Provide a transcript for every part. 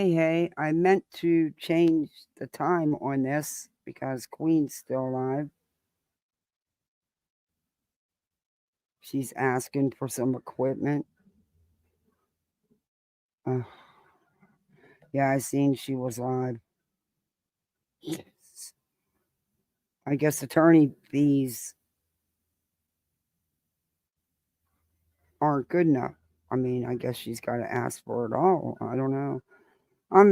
Hey, I meant to change the time on this because Queen's still alive. She's asking for some equipment. Uh, yeah, I seen she was live. I guess attorney fees aren't good enough. I mean, I guess she's got to ask for it all. I don't know. I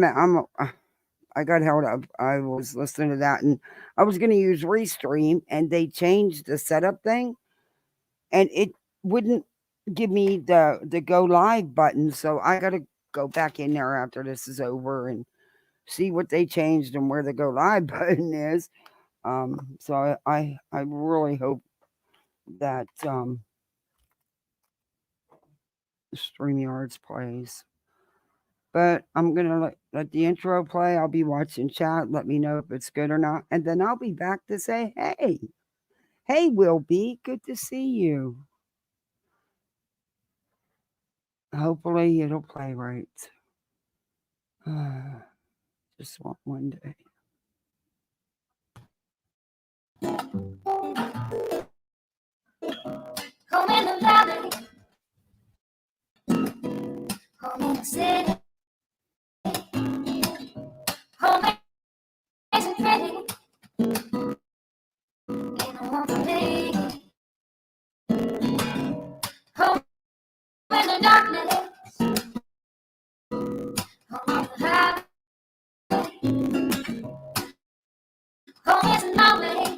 got held up. I was listening to that, and I was going to use Restream, and they changed the setup thing, and it wouldn't give me the go live button. So I got to go back in there after this is over and see what they changed and where the go live button is. So I really hope that StreamYards plays. But I'm gonna let the intro play. I'll be watching chat. Let me know if it's good or not, and then I'll be back to say, hey, Will B, good to see you. Hopefully it'll play right. Just want one day. Home in the valley, home in the city, home isn't pretty, ain't no home for me. Home in the darkness, home on the highway, home isn't always,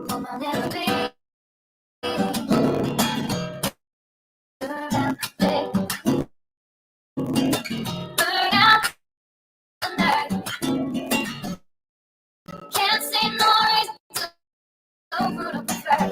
home I'll never be. Can't see no reason to put up a fight.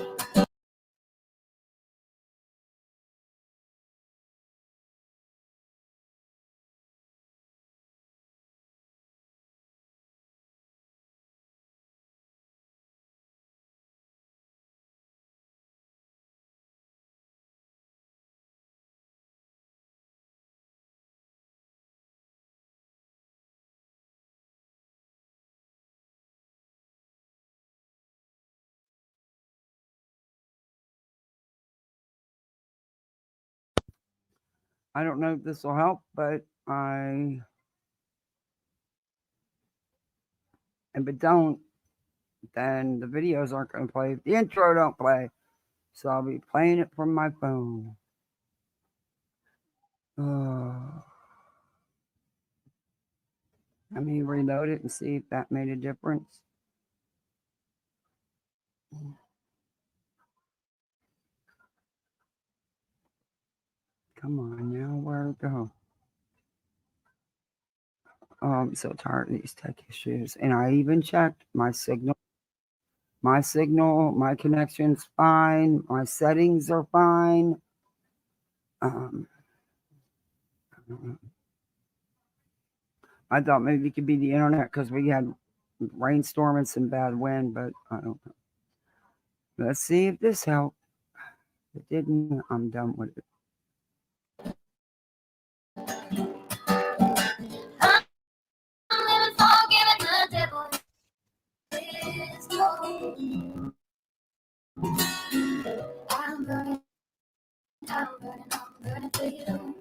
I don't know if this will help, but if it don't, then the videos aren't going to play. The intro don't play, so I'll be playing it from my phone. Let me reload it and see if that made a difference. Come on now, where'd it go? Oh, I'm so tired of these tech issues. And I even checked my signal. My connection's fine. My settings are fine. I thought maybe it could be the internet because we had rainstorm and some bad wind, but I don't know. Let's see if this helped. If it didn't, I'm done with it. I'm burning for you.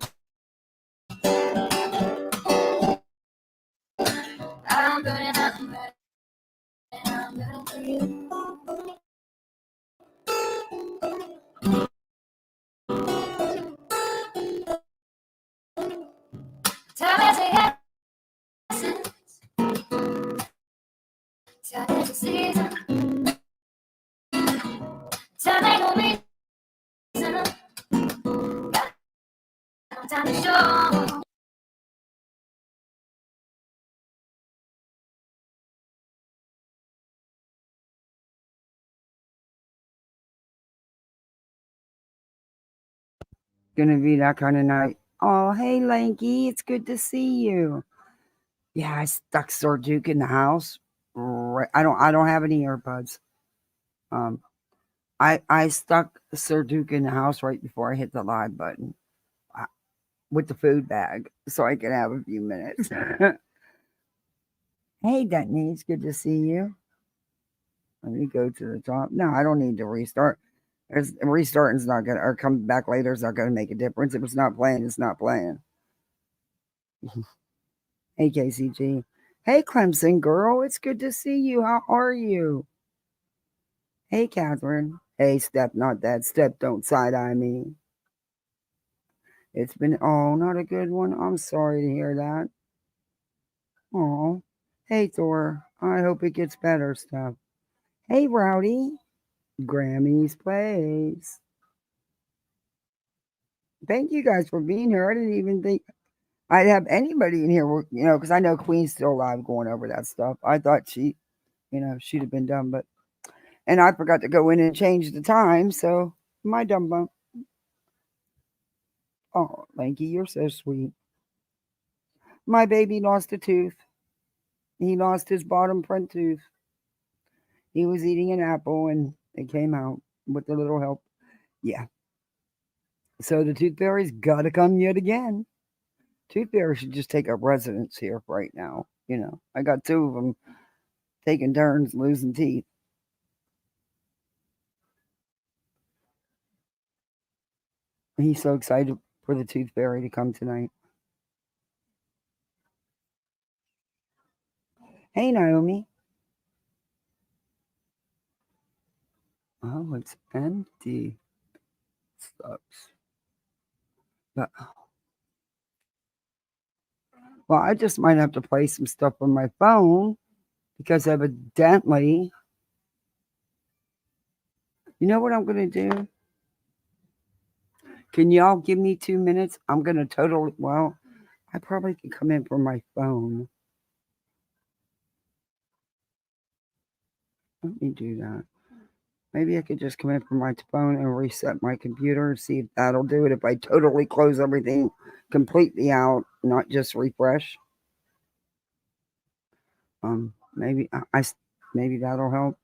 I'm burning for you. Time is a essence. Time is a season. Time ain't no reason. Got no time to show. Gonna be that kind of night. Oh, hey, Lanky, it's good to see you. Yeah, I stuck Sir Duke in the house. I don't have any earbuds. I stuck Sir Duke in the house right before I hit the live button. with the food bag so I can have a few minutes. Hey, Dutney, it's good to see you. Let me go to the top. No, I don't need to restart. Restarting's not gonna, or come back later is not gonna make a difference. If it's not playing, it's not playing. Hey, KCG. Hey, Clemson girl, it's good to see you. How are you? Hey, Catherine. Hey, Step, not that. Step, don't side eye me. It's been, oh, not a good one. I'm sorry to hear that. Oh, hey, Thor. I hope it gets better, Step. Hey, Rowdy. Grammy's Place. Thank you guys for being here. I didn't even think I'd have anybody in here, because I know Queen's still alive going over that stuff. I thought she'd have been done, and I forgot to go in and change the time, so my dumb bum. Oh, Lanky, you're so sweet. My baby lost a tooth. He lost his bottom front tooth. He was eating an apple and it came out with a little help. Yeah. So the tooth fairy's got to come yet again. Tooth fairy should just take up residence here right now. I got two of them taking turns losing teeth. He's so excited for the tooth fairy to come tonight. Hey, Naomi. Oh, it's empty. Sucks. But, well, I just might have to play some stuff on my phone because evidently, you know what I'm going to do? Can y'all give me 2 minutes? I'm going to well, I probably could come in from my phone. Let me do that. Maybe I could just come in from my phone and reset my computer and see if that'll do it. If I totally close everything completely out, not just refresh. Maybe maybe that'll help.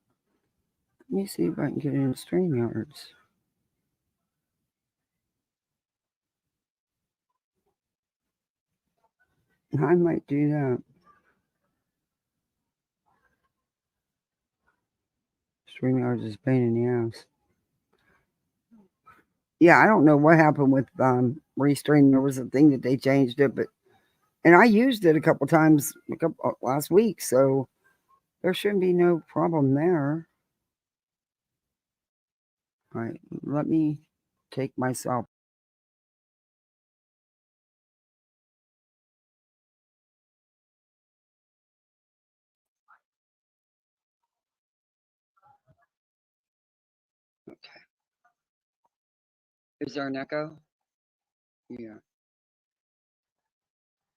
Let me see if I can get in StreamYards. I might do that. StreamYards is a pain in the ass. Yeah, I don't know what happened with Restream. There was a thing that they changed it, and I used it a couple times last week, so there shouldn't be no problem there. All right, let me take myself. Okay. Is there an echo? Yeah,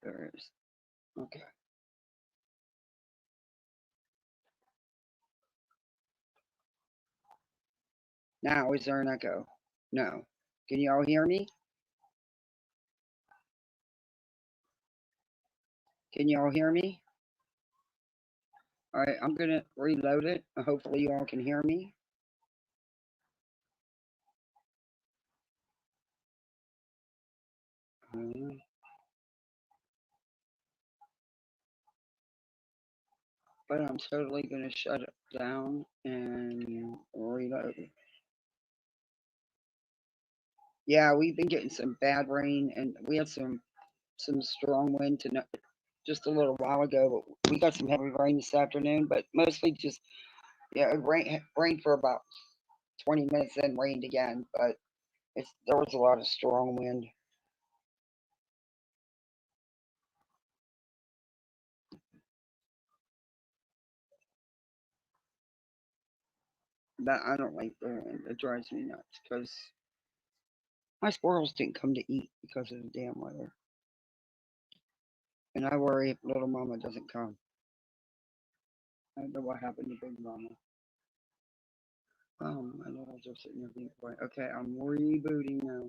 there is. Okay. Now, is there an echo? No. Can you all hear me? Can you all hear me? All right, I'm going to reload it. Hopefully, you all can hear me. Uh, but I'm totally going to shut it down and reload. Yeah, we've been getting some bad rain, and we had some strong wind just a little while ago. But we got some heavy rain this afternoon, but mostly just yeah, it rained for about 20 minutes, then rained again. But there was a lot of strong wind. That I don't like the wind. It drives me nuts because my squirrels didn't come to eat because of the damn weather, and I worry if little mama doesn't come. I don't know what happened to Big Mama. My little just sitting there being quiet. Okay, I'm rebooting now.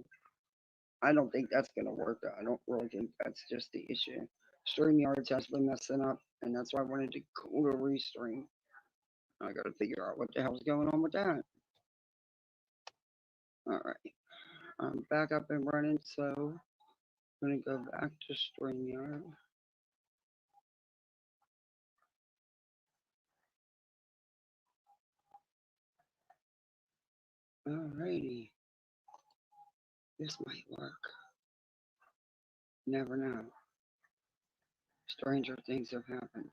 I don't think that's gonna work. I don't really think that's just the issue. StreamYards has been messing up, and that's why I wanted to go to Restream. I got to figure out what the hell's going on with that. All right, I'm back up and running. So I'm going to go back to StreamYard. Alrighty. This might work. Never know. Stranger things have happened.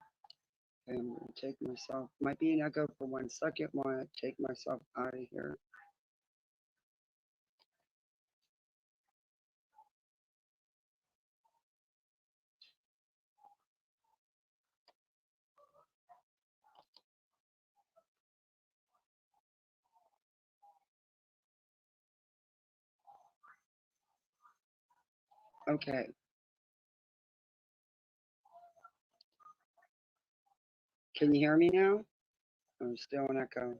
Okay, I'm going to take myself. Might be an echo for 1 second while I take myself out of here. Okay. Can you hear me now? I'm still an echo.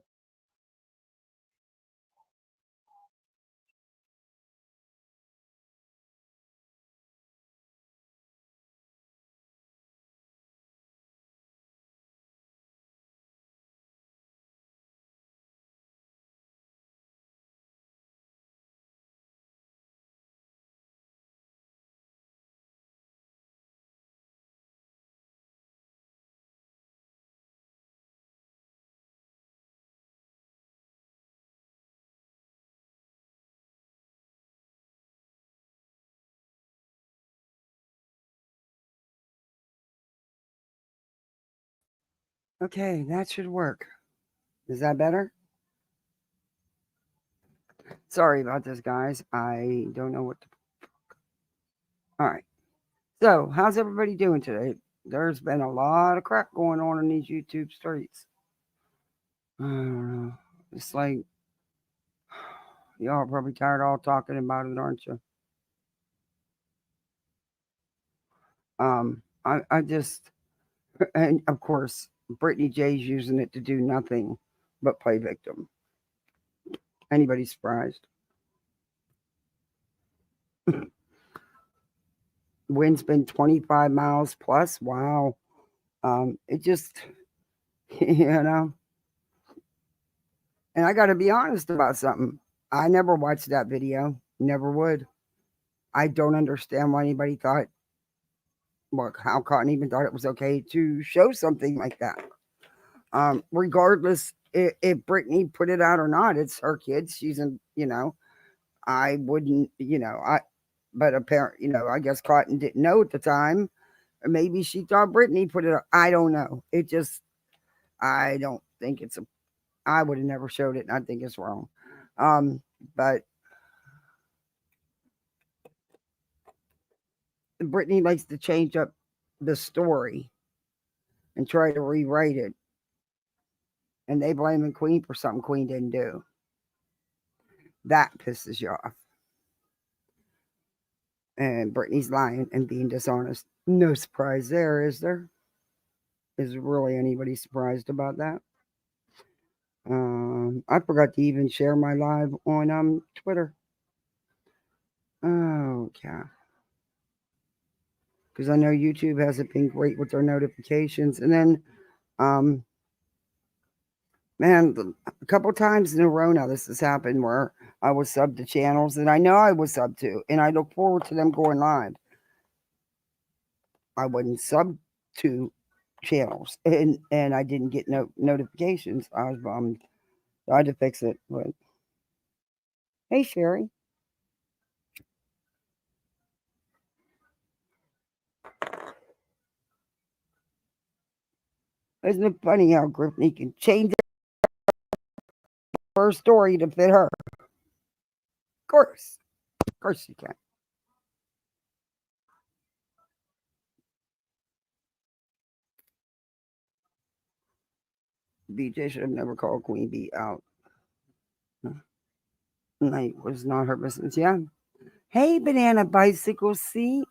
Okay, that should work. Is that better? Sorry about this, guys. I don't know what to. All right. So, how's everybody doing today? There's been a lot of crap going on in these YouTube streets. I don't know. It's like y'all are probably tired of all talking about it, aren't you? I just, and of course, Brittany J's using it to do nothing but play victim. Anybody surprised? Wind's been 25 miles plus. Wow. It just, you know, and I got to be honest about something. I never watched that video. Never would. I don't understand why anybody thought, well, how Cotton even thought it was okay to show something like that. Regardless if Brittany put it out or not, it's her kids. She's in, I wouldn't, but apparently, I guess Cotton didn't know at the time. Or maybe she thought Brittany put it out. I don't know. It just, I don't think I would have never showed it, and I think it's wrong. But Brittany likes to change up the story and try to rewrite it. And they blaming Queen for something Queen didn't do. That pisses you off. And Brittany's lying and being dishonest. No surprise there, is there? Is really anybody surprised about that? I forgot to even share my live on Twitter. Oh, yeah. Because I know YouTube hasn't been great with their notifications. And then, man, a couple times in a row now this has happened where I was subbed to channels that I know I was subbed to, and I look forward to them going live. I wasn't subbed to channels, and I didn't get no notifications. I was bummed. I had to fix it. But hey, Sherry, isn't it funny how Griffney can change her story to fit her? Of course she can. BJ should have never called Queen Bee out. Like, was not her business. Yeah. Hey, banana bicycle seat.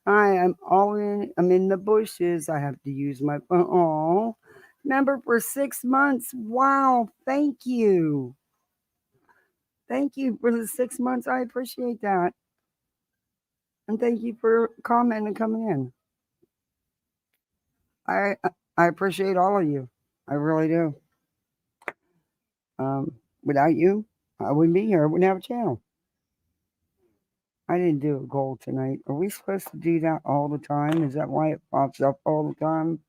I am all in. I'm in the bushes. I have to use my phone. Oh, member for 6 months. Wow. Thank you. Thank you for the 6 months. I appreciate that. And thank you for commenting and coming in. I I appreciate all of you. I really do. Without you, I wouldn't be here. I wouldn't have a channel. I didn't do a goal tonight. Are we supposed to do that all the time? Is that why it pops up all the time?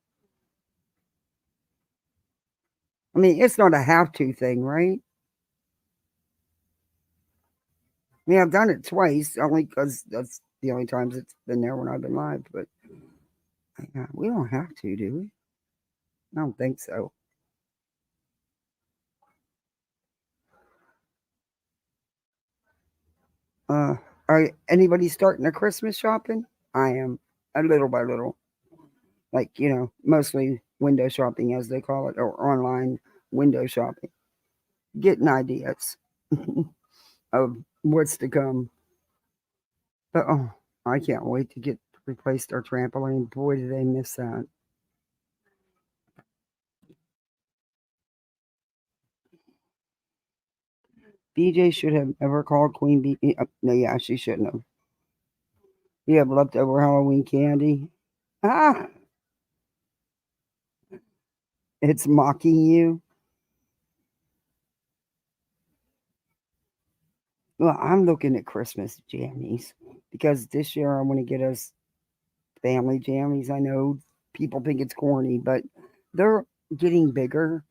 I mean, it's not a have to thing, right? I mean, I've done it twice, only because that's the only times it's been there when I've been live. But yeah, we don't have to, do we? I don't think so. Uh, are anybody starting their Christmas shopping? I am, a little by little. Like, mostly window shopping, as they call it, or online window shopping. Getting ideas of what's to come. But oh, I can't wait to get replaced our trampoline. Boy, did they miss that. BJ should have never called Queen Bee. No, yeah, she shouldn't have. You have leftover Halloween candy. Ah, it's mocking you. Well, I'm looking at Christmas jammies because this year I want to get us family jammies. I know people think it's corny, but they're getting bigger.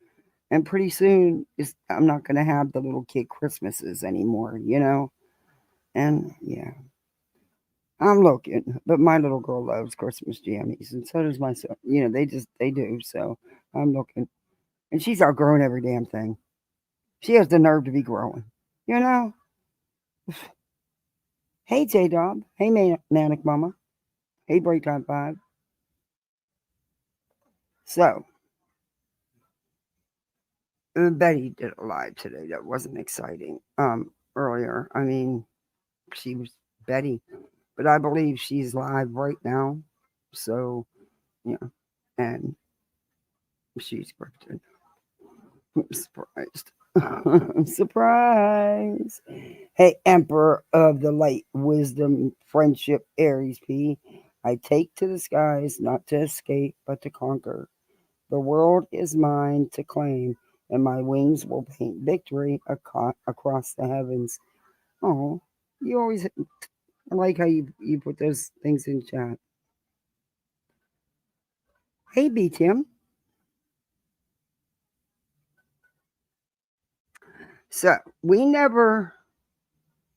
And pretty soon, I'm not going to have the little kid Christmases anymore. And yeah, I'm looking. But my little girl loves Christmas jammies, and so does my son. They do. So I'm looking. And she's outgrowing every damn thing. She has the nerve to be growing. You know? Hey, J Dob. Hey, Manic Mama. Hey, Break Time 5. So, Betty did a live today that wasn't exciting. Earlier. I mean, she was Betty, but I believe she's live right now. So, yeah. And she's birthday. I'm surprised. I'm surprised. Hey, Emperor of the Light, Wisdom, Friendship, Aries P. I take to the skies not to escape, but to conquer. The world is mine to claim, and my wings will paint victory across the heavens. Oh, you always I like how you put those things in chat. Hey, B Tim. So we never.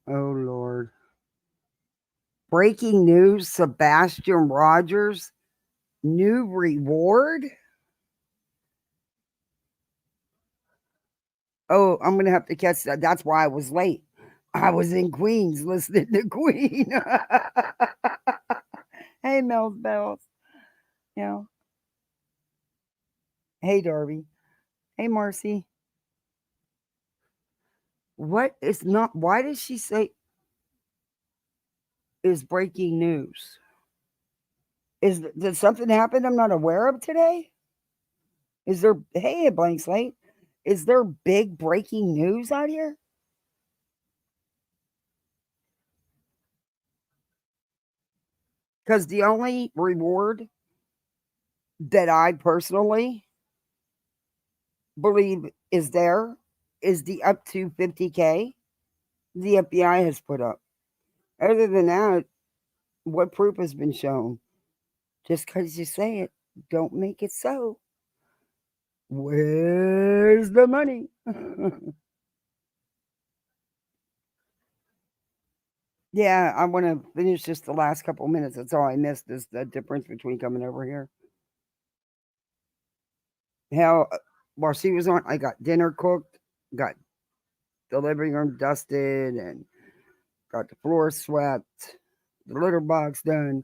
Oh Lord. Breaking news: Sebastian Rogers new reward. Oh, I'm gonna have to catch that. That's why I was late. I was in Queens listening to Queen. Hey, Mel's Bells. You know. Hey, Darby. Hey, Marcy. What is not? Why did she say is breaking news? Did something happen I'm not aware of today? Is there? Hey, a blank slate. Is there big breaking news out here? Because the only reward that I personally believe is there is the up to 50K the FBI has put up. Other than that, what proof has been shown? Just because you say it, don't make it so. Where's the money? Yeah, I want to finish just the last couple minutes. That's all I missed is the difference between coming over here. Hell, while she was on, I got dinner cooked, got the living room dusted, and got the floor swept, the litter box done.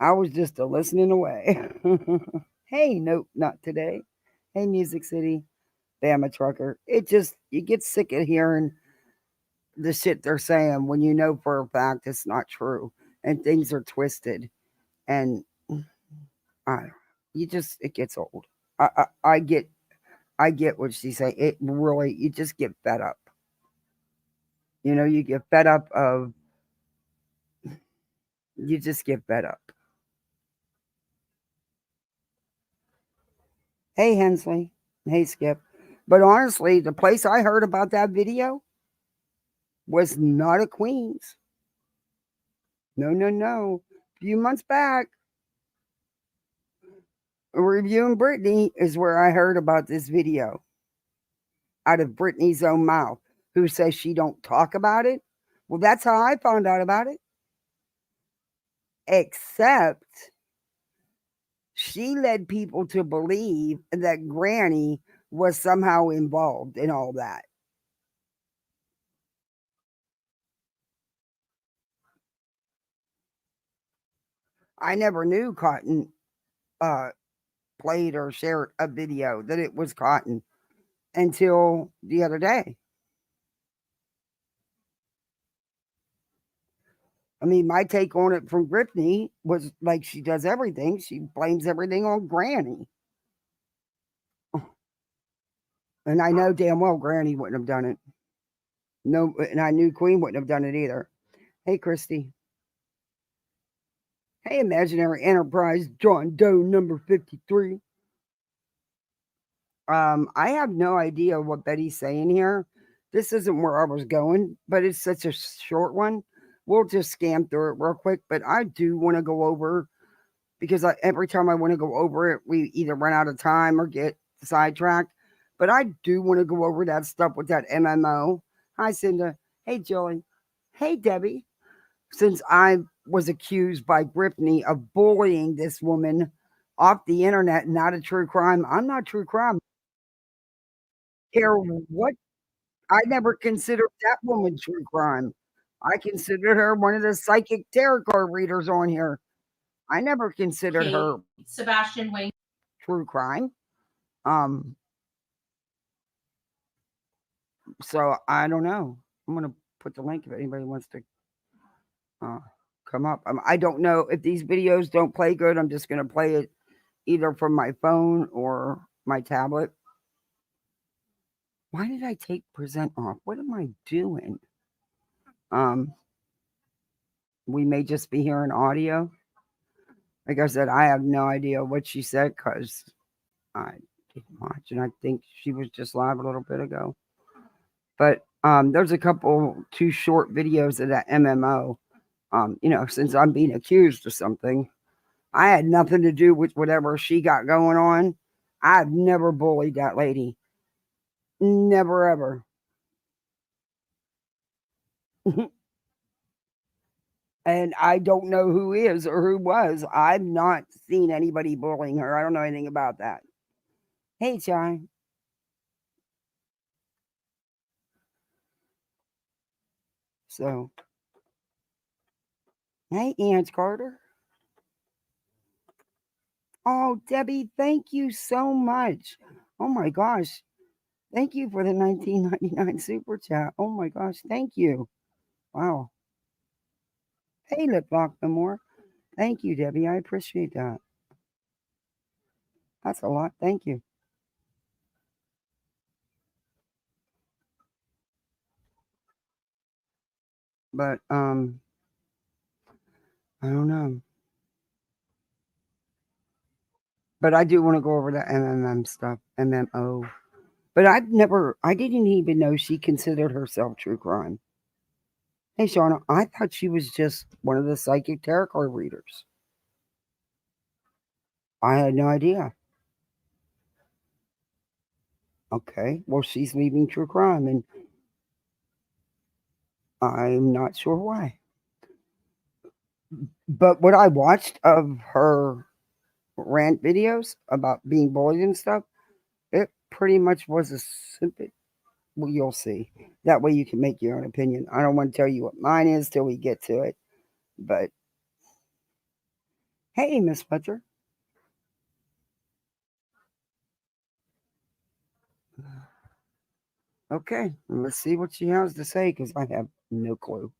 I was just a listening away. Hey, nope, not today. Hey, Music City, Bama Trucker. It just, you get sick of hearing the shit they're saying when you know for a fact it's not true and things are twisted. And I, it gets old. I get what she's saying. It really, you just get fed up. You get fed up of, you just get fed up. Hey, Hensley. Hey, Skip. But honestly, the place I heard about that video was not at Queens. No, no, no. A few months back, reviewing Britney is where I heard about this video out of Britney's own mouth, who says she don't talk about it. Well, that's how I found out about it. Except she led people to believe that Granny was somehow involved in all that. I never knew Cotton uh, played or shared a video that it was Cotton until the other day. I mean, my take on it from Britney was like she does everything. She blames everything on Granny. And I know damn well Granny wouldn't have done it. No, and I knew Queen wouldn't have done it either. Hey, Christy. Hey, Imaginary Enterprise, John Doe number 53. I have no idea what Betty's saying here. This isn't where I was going, but it's such a short one. We'll just scan through it real quick. But I do want to go over because every time I want to go over it, we either run out of time or get sidetracked. But I do want to go over that stuff with that MMO. Hi, Cinda. Hey, Julie. Hey, Debbie. Since I was accused by Brittany of bullying this woman off the internet, not a true crime. I'm not true crime. Care what? I never considered that woman true crime. I considered her one of the psychic tarot card readers on here. I never considered her Sebastian Wayne true crime. Um, so I don't know. I'm gonna put the link if anybody wants to uh, come up. I don't know if these videos don't play good. I'm just gonna play it either from my phone or my tablet. Why did I take present off? What am I doing? Um, we may just be hearing audio. Like I said, I have no idea what she said because I didn't watch, and I think she was just live a little bit ago. But there's a couple, two short videos of that MMO. Since I'm being accused of something, I had nothing to do with whatever she got going on. I've never bullied that lady. Never ever. And I don't know who is or who was. I've not seen anybody bullying her. I don't know anything about that. Hey, Chai. So, hey, Aunt Carter. Oh, Debbie, thank you so much. Oh my gosh. Thank you for the 1999 super chat. Oh my gosh. Thank you. Wow. Hey, Lip Lock no more. Thank you, Debbie. I appreciate that. That's a lot. Thank you. But I don't know. But I do want to go over the MMM stuff. MMO. But I didn't even know she considered herself true crime. Hey, Shauna, I thought she was just one of the psychic tarot card readers. I had no idea. Okay, well, she's leaving true crime, and I'm not sure why. But what I watched of her rant videos about being bullied and stuff, it pretty much was a simple. Well, you'll see. That way you can make your own opinion. I don't want to tell you what mine is till we get to it. But hey, Miss Fletcher. Okay, let's see what she has to say because I have no clue.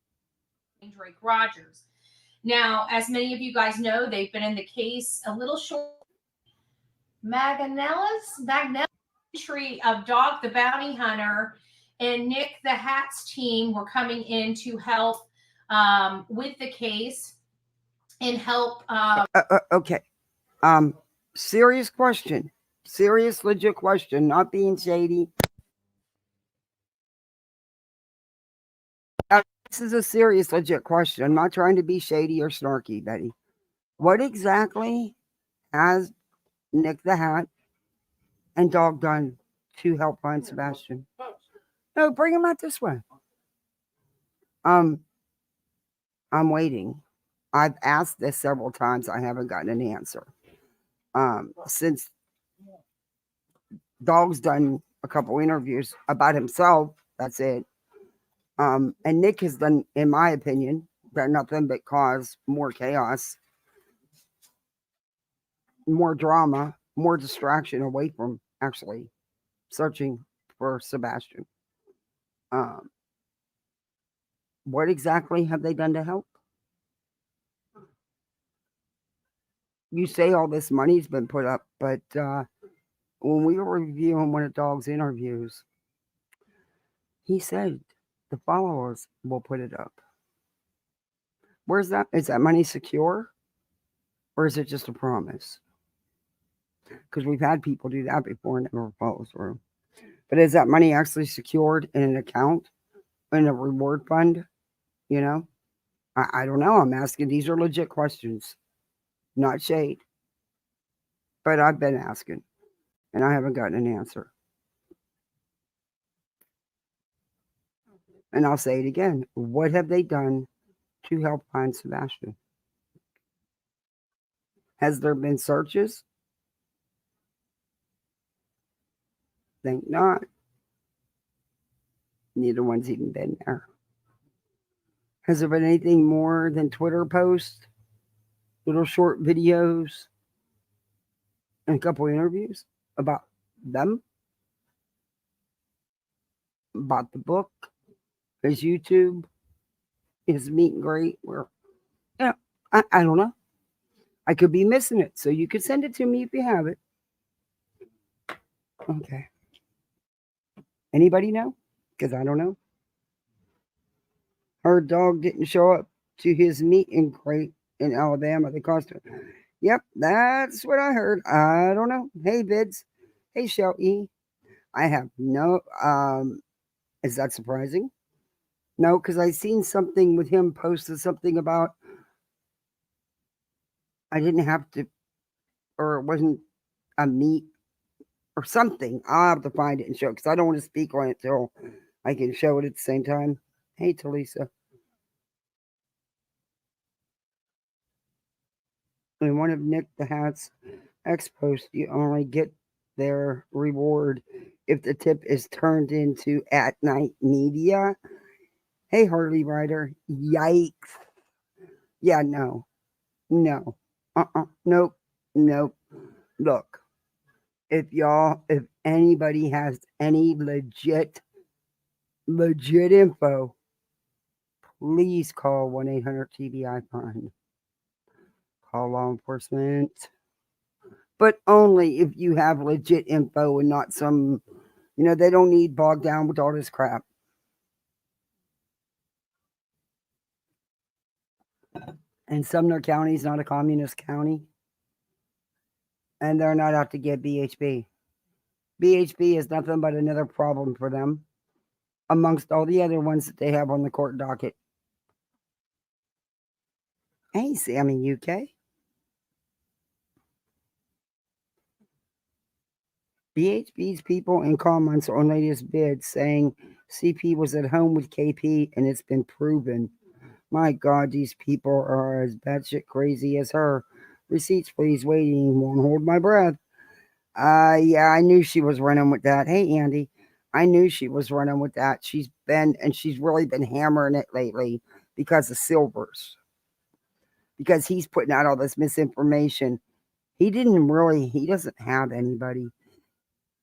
Drake Rogers. Now, as many of you guys know, they've been in the case a little short. Maganella's entry of Dog the Bounty Hunter and Nick the Hat's team were coming in to help with the case and help. Okay. Serious question. Serious, legit question. Not being shady. This is a serious, legit question. I'm not trying to be shady or snarky, Betty. What exactly has Nick the Hat and Dog done to help find Sebastian? No, bring him out this way. Um, I'm waiting. I've asked this several times. I haven't gotten an answer. Since Dog's done a couple interviews about himself, that's it. And Nick has done, in my opinion, done nothing but cause more chaos, more drama, more distraction away from actually searching for Sebastian. Um, what exactly have they done to help? You say all this money's been put up, but when we were reviewing one of Dog's interviews, he said the followers will put it up. Where's that? Is that money secure? Or is it just a promise? Because we've had people do that before and never follows through. But is that money actually secured in an account, in a reward fund? You know, I don't know. I'm asking. These are legit questions, not shade. But I've been asking, and I haven't gotten an answer. And I'll say it again. What have they done to help find Sebastian? Has there been searches? Think not. Neither one's even been there. Has there been anything more than Twitter posts, little short videos, and a couple interviews about them, about the book, his YouTube, his meet and greet? Where, yeah, I don't know. I could be missing it, so you could send it to me if you have it. Okay. Anybody know? Because I don't know. Her dog didn't show up to his meet and greet in Alabama. They cost her. Yep, that's what I heard. I don't know. Hey, Vids. Hey, Shelly. I have no. Is that surprising? No, because I seen something with him posted something about I didn't have to, or it wasn't a meet or something. I'll have to find it and show it because I don't want to speak on it till I can show it at the same time. Hey, Talisa. In one of Nick the Hat's X posts, you only get their reward if the tip is turned into at night media. Hey, Harley Rider. Yikes. Yeah, no. No. Nope. Nope. Look, if anybody has any legit info, please call 1-800-TBI-FIND. Call law enforcement. But only if you have legit info and not some, they don't need bogged down with all this crap. And Sumner County is not a communist county. And they're not out to get BHB. BHB is nothing but another problem for them amongst all the other ones that they have on the court docket. Hey, Sammy UK. BHB's people in comments on latest bid saying CP was at home with KP and it's been proven. My God, these people are as batshit crazy as her. Receipts, please. Waiting. Won't hold my breath. Yeah, I knew she was running with that. Hey, Andy. I knew she was running with that. She's really been hammering it lately because of Silvers. Because he's putting out all this misinformation. He doesn't have anybody.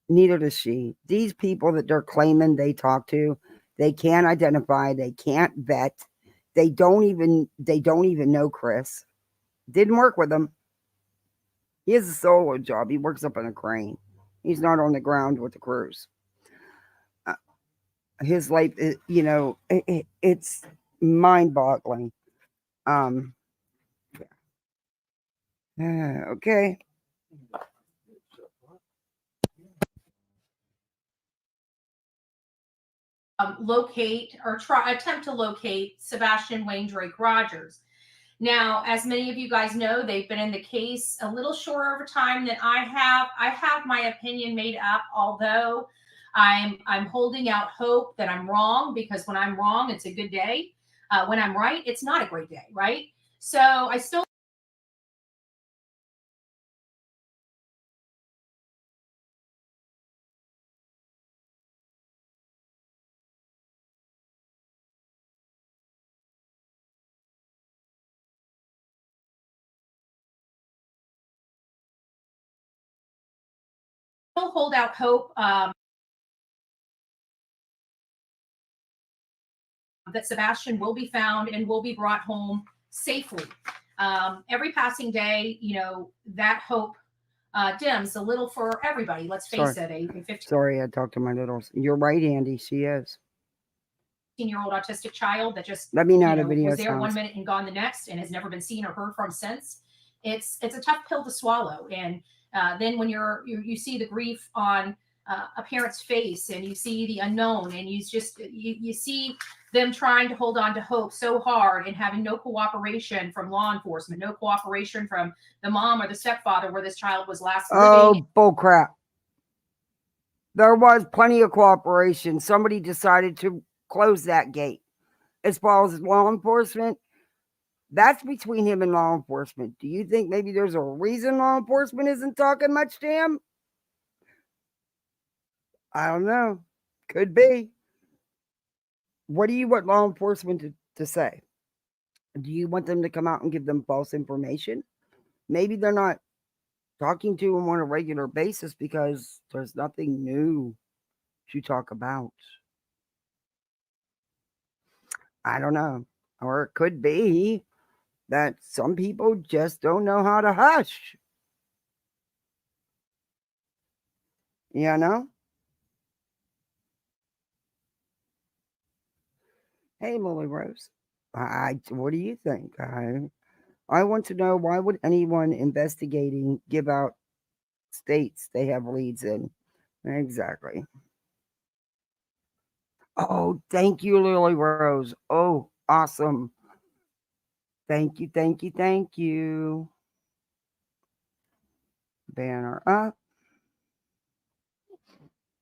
Neither does she. These people that they're claiming they talk to, they can't identify, they can't vet. They don't even know Chris. Didn't work with him. He has a solo job. He works up on a crane. He's not on the ground with the crews. His life, it's mind-boggling. Okay. locate or attempt to locate Sebastian Wayne Drake Rogers. Now, as many of you guys know, they've been in the case a little shorter of a time than I have. I have my opinion made up, although I'm holding out hope that I'm wrong, because when I'm wrong, it's a good day. When I'm right, it's not a great day, right? So I still hold out hope that Sebastian will be found and will be brought home safely. Every passing day, that hope dims a little for everybody. Let's face it, a 15 Sorry, I talked to my little. You're right, Andy. She is. year-old autistic child that just Let me know the video was there one sounds. minute and gone the next and has never been seen or heard from since. It's a tough pill to swallow. And then when you see the grief on a parent's face, and you see the unknown, and you see them trying to hold on to hope so hard and having no cooperation from law enforcement, no cooperation from the mom or the stepfather where this child was last living. Oh, bullcrap. There was plenty of cooperation. Somebody decided to close that gate. As far as law enforcement, that's between him and law enforcement. Do you think maybe there's a reason law enforcement isn't talking much to him? I don't know. Could be. What do you want law enforcement to say? Do you want them to come out and give them false information? Maybe they're not talking to him on a regular basis because there's nothing new to talk about. I don't know. Or it could be that some people just don't know how to hush. You know? Hey, Lily Rose. What do you think? I want to know, why would anyone investigating give out states they have leads in? Exactly. Oh, thank you, Lily Rose. Oh, awesome. Thank you, thank you, thank you. Banner up.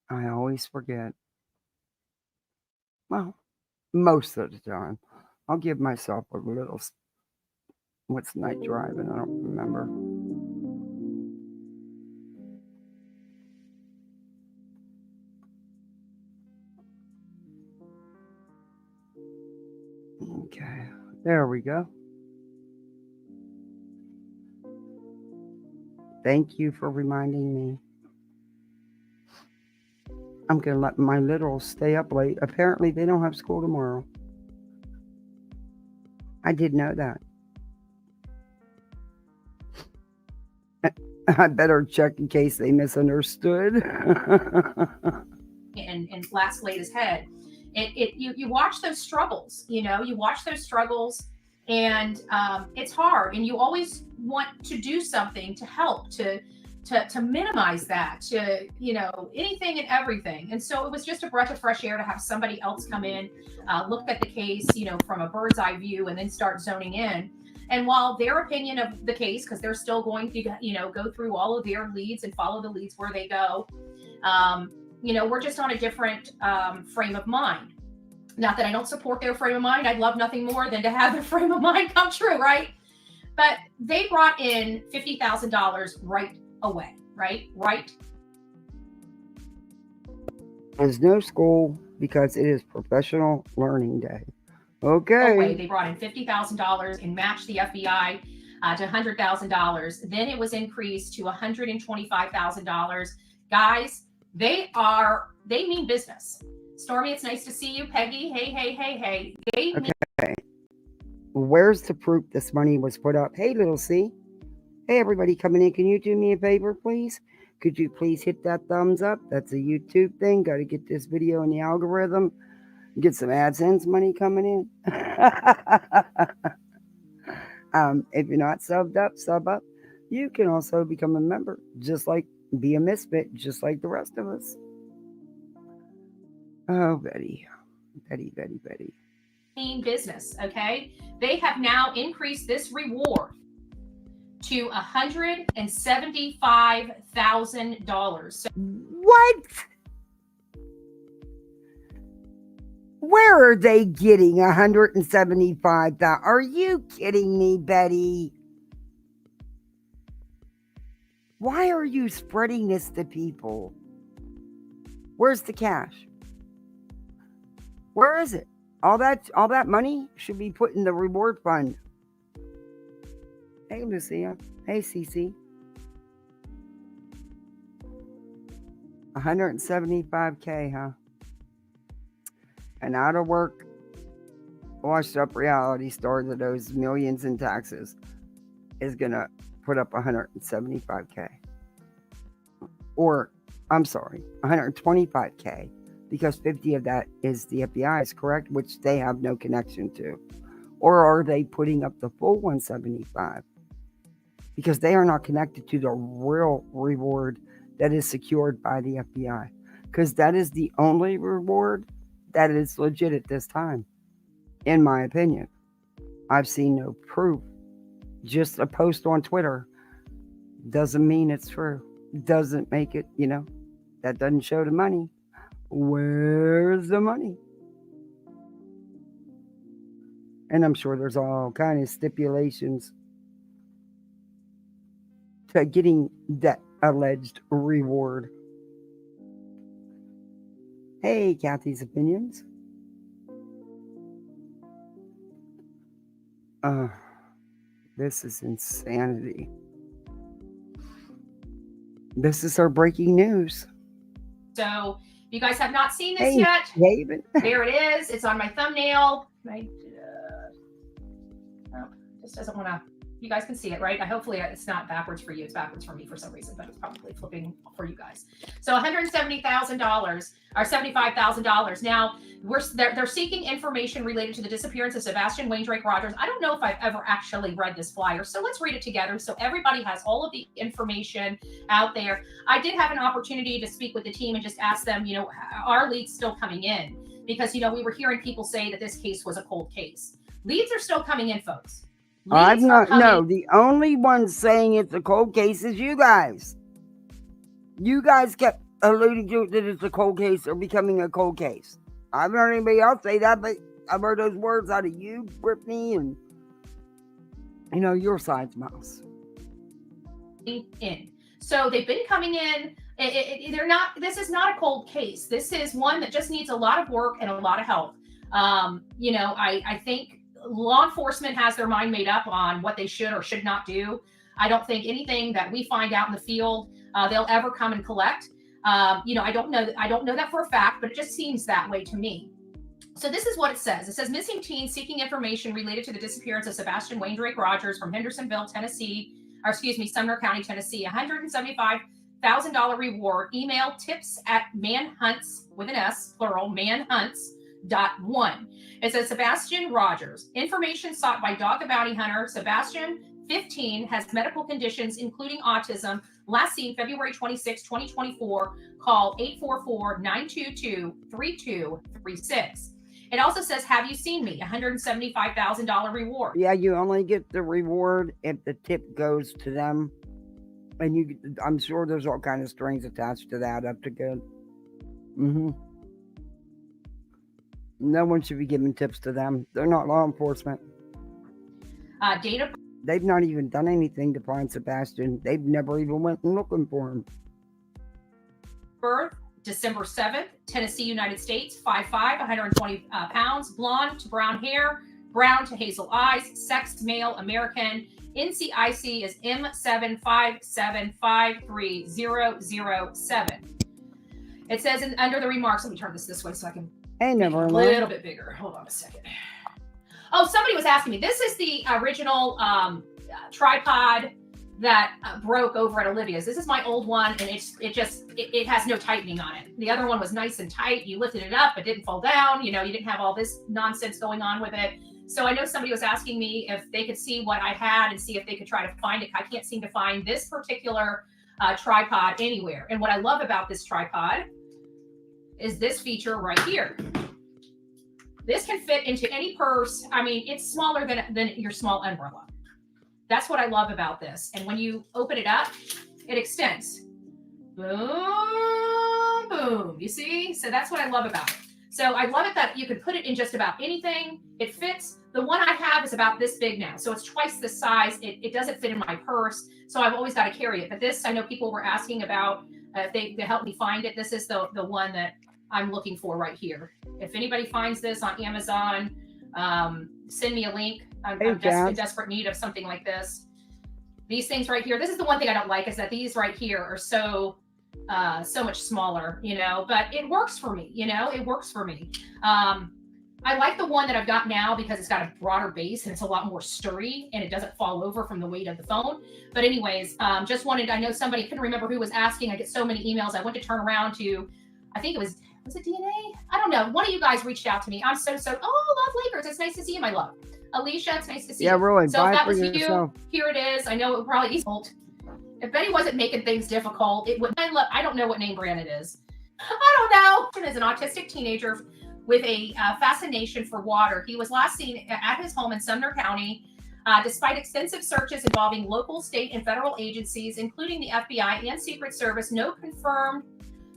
I always forget. Well, most of the time. I'll give myself a little. What's night driving? I don't remember. Okay, there we go. Thank you for reminding me. I'm going to let my littles stay up late. Apparently, they don't have school tomorrow. I did know that. I better check in case they misunderstood. and last laid his head. You watch those struggles, you watch those struggles, and it's hard, and you always want to do something to help to minimize that, to anything and everything. And so it was just a breath of fresh air to have somebody else come in, look at the case from a bird's eye view, and then start zoning in. And while their opinion of the case, because they're still going to go through all of their leads and follow the leads where they go, we're just on a different frame of mind. Not that I don't support their frame of mind. I'd love nothing more than to have their frame of mind come true, right? But they brought in $50,000 right away, right? There's no school because it is Professional Learning Day. Okay. Away. They brought in $50,000 and matched the FBI to $100,000. Then it was increased to $125,000. Guys, they mean business. Stormy, it's nice to see you. Peggy, hey. Okay. Where's the proof this money was put up? Hey, little C. Hey, everybody coming in. Can you do me a favor, please? Could you please hit that thumbs up? That's a YouTube thing. Got to get this video in the algorithm. Get some AdSense money coming in. If you're not subbed up, sub up. You can also become a member, be a misfit, just like the rest of us. Oh, Betty. Betty. Business, okay? They have now increased this reward to $175,000. So What? Where are they getting 175,000? Are you kidding me, Betty? Why are you spreading this to people? Where's the cash? Where is it? All that money should be put in the reward fund. Hey, Lucia. Hey, Cece. 175K, huh? An out of work, washed up reality star that owes millions in taxes is gonna put up 175K. Or, I'm sorry, 125K, because 50 of that is the FBI's, correct? Which they have no connection to. Or are they putting up the full 175? Because they are not connected to the real reward that is secured by the FBI. Because that is the only reward that is legit at this time, in my opinion. I've seen no proof. Just a post on Twitter doesn't mean it's true. Doesn't make it, that doesn't show the money. Where's the money? And I'm sure there's all kind of stipulations to getting that alleged reward. Hey, Kathy's opinions. This is insanity. This is our breaking news. So, if you guys have not seen this yet, David. There it is. It's on my thumbnail. Just doesn't want to. You guys can see it, right? Hopefully it's not backwards for you. It's backwards for me for some reason, but it's probably flipping for you guys. So $170,000 or $75,000. Now they're seeking information related to the disappearance of Sebastian Wayne Drake Rogers. I don't know if I've ever actually read this flyer, so let's read it together so everybody has all of the information out there. I did have an opportunity to speak with the team and just ask them, are leads still coming in? Because we were hearing people say that this case was a cold case. Leads are still coming in, folks. I'm not. No, the only one saying it's a cold case is you guys. You guys kept alluding to it that it's a cold case or becoming a cold case. I haven't heard anybody else say that, but I've heard those words out of you, Brittany, and your side's mouse. In. So they've been coming in. They're not. This is not a cold case. This is one that just needs a lot of work and a lot of help. I think law enforcement has their mind made up on what they should or should not do. I don't think anything that we find out in the field they'll ever come and collect. I don't know that for a fact, but it just seems that way to me. So this is what it says. It says missing teens seeking information related to the disappearance of Sebastian Wayne Drake Rogers from Hendersonville, Sumner County, Tennessee. $175,000 reward. Email tips@manhunts with an S, plural, manhunts.one. It says Sebastian Rogers. Information sought by Dog the Bounty Hunter. Sebastian, 15, has medical conditions, including autism. Last seen February 26, 2024. Call 844-922-3236. It also says, have you seen me? $175,000 reward. Yeah, you only get the reward if the tip goes to them. And I'm sure there's all kind of strings attached to that up to good. No one should be giving tips to them. They're not law enforcement. They've not even done anything to find Sebastian. They've never even went looking for him. Birth, December 7th, Tennessee, United States, 5'5", 120 pounds, blonde to brown hair, brown to hazel eyes, sex male, American. NCIC is M757530007. It says under the remarks, let me turn this way so I can make it a little bit bigger. Hold on a second. Oh, somebody was asking me. This is the original tripod that broke over at Olivia's. This is my old one, and it has no tightening on it. The other one was nice and tight. You lifted it up, it didn't fall down. You didn't have all this nonsense going on with it. So I know somebody was asking me if they could see what I had and see if they could try to find it. I can't seem to find this particular tripod anywhere. And what I love about this tripod is this feature right here. This can fit into any purse. I mean, it's smaller than your small umbrella. That's what I love about this. And when you open it up, it extends. Boom, boom. You see? So that's what I love about it. So I love it that you can put it in just about anything. It fits. The one I have is about this big now. So it's twice the size. It doesn't fit in my purse. So I've always got to carry it. But this, I know people were asking about if they help me find it. This is the one that I'm looking for right here. If anybody finds this on Amazon, send me a link. I'm in desperate need of something like this. These things right here. This is the one thing I don't like, is that these right here are so much smaller, you know, but it works for me, you know, it works for me. I like the one that I've got now because it's got a broader base and it's a lot more sturdy and it doesn't fall over from the weight of the phone. But anyways, just wanted, I know somebody, couldn't remember who was asking. I get so many emails. I went to turn around to, I think it was it DNA? I don't know. One of you guys reached out to me. I'm so, oh, love Lakers. It's nice to see you, my love. Alicia, it's nice to see you. Yeah, really. So if that was yourself. you, here it is. I know it probably is old. If Betty wasn't making things difficult, it would. I don't know what name brand it is. I don't know. As an autistic teenager with a fascination for water, he was last seen at his home in Sumner County. Despite extensive searches involving local, state, and federal agencies, including the FBI and Secret Service, no confirmed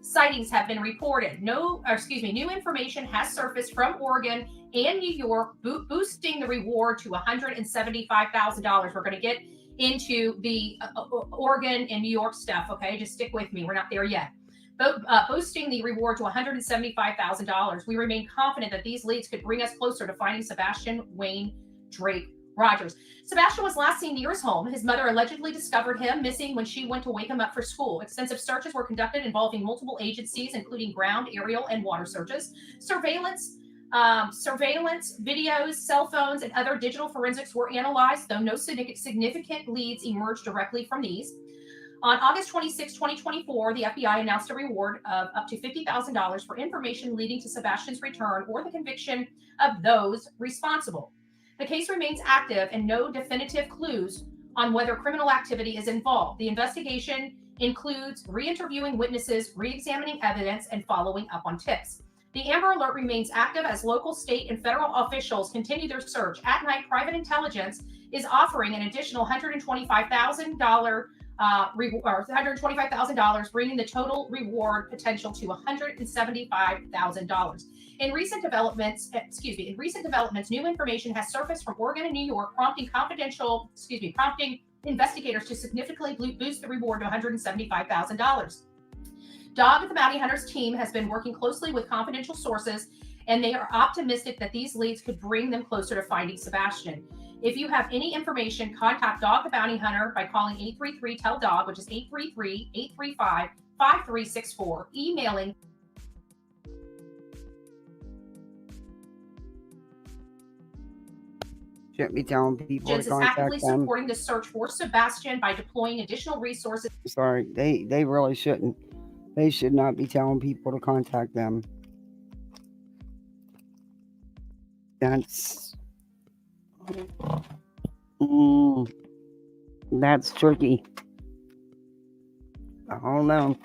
sightings have been reported. New information has surfaced from Oregon and New York, boosting the reward to $175,000. We're going to get into the Oregon and New York stuff, okay? Just stick with me. We're not there yet. Boosting the reward to $175,000. We remain confident that these leads could bring us closer to finding Sebastian Wayne Drake Rogers. Sebastian was last seen near his home. His mother allegedly discovered him missing when she went to wake him up for school. Extensive searches were conducted involving multiple agencies, including ground, aerial, and water searches. Surveillance videos, cell phones, and other digital forensics were analyzed, though no significant leads emerged directly from these. On August 26, 2024, the FBI announced a reward of up to $50,000 for information leading to Sebastian's return or the conviction of those responsible. The case remains active and no definitive clues on whether criminal activity is involved. The investigation includes re-interviewing witnesses, re-examining evidence, and following up on tips. The Amber Alert remains active as local, state, and federal officials continue their search. At night, private intelligence is offering an additional $125,000, bringing the total reward potential to $175,000. In recent developments, new information has surfaced from Oregon and New York, prompting investigators to significantly boost the reward to $175,000. Dog the Bounty Hunters team has been working closely with confidential sources, and they are optimistic that these leads could bring them closer to finding Sebastian. If you have any information, contact Dog the Bounty Hunter by calling 833-TELL-DOG, which is 833-835-5364, emailing shouldn't be telling people to contact actively them. supporting the search for Sebastian by deploying additional resources. Sorry, they really shouldn't. They should not be telling people to contact them. That's tricky. I don't know.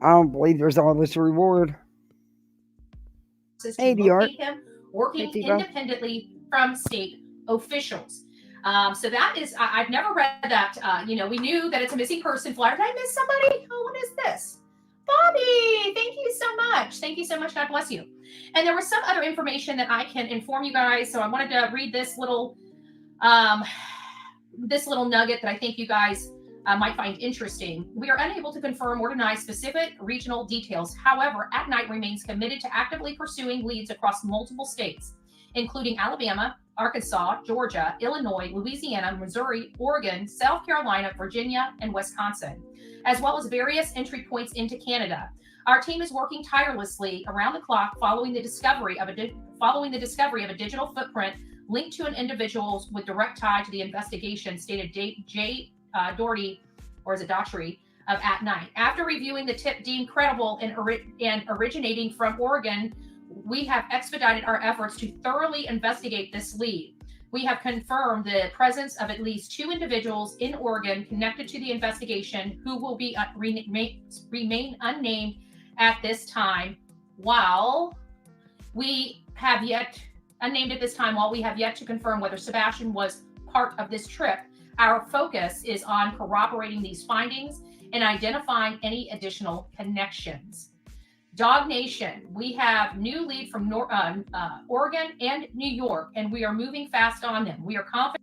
I don't believe there's all this reward. Hey, him working independently from state officials. So that is, I've never read that. We knew that it's a missing person flyer. Did I miss somebody? Oh, what is this? Bobby, thank you so much. Thank you so much. God bless you. And there was some other information that I can inform you guys. So I wanted to read this little nugget that I think you guys might find interesting. We are unable to confirm or deny specific regional details. However, At Night remains committed to actively pursuing leads across multiple states, including Alabama, Arkansas, Georgia, Illinois, Louisiana, Missouri, Oregon, South Carolina, Virginia, and Wisconsin, as well as various entry points into Canada. Our team is working tirelessly around the clock following the discovery of a digital footprint linked to an individual with direct tie to the investigation, stated Jay Doherty, or is it Daughtry, of At Night. After reviewing the tip deemed credible and originating from Oregon, we have expedited our efforts to thoroughly investigate this lead. We have confirmed the presence of at least 2 individuals in Oregon connected to the investigation who will be remain unnamed at this time, while we have yet, unnamed at this time, while we have yet to confirm whether Sebastian was part of this trip, our focus is on corroborating these findings and identifying any additional connections. Dog Nation, we have new lead from Oregon and New York, and we are moving fast on them. We are confident.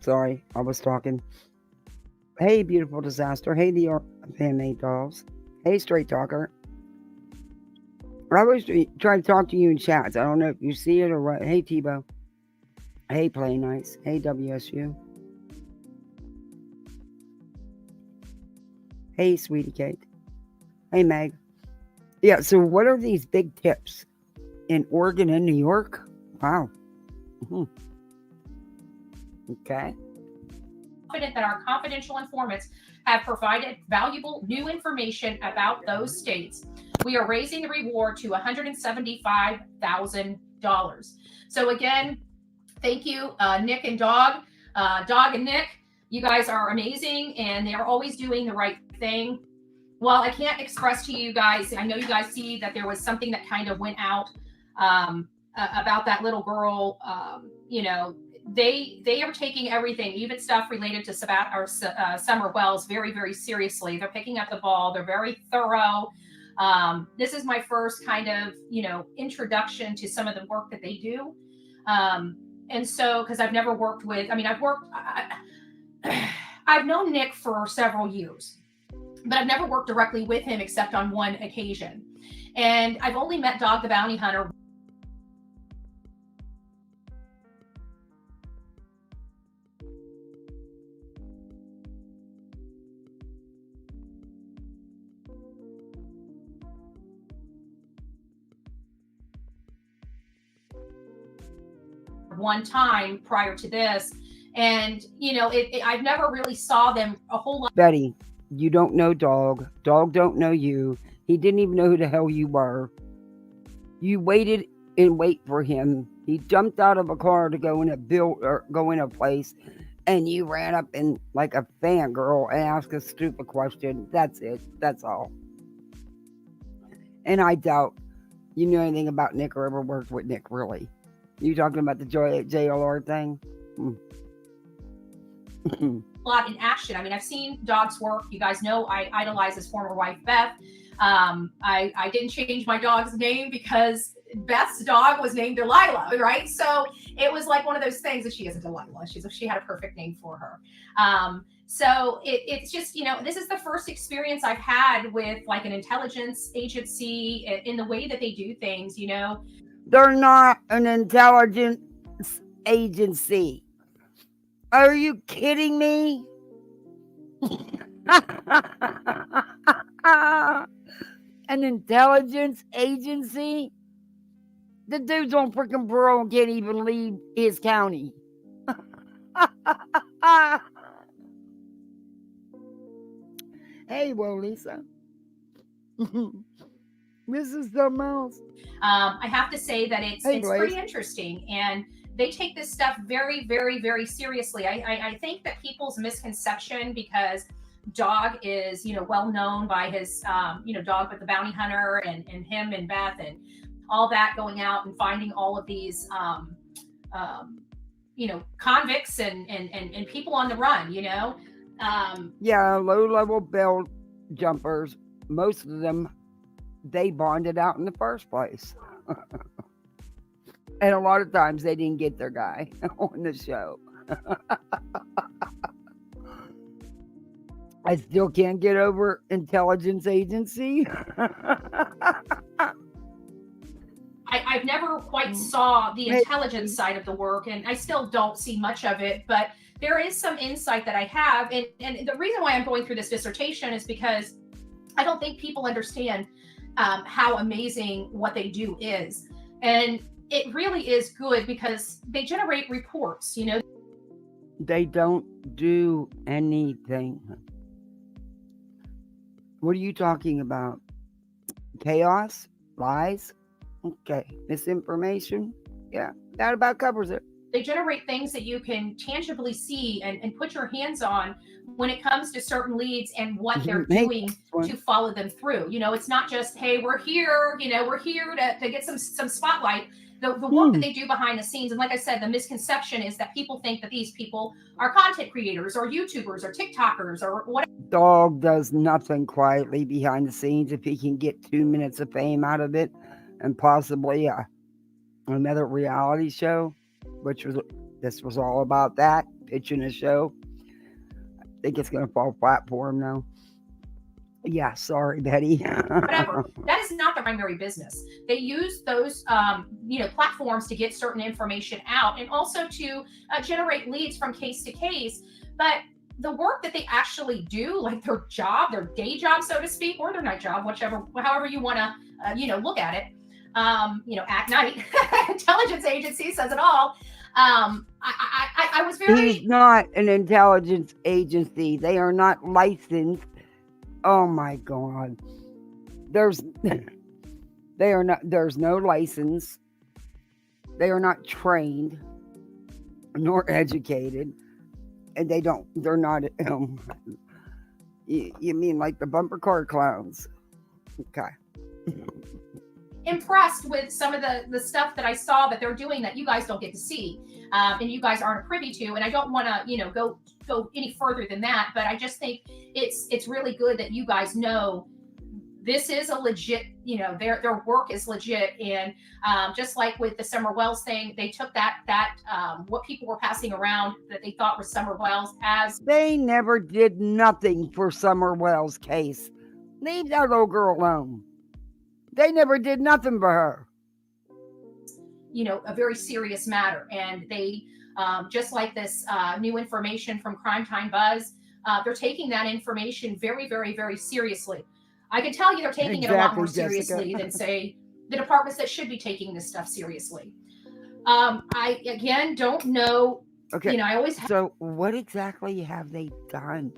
Sorry, I was talking. Hey, beautiful disaster. Hey, the handmade dolls. Hey, straight talker. I was trying to talk to you in chats. I don't know if you see it or what. Hey, Tebow. Hey, Play Nice. Hey, WSU. Hey, Sweetie Kate. Hey, Meg. Yeah, so what are these big tips in Oregon and New York? Wow. Okay. Confident that our confidential informants have provided valuable new information about those states. We are raising the reward to $175,000. So again, thank you, Nick and Dog. Dog and Nick, you guys are amazing, and they are always doing the right thing. Well, I can't express to you guys, I know you guys see that there was something that kind of went out about that little girl. They are taking everything, even stuff related to Summer Wells, very, very seriously. They're picking up the ball. They're very thorough. This is my first kind of, introduction to some of the work that they do. And so, because I've never worked with, I've known Nick for several years, but I've never worked directly with him except on one occasion. And I've only met Dog the Bounty Hunter one time prior to this. And, I've never really saw them a whole lot. Betty, you don't know Dog. Dog don't know you. He didn't even know who the hell you were. You waited and wait for him. He jumped out of a car to go in a place, and you ran up in like a fangirl and asked a stupid question. That's it. That's all. And I doubt you know anything about Nick or ever worked with Nick, really. You talking about the JLR thing? Lot in action. I've seen Dog's work. You guys know I idolize his former wife, Beth. I didn't change my dog's name because Beth's dog was named Delilah, right? So it was like one of those things that she isn't Delilah. She had a perfect name for her. So it's just, this is the first experience I've had with like an intelligence agency in the way that they do things, They're not an intelligence agency. Are you kidding me? An intelligence agency? The dude's on freaking parole and can't even leave his county. Hey, well, Lisa. This is something else. I have to say that it's pretty interesting, and they take this stuff very, very, very seriously. I think that people's misconception, because Dog is, well known by his, Dog with the Bounty Hunter and him and Beth and all that, going out and finding all of these, convicts and people on the run, Yeah, low-level bell jumpers, most of them, they bonded out in the first place. And a lot of times they didn't get their guy on the show. I still can't get over intelligence agency. I've never quite saw the Hey, intelligence side of the work, and I still don't see much of it, but there is some insight that I have. And the reason why I'm going through this dissertation is because I don't think people understand how amazing what they do is. And it really is good because they generate reports, you know. they don't do anything. What are you talking about? Chaos? Lies? Okay. Misinformation? Yeah, that about covers it. They generate things that you can tangibly see and put your hands on when it comes to certain leads and what they're Hey, doing one. to follow them through. You know, it's not just, hey, we're here, you know, we're here to get some spotlight. The work that Hmm. they do behind the scenes, and like I said, the misconception is that people think that these people are content creators or YouTubers or TikTokers or whatever. Dog does nothing quietly behind the scenes if he can get 2 minutes of fame out of it and possibly another reality show, which was this was all about that pitching a show. I think it's gonna fall flat for him now. Yeah, sorry, Betty. Whatever. That is not their primary business. They use those, you know, platforms to get certain information out, and also to generate leads from case to case. But the work that they actually do, like their job, their day job, so to speak, or their night job, whichever, however you want to, you know, look at it. You know, at night, intelligence agency says it all. I was He's very, not an intelligence agency. They are not licensed. Oh my god. There's they are not there's no license. They are not trained nor educated. And they're not you mean like the bumper car clowns. Okay. impressed with some of the stuff that I saw that they're doing that you guys don't get to see, and you guys aren't privy to. And I don't want to, you know, go any further than that. But I just think it's really good that you guys know this is a legit, you know, their work is legit. And just like with the Summer Wells thing, they took that what people were passing around that they thought was Summer Wells as, They never did nothing for Summer Wells' case. Leave that little girl alone. They never did nothing for her. you know, a very serious matter. And they, just like this new information from Crime Time Buzz, they're taking that information very, very, very seriously. I can tell you they're taking it a lot more Exactly, Jessica. seriously than, say, the departments that should be taking this stuff seriously. I, again, don't know. Okay. You know, I always have. So, what exactly have they done?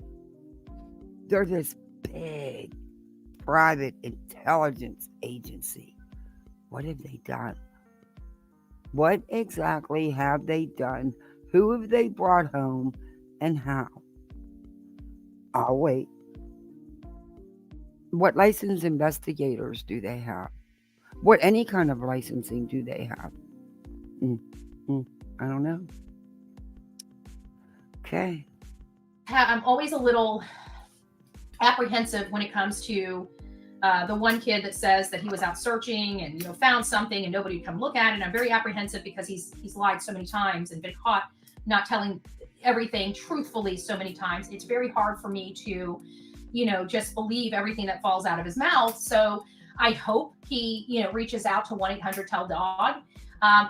They're this big private intelligence agency. What have they done? What exactly have they done? Who have they brought home and how? I'll wait. What licensed investigators do they have? What any kind of licensing do they have? Mm, I don't know. Okay. I'm always a little apprehensive when it comes to the one kid that says that he was out searching and, you know, found something and nobody would come look at it. And I'm very apprehensive because he's lied so many times and been caught not telling everything truthfully so many times. It's very hard for me to, you know, just believe everything that falls out of his mouth. So I hope he, you know, reaches out to 1-800-TELL-DOG,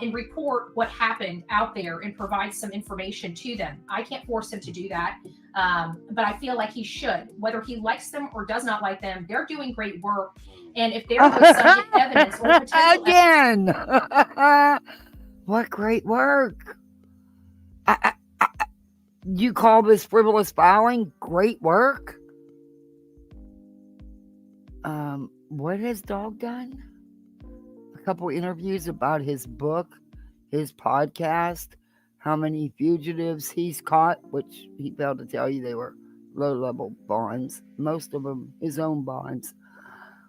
and report what happened out there and provide some information to them. I can't force him to do that, but I feel like he should. Whether he likes them or does not like them, they're doing great work. And if there was some evidence or potential Again. What great work. You call this frivolous filing great work? What has Dog done? A couple interviews about his book, his podcast, how many fugitives he's caught, which he failed to tell you they were low-level bonds. Most of them his own bonds,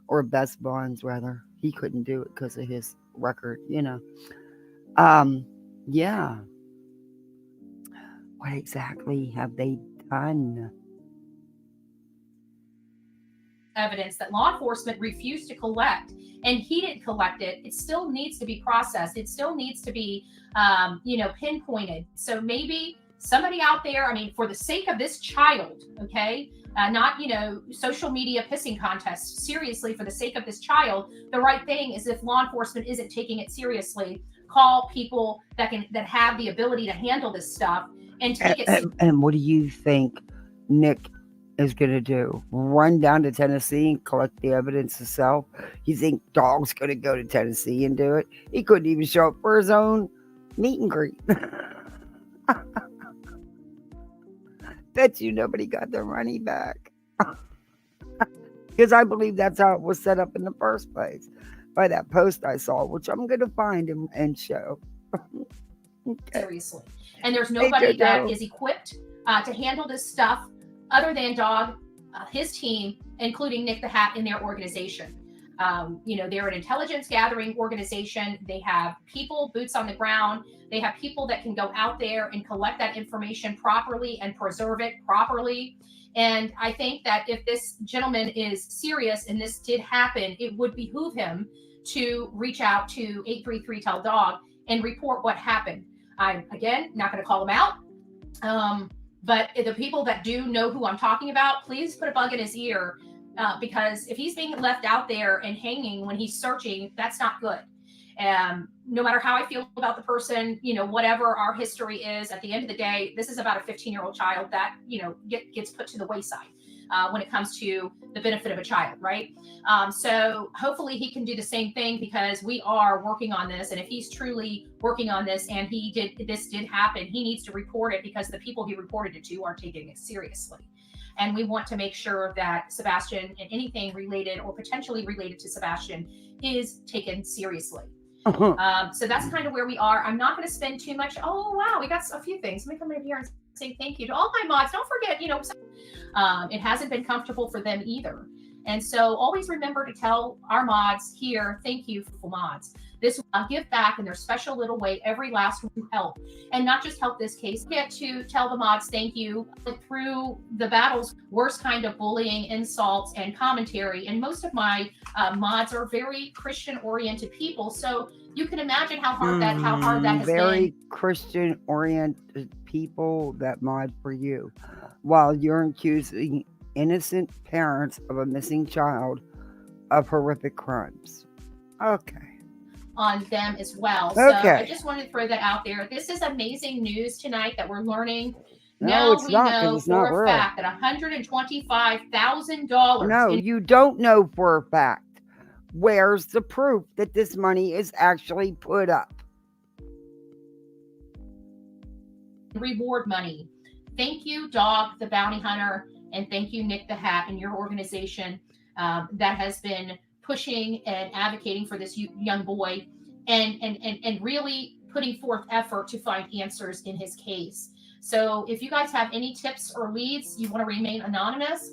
or best bonds rather. He couldn't do it because of his record, you know. Yeah. What exactly have they done? evidence that law enforcement refused to collect, and he didn't collect it, it still needs to be processed. It still needs to be, pinpointed. So maybe somebody out there, I mean, for the sake of this child, okay, not, social media pissing contests, seriously, for the sake of this child, the right thing is, if law enforcement isn't taking it seriously, call people that have the ability to handle this stuff and And, take it and what do you think Nick is going to do? Run down to Tennessee and collect the evidence himself? You think Dog's going to go to Tennessee and do it? He couldn't even show up for his own meet and greet. Bet you nobody got their money back. Because I believe that's how it was set up in the first place, by that post I saw, which I'm going to find and show. Okay. seriously. And there's Hey, nobody that JoJo. is equipped to handle this stuff other than Dog, his team, including Nick the Hat, in their organization. They're an intelligence gathering organization. They have people, boots on the ground. They have people that can go out there and collect that information properly and preserve it properly. And I think that if this gentleman is serious and this did happen, it would behoove him to reach out to 833 Tell Dog and report what happened. I'm, again, not going to call him out. But the people that do know who I'm talking about, please put a bug in his ear, because if he's being left out there and hanging when he's searching, that's not good. No matter how I feel about the person, whatever our history is, at the end of the day, this is about a 15-year-old child that, gets put to the wayside when it comes to the benefit of a child, right? So hopefully he can do the same thing, because we are working on this. And if he's truly working on this and this did happen, he needs to report it, because the people he reported it to are taking it seriously. And we want to make sure that Sebastian and anything related or potentially related to Sebastian is taken seriously. So that's kind of where we are. I'm not going to spend too much. Oh, wow. We got a few things. Let me come in here and say thank you to all my mods. Don't forget, it hasn't been comfortable for them either. And so always remember to tell our mods here, thank you for mods. This will give back in their special little way every last one who help, and not just help this case. Get to tell the mods thank you through the battle's worst kind of bullying, insults, and commentary. And most of my mods are very Christian-oriented people, so you can imagine how hard that has Very been. Christian-oriented people that mod for you, while you're accusing innocent parents of a missing child of horrific crimes. Okay. On them as well. So I Okay. just wanted to throw that out there. This is amazing news tonight that we're learning. No, Now it's we not, because know it's not for a real. fact that $125,000 No, in you don't know for a fact. Where's the proof that this money is actually put up? reward money. Thank you, Dog the Bounty Hunter, and thank you, Nick the Hat, and your organization that has been pushing and advocating for this young boy, and really putting forth effort to find answers in his case. So if you guys have any tips or leads, you want to remain anonymous,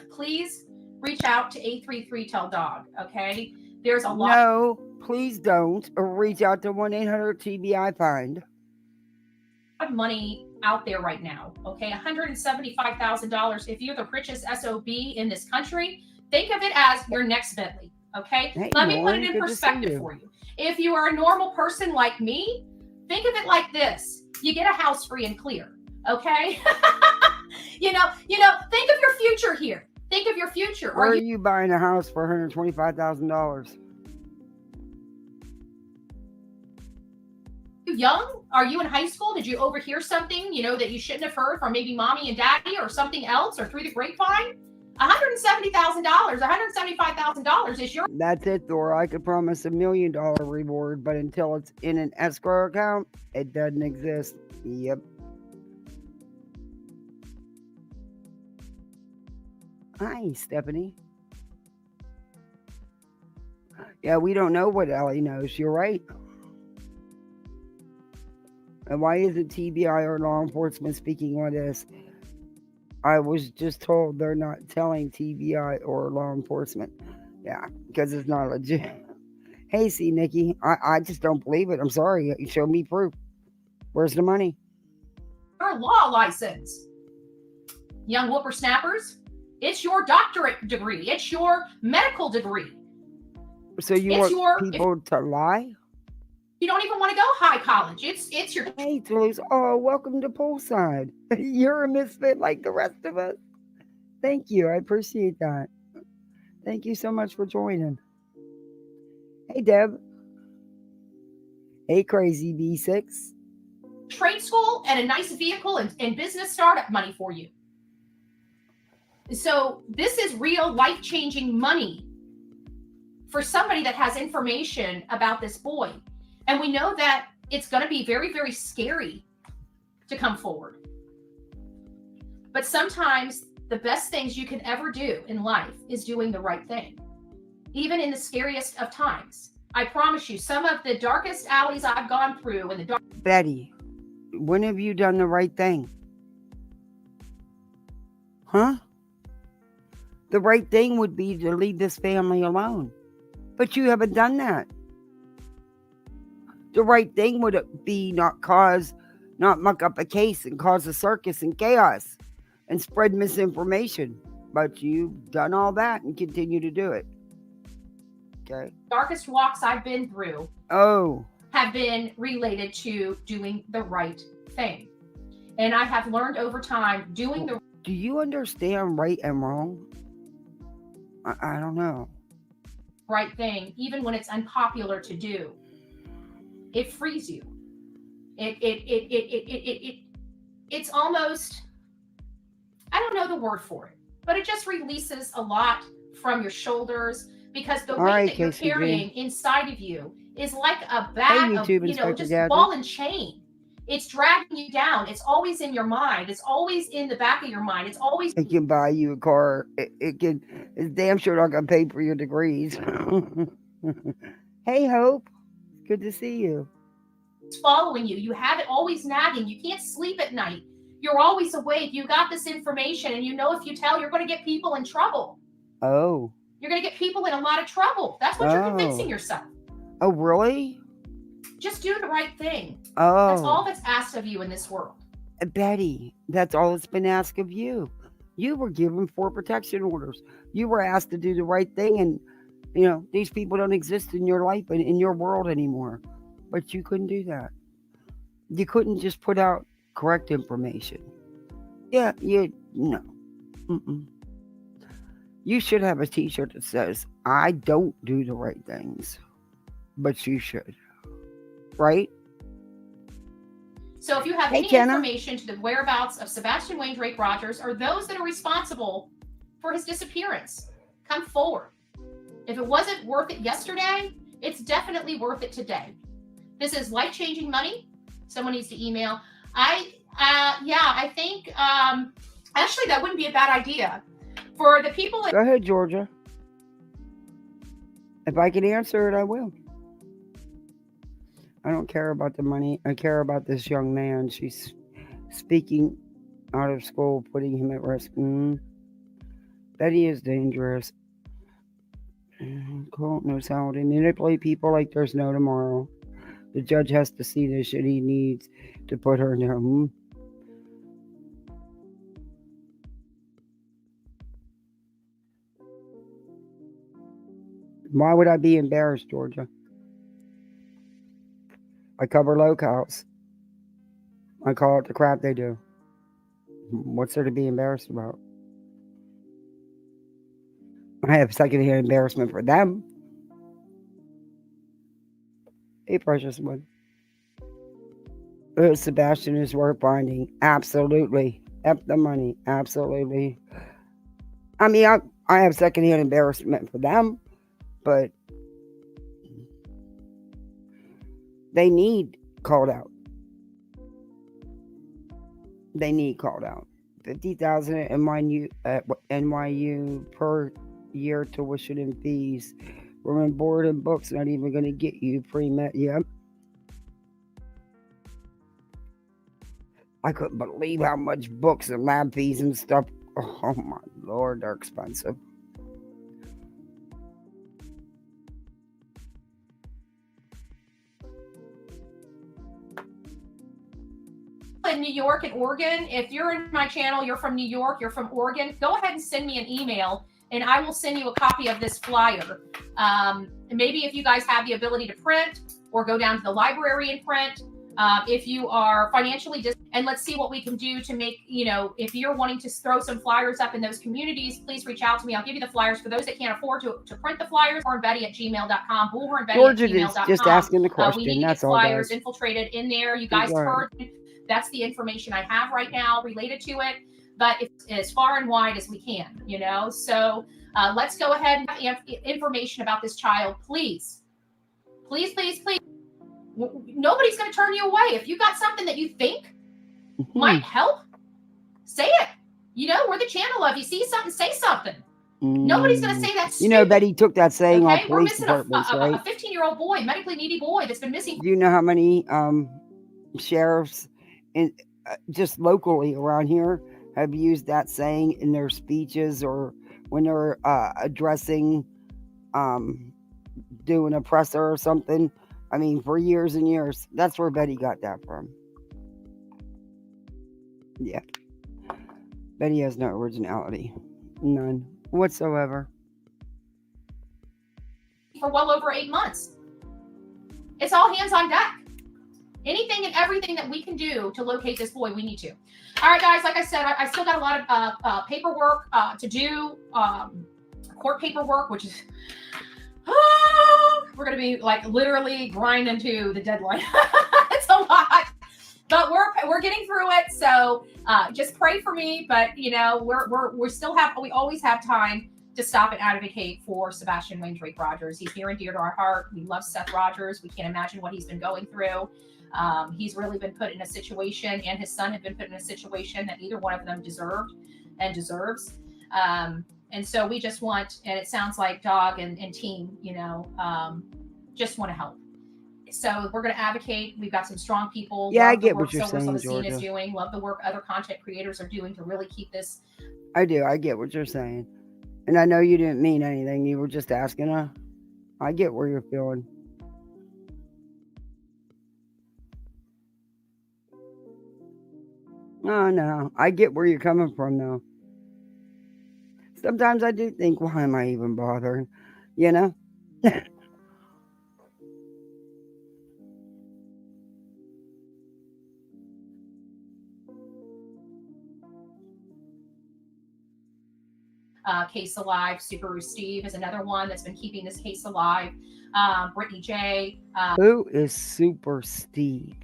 please reach out to 833 Tell Dog. Okay, there's a lot No, please don't. Or reach out to 1-800 TBI Find. of money out there right now. Okay, $175,000. If you're the richest SOB in this country, think of it as your next Bentley. Okay, Hey, let me put Lauren, it in good to see perspective you. for you. If you are a normal person like me, think of it like this: you get a house free and clear. Okay, think of your future here. Think of your future. Where Are are you you buying a house for $125,000? young? Are you in high school? Did you overhear something, that you shouldn't have heard from maybe mommy and daddy or something else, or through the grapevine? $170,000, $175,000 is your That's it, Thor. I could promise $1 million reward, but until it's in an escrow account, it doesn't exist. Yep. Hi, Stephanie. Yeah, we don't know what Ellie knows. You're right. And why isn't TBI or law enforcement speaking on this? I was just told they're not telling TBI or law enforcement. Yeah, because it's not legit. Hey, see, Nikki, I just don't believe it. I'm sorry. Show me proof. Where's the money? law license. Young whippersnappers, It's your doctorate degree. It's your medical degree. So you It's want your, if people to lie? you don't even want to go high college, it's your. Hey, Toulouse. Oh, welcome to Poolside. You're a misfit like the rest of us. Thank you. I appreciate that. Thank you so much for joining. Hey, Deb. Hey, Crazy B6. Trade school and a nice vehicle and business startup money for you. So this is real life-changing money for somebody that has information about this boy. And we know that it's going to be very, very scary to come forward. But sometimes the best things you can ever do in life is doing the right thing, even in the scariest of times. I promise you, some of the darkest alleys I've gone through in the dark. Betty, when have you done the right thing? Huh? The right thing would be to leave this family alone. But you haven't done that. The right thing would be not muck up a case and cause a circus and chaos and spread misinformation. But you've done all that and continue to do it. Okay. Darkest walks I've been through have been related to doing the right thing. And I have learned over time doing the. Do you understand right and wrong? I don't know. Right thing, even when it's unpopular to do, it frees you. It's almost, I don't know the word for it, but it just releases a lot from your shoulders, because the weight that you're carrying inside of you is like a bag of, just ball and chain. It's dragging you down. It's always in your mind. It's always in the back of your mind. It's always. It can buy you a car. It's damn sure not going to pay for your degrees. Hey, Hope. Good to see you. It's following you. You have it always nagging. You can't sleep at night. You're always awake. You got this information, and you know if you tell, you're going to get people in trouble. Oh. You're going to get people in a lot of trouble. That's what you're convincing yourself. Oh, really? Just do the right thing. Oh. That's all that's asked of you in this world. Betty, that's all that's been asked of you. You were given 4 protection orders. You were asked to do the right thing, and, these people don't exist in your life and in your world anymore. But you couldn't do that. You couldn't just put out correct information. Yeah, no. Mm-mm. You should have a t-shirt that says, I don't do the right things, but you should. Right? So if you have any information to the whereabouts of Sebastian Wayne Drake Rogers or those that are responsible for his disappearance, come forward. If it wasn't worth it yesterday, it's definitely worth it today. This is life-changing money. Someone needs to email. I think, actually, that wouldn't be a bad idea. For the people. Go ahead, Georgia. If I can answer it, I will. I don't care about the money. I care about this young man. She's speaking out of school, putting him at risk. Betty is dangerous. Colt knows how to manipulate people like there's no tomorrow. The judge has to see the shit he needs to put her down. Why would I be embarrassed, Georgia? I cover locales. I call it the crap they do. What's there to be embarrassed about? I have secondhand embarrassment for them. Hey, precious one. Sebastian is worth finding. Absolutely. F the money. Absolutely. I mean, I have secondhand embarrassment for them, but they need called out. They need called out. $50,000 NYU per year tuition and fees. Room and board and books not even going to get you pre-med. Yep. I couldn't believe how much books and lab fees and stuff. Oh my Lord, they're expensive. in New York and Oregon, if you're in my channel, you're from New York, you're from Oregon, go ahead and send me an email and I will send you a copy of this flyer. Maybe if you guys have the ability to print or go down to the library and print, if you are financially and let's see what we can do to make, if you're wanting to throw some flyers up in those communities, please reach out to me. I'll give you the flyers for those that can't afford to print the flyers. bullhornbetty@gmail.com, Georgia is just asking the We question. need to That's get all, flyers guys. infiltrated in there. You guys Go ahead. heard. That's the information I have right now related to it, but it's as far and wide as we can, So let's go ahead and have information about this child, please. Please, please, please. Nobody's going to turn you away. If you got something that you think might help, say it. We're the channel of you see something, say something. Nobody's going to say that stupid. Betty took that saying off We're police missing departments, right? a 15-year-old boy, medically needy boy that's been missing. Do you know how many sheriffs in just locally around here have used that saying in their speeches or when they're addressing doing a presser or something? I mean, for years and years. That's where Betty got that from. Yeah. Betty has no originality. None whatsoever. For well over 8 months. It's all hands on deck. Anything and everything that we can do to locate this boy, we need to. All right, guys, like I said, I still got a lot of paperwork to do, court paperwork, which is... we're going to be like literally grinding to the deadline. It's a lot, but we're getting through it. So just pray for me. But we always have time to stop and advocate for Sebastian Wayne Drake Rogers. He's near and dear to our heart. We love Seth Rogers. We can't imagine what he's been going through. He's really been put in a situation, and his son have been put in a situation that neither one of them deserved and deserves. And so we just want, and it sounds like Dog and team, just want to help. So we're going to advocate. We've got some strong people. Yeah, Love I get the work what you're Silver saying, on the Scene is Georgia. doing. Love the work other content creators are doing to really keep this. I do. I get what you're saying. And I know you didn't mean anything. You were just asking her. I get where you're feeling. Oh, no. I get where you're coming from, though. Sometimes I do think, why am I even bothering? Case alive. Subaru Steve is another one that's been keeping this case alive. Brittany J. Who is Super Steve?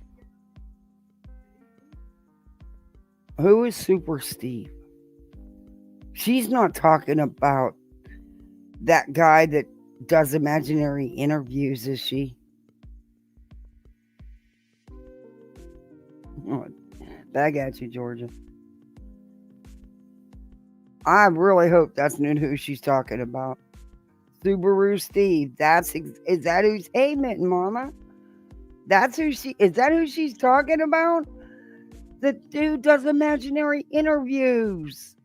Who is Super Steve? She's not talking about that guy that does imaginary interviews, is she? Oh, back at you, Georgia. I really hope that's not who she's talking about. Subaru Steve. Is that who's aiming, Mama? Is that who she's talking about? The dude does imaginary interviews.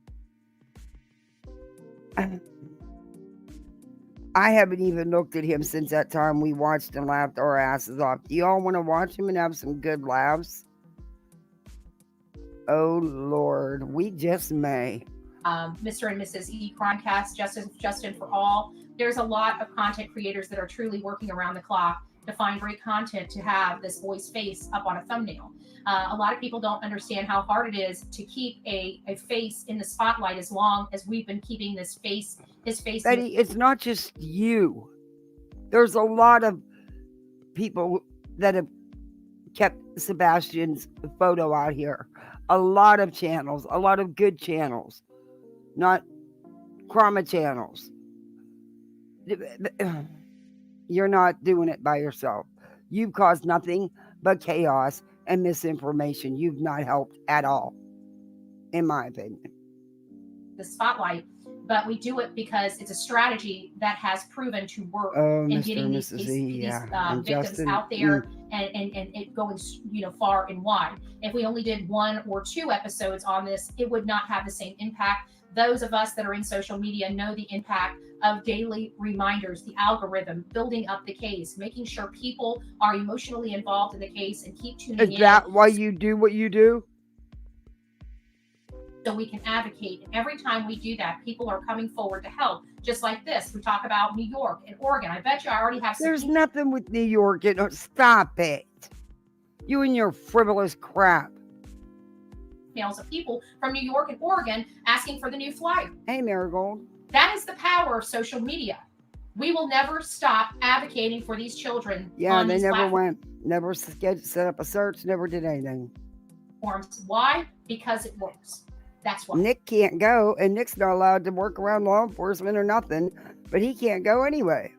I haven't even looked at him since that time we watched and laughed our asses off. Do y'all want to watch him and have some good laughs? Oh, Lord. We just may. Mr. and Mrs. E Crimecast, Justin for All. There's a lot of content creators that are truly working around the clock to find great content to have this boy's face up on a thumbnail. A lot of people don't understand how hard it is to keep a face in the spotlight as long as we've been keeping his face. Betty, it's not just you. There's a lot of people that have kept Sebastian's photo out here. A lot of channels, a lot of good channels, not chroma channels. You're not doing it by yourself. You've caused nothing but chaos and misinformation. You've not helped at all, in my opinion. The spotlight, but we do it because it's a strategy that has proven to work in getting these victims Justin, out there and it going far and wide. If we only did 1 or 2 episodes on this, it would not have the same impact. Those of us that are in social media know the impact of daily reminders, the algorithm, building up the case, making sure people are emotionally involved in the case and keep tuning in. Is that why you do what you do? so we can advocate. And every time we do that, people are coming forward to help. Just like this, we talk about New York and Oregon. I bet you I already have some There's nothing with New York. Stop it. You and your frivolous crap. emails of people from New York and Oregon asking for the new flight. Hey, Marigold. That is the power of social media. We will never stop advocating for these children. Yeah, on they these never platforms. went, never set up a search, never did anything. Why? Because it works. That's why. Nick can't go, and Nick's not allowed to work around law enforcement or nothing, but he can't go anyway.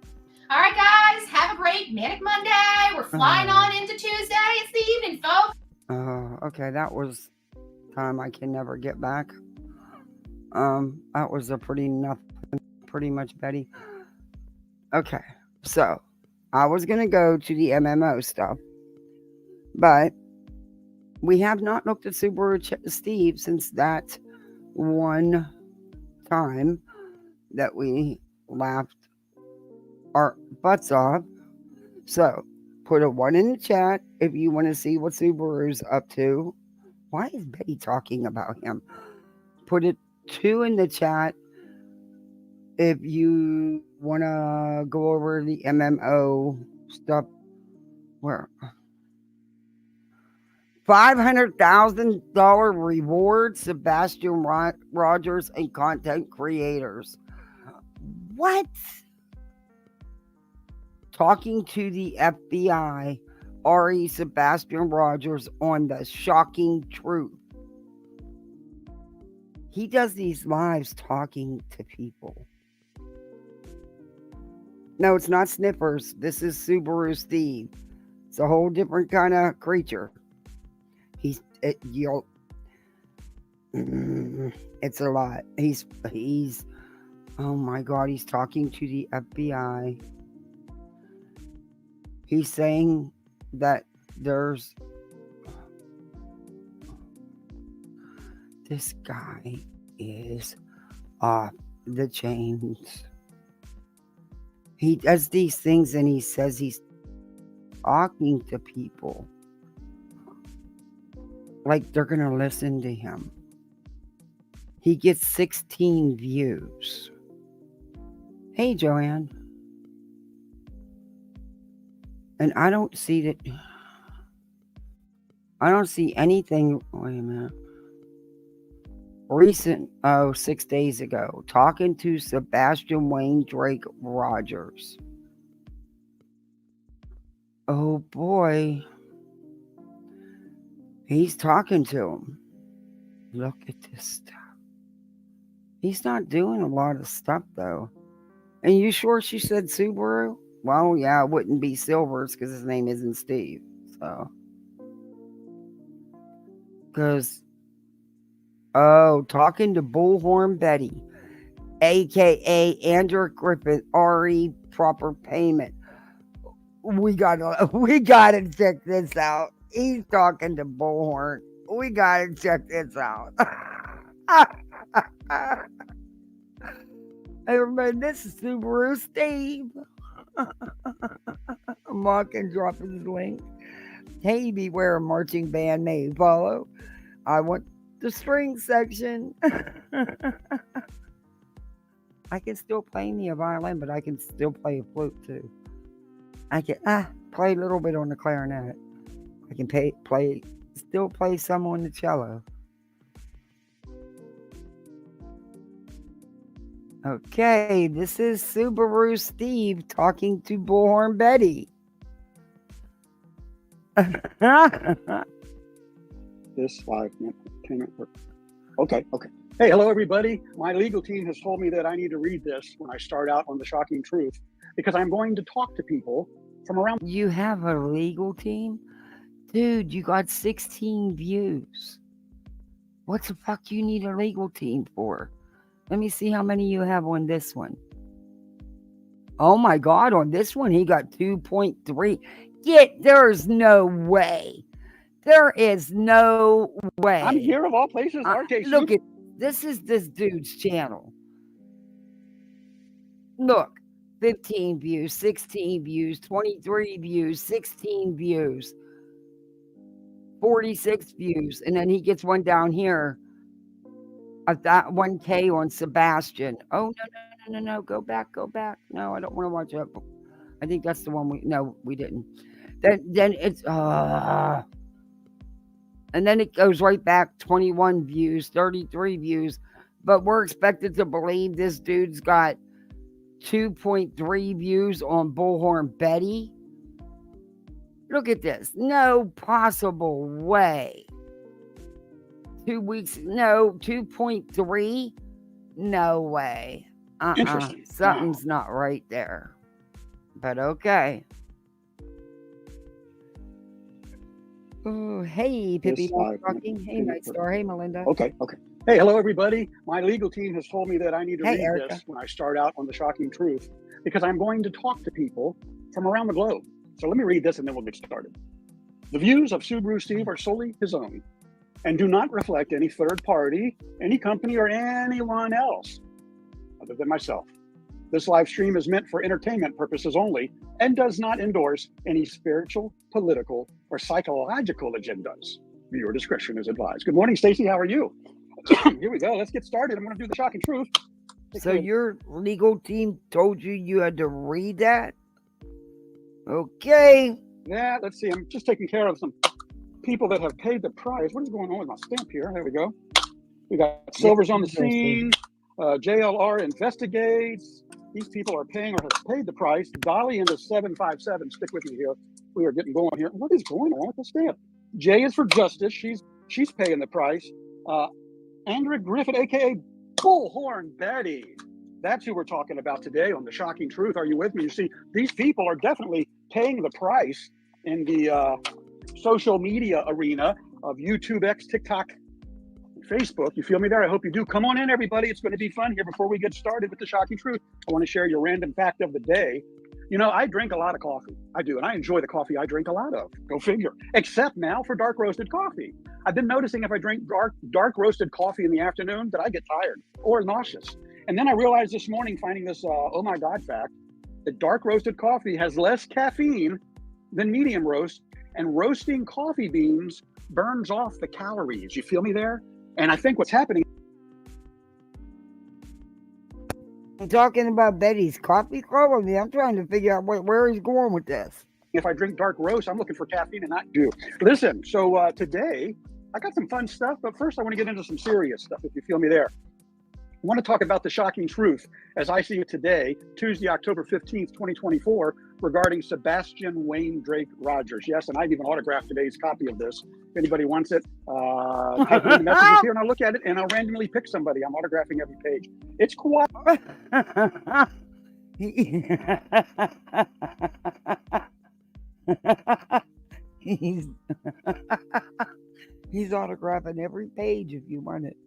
All right, guys, have a great Manic Monday. We're flying on into Tuesday. It's the evening, folks. Okay, that was time I can never get back. That was a pretty much Betty. Okay, so I was gonna go to the MMO stuff, but we have not looked at Subaru Steve since that one time that we laughed our butts off. So put a 1 in the chat if you want to see what Subaru's up to. Why is Betty talking about him? Put a 2 in the chat if you want to go over the MMO stuff. Where? $500,000 reward, Sebastian Rogers and content creators. What? Talking to the FBI, Ari Sebastian Rogers on the shocking truth. He does these lives talking to people. No, it's not Sniffers. This is Subaru Steve. It's a whole different kind of creature. It's a lot. He's oh my God, he's talking to the FBI. He's saying that there's this guy is off the chains. He does these things and he says he's talking to people like they're gonna listen to him. He gets 16 views. Hey, Joanne. And I don't see that. I don't see anything. Wait a minute. Recent, 6 days ago, talking to Sebastian Wayne Drake Rogers. Oh boy. He's talking to him. Look at this stuff. He's not doing a lot of stuff though. And you sure she said Subaru? Well, yeah, it wouldn't be Silvers because his name isn't Steve. So. Because, talking to Bullhorn Betty, a.k.a. Andrew Griffith, RE Proper Payment. We gotta check this out. He's talking to Bullhorn. We gotta check this out. Everybody, this is Subaru Steve. Mark and drop his link. Hey, beware, marching band may follow. I want the string section. I can still play me a violin, but I can still play a flute too. I can play a little bit on the clarinet. I can still play some on the cello. Okay, this is Subaru Steve talking to Bullhorn Betty. This live entertainment work. Okay. Hey, hello everybody. My legal team has told me that I need to read this when I start out on the shocking truth because I'm going to talk to people from around. You have a legal team? Dude, you got 16 views. What the fuck you need a legal team for? Let me see how many you have on this one. Oh my God, on this one he got 2.3. There's no way. There is no way. I'm here of all places, RJ. Look at this is this dude's channel. Look, 15 views, 16 views, 23 views, 16 views, 46 views, and then he gets one down here. that 1K on Sebastian. Oh no. Go back. No, I don't want to watch that. I think that's the one we didn't. Then it's and then it goes right back 21 views, 33 views. But we're expected to believe this dude's got 2.3 views on Bullhorn Betty. Look at this. No possible way. 2 weeks. No, 2.3. No way. Interesting. Something's not right there. But okay. Oh, hey, Pippi talking. Hey, Nightstar. Hey, Melinda. Okay. Hey, hello, everybody. My legal team has told me that I need to read Erica. this when I start out on The Shocking Truth, because I'm going to talk to people from around the globe. So let me read this and then we'll get started. The views of Subaru Steve are solely his own and do not reflect any third party, any company, or anyone else other than myself. This live stream is meant for entertainment purposes only and does not endorse any spiritual, political, or psychological agendas. Viewer discretion is advised. Good morning, Stacy. How are you? Here we go. Let's get started. I'm going to do the shocking truth. So your legal team told you had to read that? Okay. Yeah, let's see. I'm just taking care of some people that have paid the price. What is going on with my stamp here? There we go. We got Silver's on the scene. JLR investigates. These people are paying or have paid the price. Dolly into 757. Stick with me here. We are getting going here. What is going on with the stamp? J is for justice. She's paying the price. Andrea Griffith, aka Bullhorn Betty. That's who we're talking about today on The Shocking Truth. Are you with me? You see, these people are definitely paying the price in the social media arena of YouTube, X, TikTok, Facebook. You feel me there? I hope you do. Come on in, everybody. It's going to be fun here. Before we get started with The Shocking Truth, I want to share your random fact of the day. You know, I drink a lot of coffee. I do, and I enjoy the coffee I drink a lot of. Go figure. Except now for dark roasted coffee. I've been noticing if I drink dark roasted coffee in the afternoon that I get tired or nauseous. And then I realized this morning, finding this oh my God fact, that dark roasted coffee has less caffeine than medium roast, and roasting coffee beans burns off the calories. You feel me there? And I think what's happening. I'm talking about Betty's Coffee Club. I mean, I'm trying to figure out where he's going with this. If I drink dark roast, I'm looking for caffeine and not do. Listen, so today I got some fun stuff, but first I want to get into some serious stuff, if you feel me there. I want to talk about the shocking truth as I see it today, Tuesday, October 15th, 2024, regarding Sebastian Wayne Drake Rogers. Yes, and I've even autographed today's copy of this. If anybody wants it, type it in the messages here and I'll look at it and I'll randomly pick somebody. I'm autographing every page. It's quiet. He's autographing every page if you want it.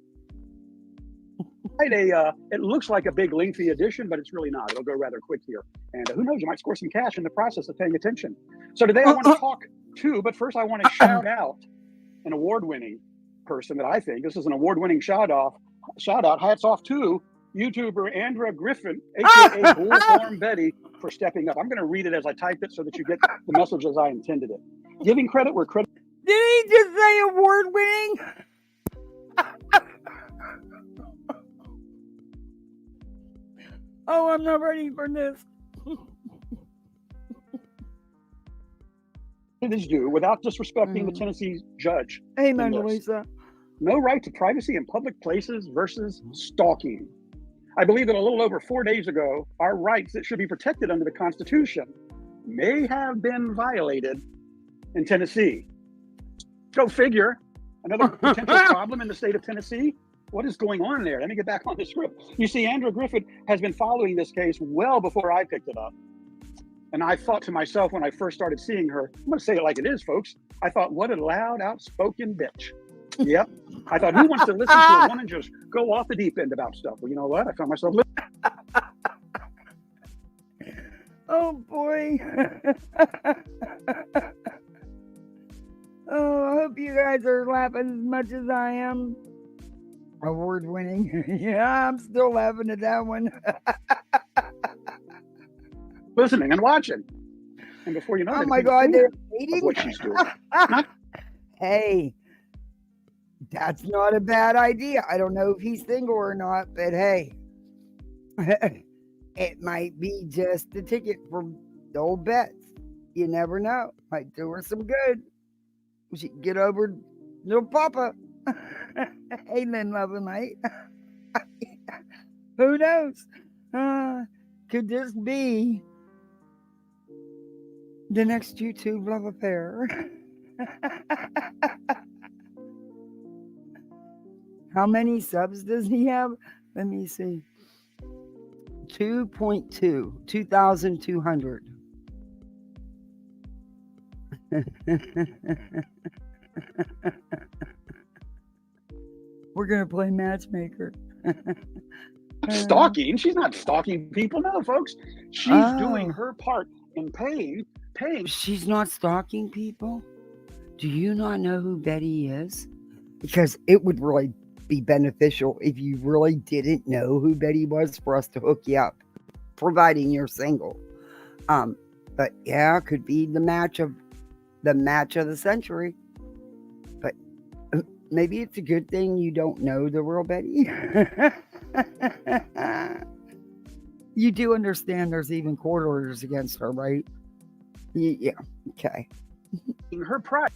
It looks like a big lengthy edition, but it's really not. It'll go rather quick here. And who knows, you might score some cash in the process of paying attention. So today I want to talk to, but first I want to shout out an award-winning person that I think, this is an award-winning shout out, hats off to YouTuber Andrea Griffin, aka Bullhorn Betty, for stepping up. I'm going to read it as I type it so that you get the message as I intended it. Giving credit where credit. Did he just say award-winning? Oh, I'm not ready for this. It is due without disrespecting the Tennessee judge. Amen, Lisa. No right to privacy in public places versus stalking. I believe that a little over 4 days ago, our rights that should be protected under the Constitution may have been violated in Tennessee. Go figure. Another potential problem in the state of Tennessee. What is going on there? Let me get back on the script. You see, Andrea Griffith has been following this case well before I picked it up. And I thought to myself when I first started seeing her, I'm going to say it like it is, folks. I thought, what a loud, outspoken bitch. Yep. I thought, who wants to listen to a woman just go off the deep end about stuff? Well, you know what? I found myself Oh, boy. Oh, I hope you guys are laughing as much as I am. Award winning. Yeah, I'm still laughing at that one. listening and watching. And before you know it, oh my God, they're what she's doing. Hey, That's not a bad idea. I don't know if he's single or not, but hey, it might be just a ticket for the old bets. You never know. Might do her some good. She can get over little Papa. Amen, love and light. Who knows? Could this be the next YouTube love affair? How many subs does he have? Let me see. 2,200. We're going to play matchmaker. Stalking? She's not stalking people. No, folks. She's doing her part in paying. She's not stalking people? Do you not know who Betty is? Because it would really be beneficial if you really didn't know who Betty was for us to hook you up, providing you're single. But yeah, it could be the match of the century. But maybe it's a good thing you don't know the real Betty. You do understand there's even court orders against her, right? Yeah. Okay. Her price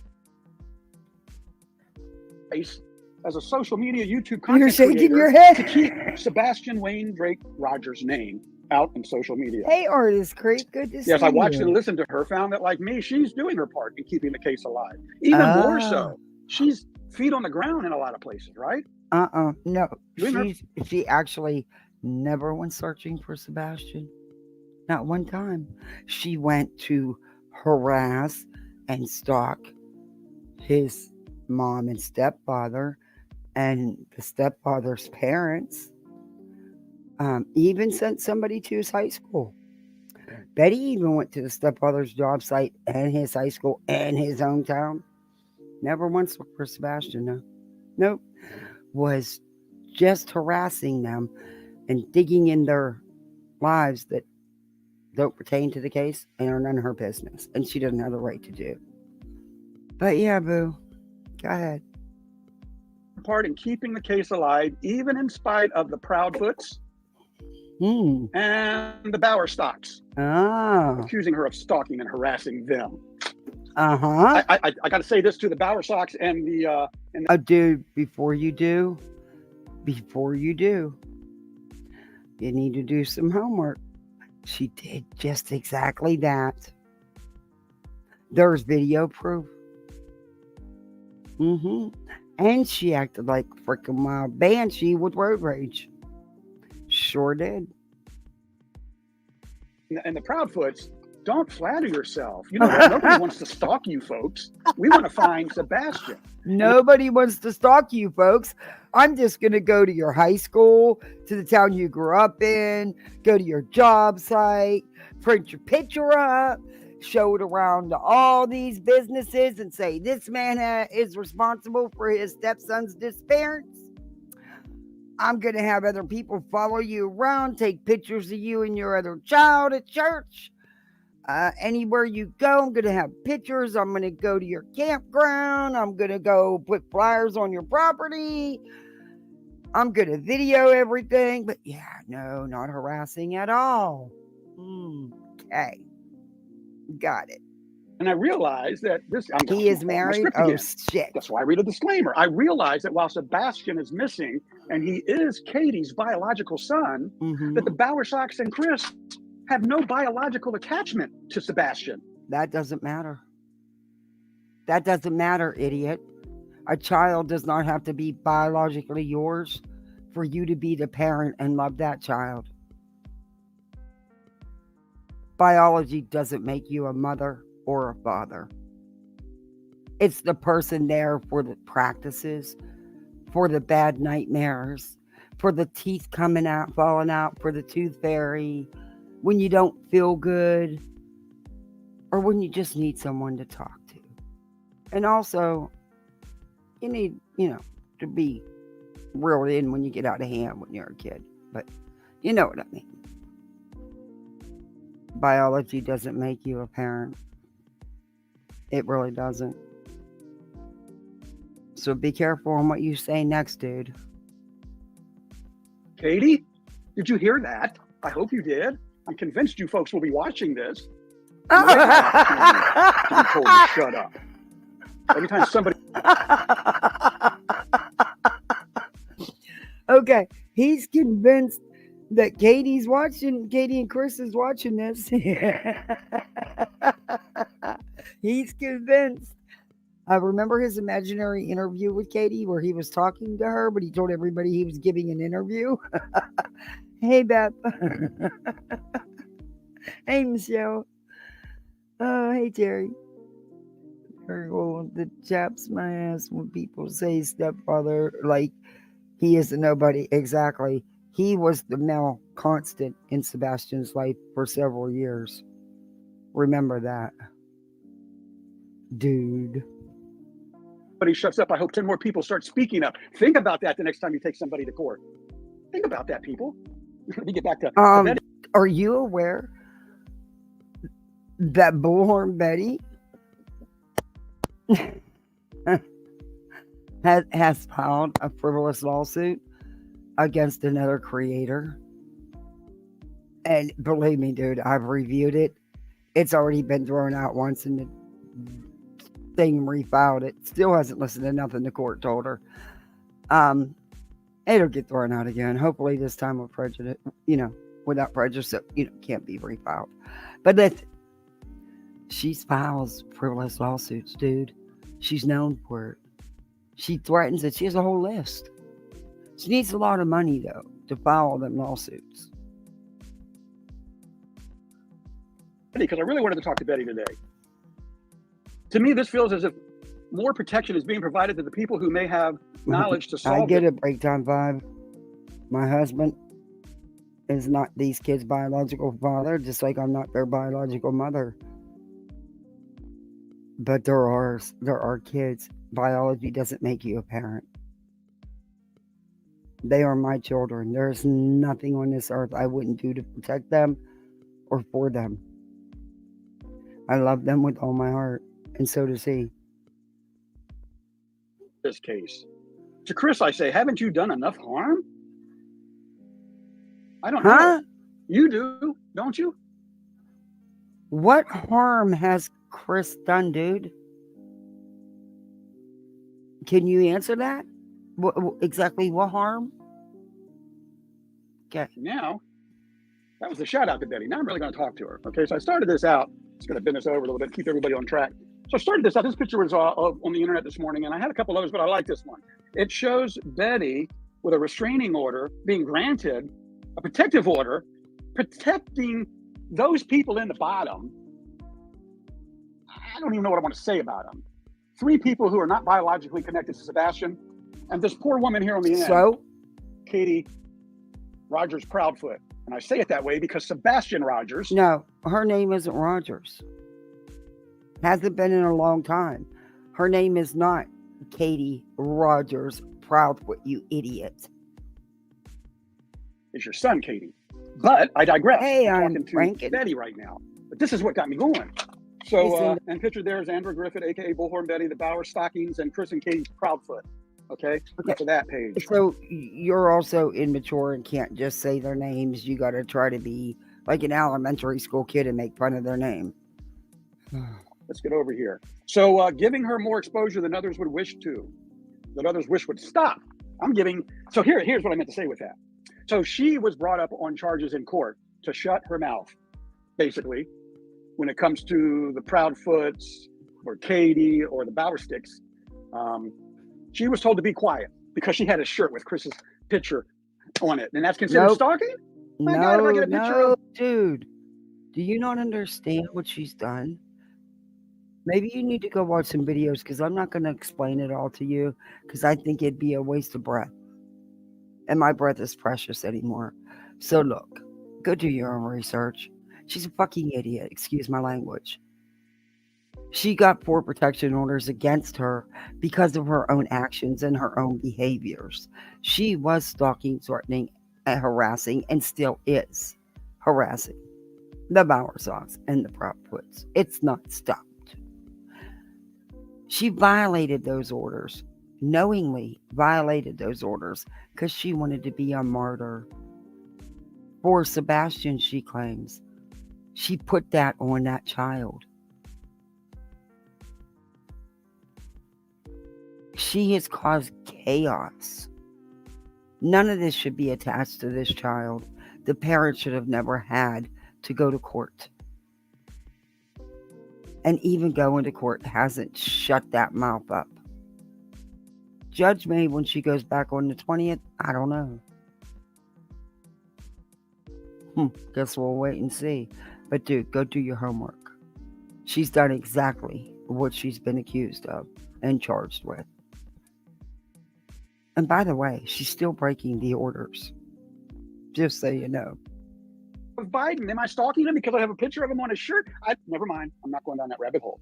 as a social media YouTube content You're shaking creator your head. to keep Sebastian Wayne Drake Rogers' name out in social media. Hey, Artist Creek, good to see you. Yes, I watched and listened to her, found that like me, she's doing her part in keeping the case alive. Even more so, she's feet on the ground in a lot of places, right? No, she actually never went searching for Sebastian. Not one time. She went to harass and stalk his mom and stepfather and the stepfather's parents. Even sent somebody to his high school. Betty even went to the stepfather's job site and his high school and his hometown. Never once looked for Sebastian, no. Nope. Was just harassing them and digging in their lives that don't pertain to the case and are none of her business. And she doesn't have the right to do. But yeah, boo. Go ahead. Part in keeping the case alive, even in spite of the Proudfoots and the Bowerstocks accusing her of stalking and harassing them. I got to say this to the Bowerstocks and the dude, before you do, you need to do some homework. She did just exactly that. There's video proof. And she acted like a freaking wild banshee with road rage. Sure did. And the Proudfoots, don't flatter yourself. You know, nobody wants to stalk you, folks. We want to find Sebastian. Nobody wants to stalk you, folks. I'm just going to go to your high school, to the town you grew up in, go to your job site, print your picture up, show it around to all these businesses and say, this man is responsible for his stepson's disappearance. I'm going to have other people follow you around, take pictures of you and your other child at church. Anywhere you go, I'm going to have pictures. I'm going to go to your campground. I'm going to go put flyers on your property. I'm going to video everything. But yeah, no, not harassing at all. Okay. Got it. And I realized that he is married. Oh, shit. That's why I read a disclaimer. I realized that while Sebastian is missing and he is Katie's biological son, that the Bowerstocks and Chris have no biological attachment to Sebastian. That doesn't matter. That doesn't matter, idiot. A child does not have to be biologically yours for you to be the parent and love that child. Biology doesn't make you a mother or a father. It's the person there for the practices, for the bad nightmares, for the teeth coming out, falling out, for the tooth fairy, when you don't feel good, or when you just need someone to talk to. And also, you need, to be reeled in when you get out of hand when you're a kid. But you know what I mean. Biology doesn't make you a parent. It really doesn't. So be careful on what you say next, dude. Katie, did you hear that? I hope you did. I'm convinced you folks will be watching this. You might have an opportunity to be told to shut up. Every time somebody Okay, he's convinced that Katie and Chris is watching this. He's convinced. I remember his imaginary interview with Katie where he was talking to her, but he told everybody he was giving an interview. Hey, Beth. Hey, Michelle. Oh, hey, Terry. The chaps my ass when people say stepfather, like he is a nobody. Exactly. He was the male constant in Sebastian's life for several years. Remember that. Dude. shuts up, I hope 10 more people start speaking up. Think about that the next time you take somebody to court. Think about that, people. Let me get back to Betty. Are you aware that Bullhorn Betty has filed a frivolous lawsuit against another creator? And believe me, dude, I've reviewed it. It's already been thrown out once and the thing refiled it. Still hasn't listened to nothing the court told her. It'll get thrown out again. Hopefully this time with prejudice, without prejudice, so, can't be refiled. But she files frivolous lawsuits, dude. She's known for it. She threatens it. She has a whole list. She needs a lot of money, though, to file all them lawsuits. Because I really wanted to talk to Betty today. To me, this feels as if more protection is being provided to the people who may have knowledge to solve I get it, break time vibe. My husband is not these kids' biological father, just like I'm not their biological mother. But there are kids. Biology doesn't make you a parent. They are my children. There's nothing on this earth I wouldn't do to protect them or for them. I love them with all my heart, and so does he. This case. To Chris, I say, haven't you done enough harm? I don't know. You do, don't you? What harm has Chris done, dude? Can you answer that? Exactly what harm? Okay. Now, that was a shout out to Betty. Now I'm really going to talk to her. Okay, so I started this out. Just going to bend this over a little bit, keep everybody on track. So I started this out. This picture was on the internet this morning, and I had a couple others, but I like this one. It shows Betty with a restraining order being granted, a protective order, protecting those people in the bottom. I don't even know what I want to say about them. 3 people who are not biologically connected to Sebastian, and this poor woman here on the end. So? Katie Rogers Proudfoot. And I say it that way because Sebastian Rogers. No, her name isn't Rogers. Hasn't been in a long time. Her name is not Katie Rogers Proudfoot, you idiot. It's your son, Katie. But I digress. Hey, I'm I'm talking to Betty right now. But this is what got me going. So, and pictured there is Andrew Griffith, aka Bullhorn Betty, the Bower Stockings, and Chris and Katie Proudfoot. Okay, to that page. So you're also immature and can't just say their names. You got to try to be like an elementary school kid and make fun of their name. Let's get over here. So giving her more exposure than others would wish to, that others wish would stop. So here's what I meant to say with that. So she was brought up on charges in court to shut her mouth, basically, when it comes to the Proudfoots or Katie or the Bowersticks. She was told to be quiet because she had a shirt with Chris's picture on it. And that's considered stalking? No, dude. Do you not understand what she's done? Maybe you need to go watch some videos because I'm not going to explain it all to you because I think it'd be a waste of breath. And my breath is precious anymore. So look, go do your own research. She's a fucking idiot. Excuse my language. She got 4 protection orders against her because of her own actions and her own behaviors. She was stalking, threatening, and harassing, and still is harassing the Bowersocks and the Proudfoots. It's not stopped. She violated those orders. knowingly violated those orders because she wanted to be a martyr for Sebastian, she claims. She put that on that child. She has caused chaos. None of this should be attached to this child. The parents should have never had to go to court. And even going to court hasn't shut that mouth up. Judge May, when she goes back on the 20th, I don't know. Guess we'll wait and see. But dude, go do your homework. She's done exactly what she's been accused of and charged with. And by the way, she's still breaking the orders. Just so you know. Of Biden, am I stalking him because I have a picture of him on his shirt? Never mind. I'm not going down that rabbit hole.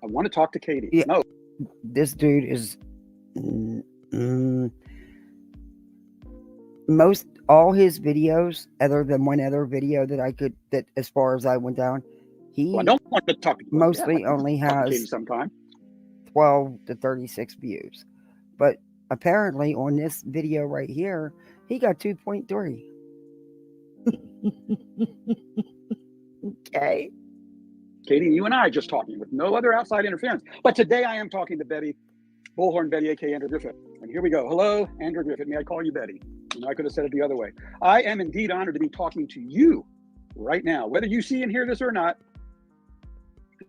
I want to talk to Katie. Yeah. No. This dude is most all his videos, other than one other video that as far as I went down, he I don't want to talk to you. mostly only has sometime 12 to 36 views. But apparently on this video right here, he got 2.3. Okay. Katie, you and I are just talking with no other outside interference. But today I am talking to Betty, Bullhorn Betty, aka Andrew Griffith. And here we go. Hello, Andrew Griffith. May I call you Betty? I could have said it the other way. I am indeed honored to be talking to you right now. Whether you see and hear this or not,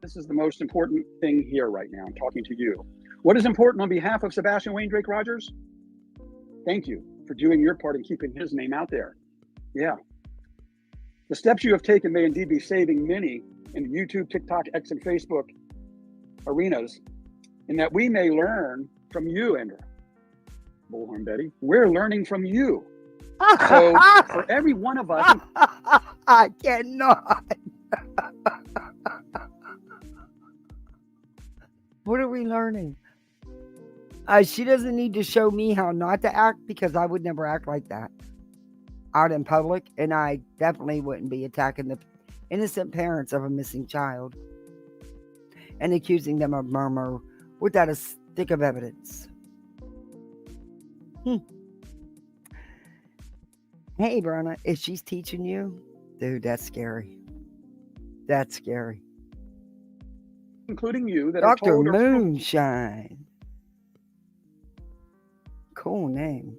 this is the most important thing here right now. I'm talking to you. What is important on behalf of Sebastian Wayne Drake Rogers? Thank you for doing your part in keeping his name out there. Yeah. The steps you have taken may indeed be saving many in YouTube, TikTok, X, and Facebook arenas, in that we may learn from you, Andrew. Bullhorn Betty, we're learning from you. So for every one of us, I cannot. What are we learning? She doesn't need to show me how not to act, because I would never act like that out in public, and I definitely wouldn't be attacking the innocent parents of a missing child and accusing them of murder without a stick of evidence. Hey, Bronna, if she's teaching you, dude, that's scary. That's scary. Including you, that Dr. are told Moonshine. Cool name.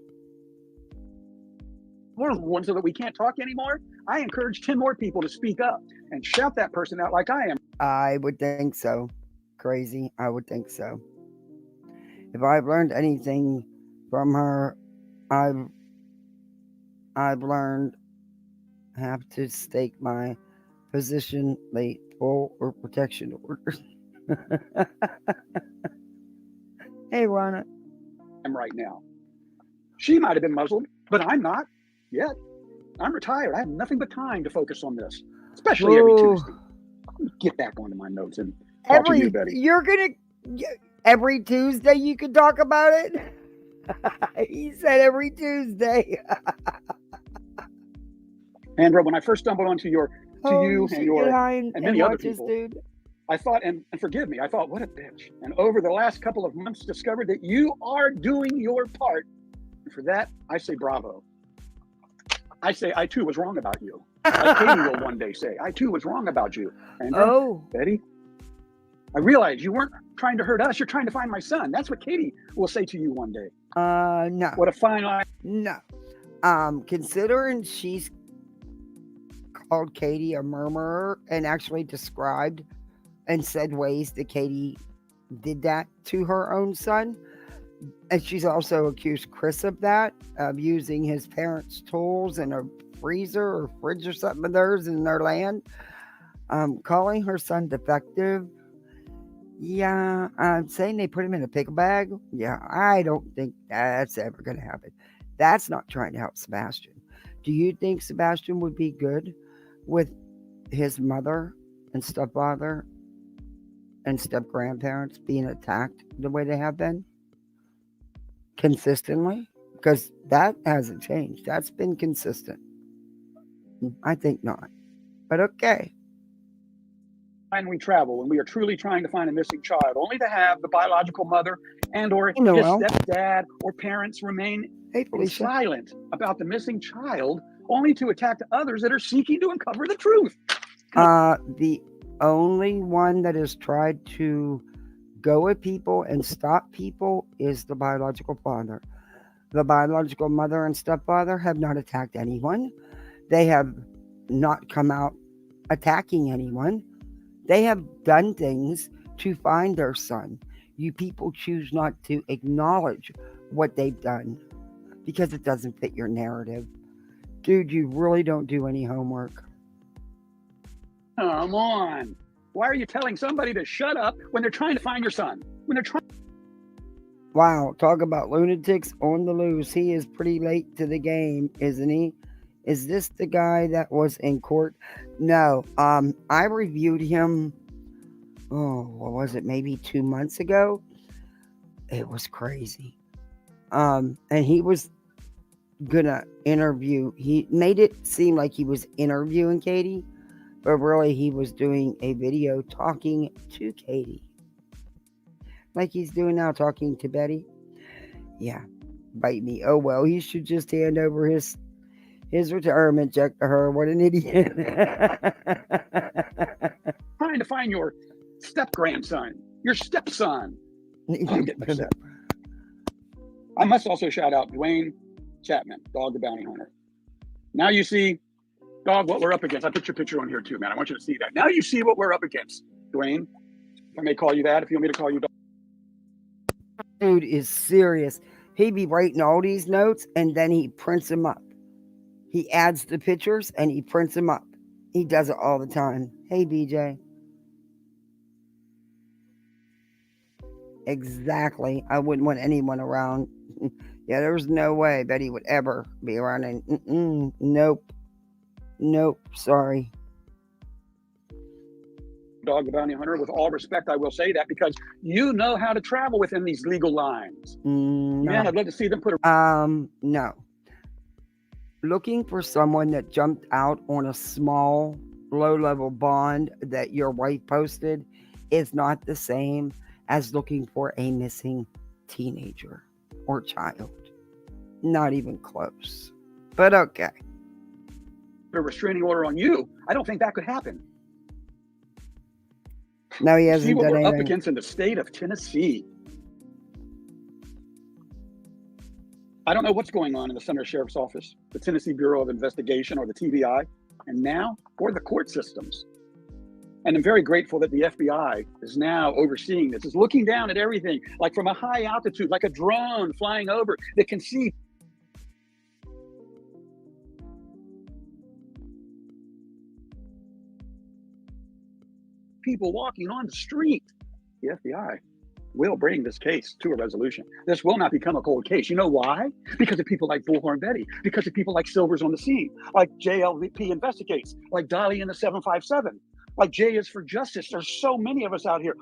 We're the ones so that we can't talk anymore. I encourage 10 more people to speak up and shout that person out like I am. I would think so. Crazy. I would think so. If I've learned anything from her, I've learned have to stake my position late full or protection orders. Hey, Ronna. I'm right now. She might have been muzzled, but I'm not yet. I'm retired. I have nothing but time to focus on this, especially every Tuesday. Let me get back onto my notes and talk to you, Betty. You're gonna every Tuesday you can talk about it. He said every Tuesday. Andrew, when I first stumbled onto you and many other people, dude. I thought, and forgive me, I thought, what a bitch. And over the last couple of months, discovered that you are doing your part. And for that, I say bravo. I say I too was wrong about you. Like Katie will one day say, I too was wrong about you. And Betty, I realize you weren't trying to hurt us. You're trying to find my son. That's what Katie will say to you one day. No. What a fine line. No. Considering she's called Katie a murderer and actually described and said ways that Katie did that to her own son. And she's also accused Chris of that, of using his parents' tools in a freezer or fridge or something of theirs in their land. Calling her son defective. Yeah, I'm saying they put him in a pickle bag. Yeah, I don't think that's ever going to happen. That's not trying to help Sebastian. Do you think Sebastian would be good with his mother and stepfather and step-grandparents being attacked the way they have been? Consistently? Because that hasn't changed. That's been consistent. I think not. But okay. When we travel, when we are truly trying to find a missing child, only to have the biological mother and or Hey, his Noel. stepdad or parents remain Hey, Felicia. silent about the missing child, only to attack others that are seeking to uncover the truth. The only one that has tried to go at people and stop people is the biological father. The biological mother and stepfather have not attacked anyone. They have not come out attacking anyone. They have done things to find their son. You people choose not to acknowledge what they've done because it doesn't fit your narrative. Dude, you really don't do any homework. Come on. Why are you telling somebody to shut up when they're trying to find your son? When they're trying. Wow, talk about lunatics on the loose. He is pretty late to the game, isn't he? Is this the guy that was in court? No. I reviewed him, what was it, maybe 2 months ago? It was crazy. And he was gonna interview, he made it seem like he was interviewing Katie, but really he was doing a video talking to Katie. Like he's doing now, talking to Betty. Yeah, bite me. Oh well, he should just hand over his retirement check to her. What an idiot. Trying to find your step-grandson, your stepson. I'm getting upset. I must also shout out Dwayne Chapman, Dog the Bounty Hunter. Now you see, Dog, what we're up against. I put your picture on here too, man. I want you to see that. Now you see what we're up against, Dwayne. If I may call you that, if you want me to call you Dog. Dude is serious. He be writing all these notes and then he prints them up. He adds the pictures and he prints them up. He does it all the time. Hey, BJ. Exactly. I wouldn't want anyone around. Yeah, there's no way Betty would ever be around. And nope. Sorry. Dog the Bounty Hunter, with all respect, I will say that because you know how to travel within these legal lines. No. Man, I'd love to see them put a. No. Looking for someone that jumped out on a small, low-level bond that your wife posted is not the same as looking for a missing teenager or child. Not even close. But okay. A restraining order on you. I don't think that could happen. No, he hasn't see what done we're anything. up against in the state of Tennessee. I don't know what's going on in the Center Sheriff's Office, the Tennessee Bureau of Investigation, or the TBI, and now for the court systems. And I'm very grateful that the FBI is now overseeing this, is looking down at everything, like from a high altitude, like a drone flying over that can see people walking on the street. The FBI will bring this case to a resolution. This will not become a cold case. You know why? Because of people like Bullhorn Betty, because of people like Silver's on the Scene, like JLVP Investigates, like Dolly in the 757, like J is for Justice. There's so many of us out here.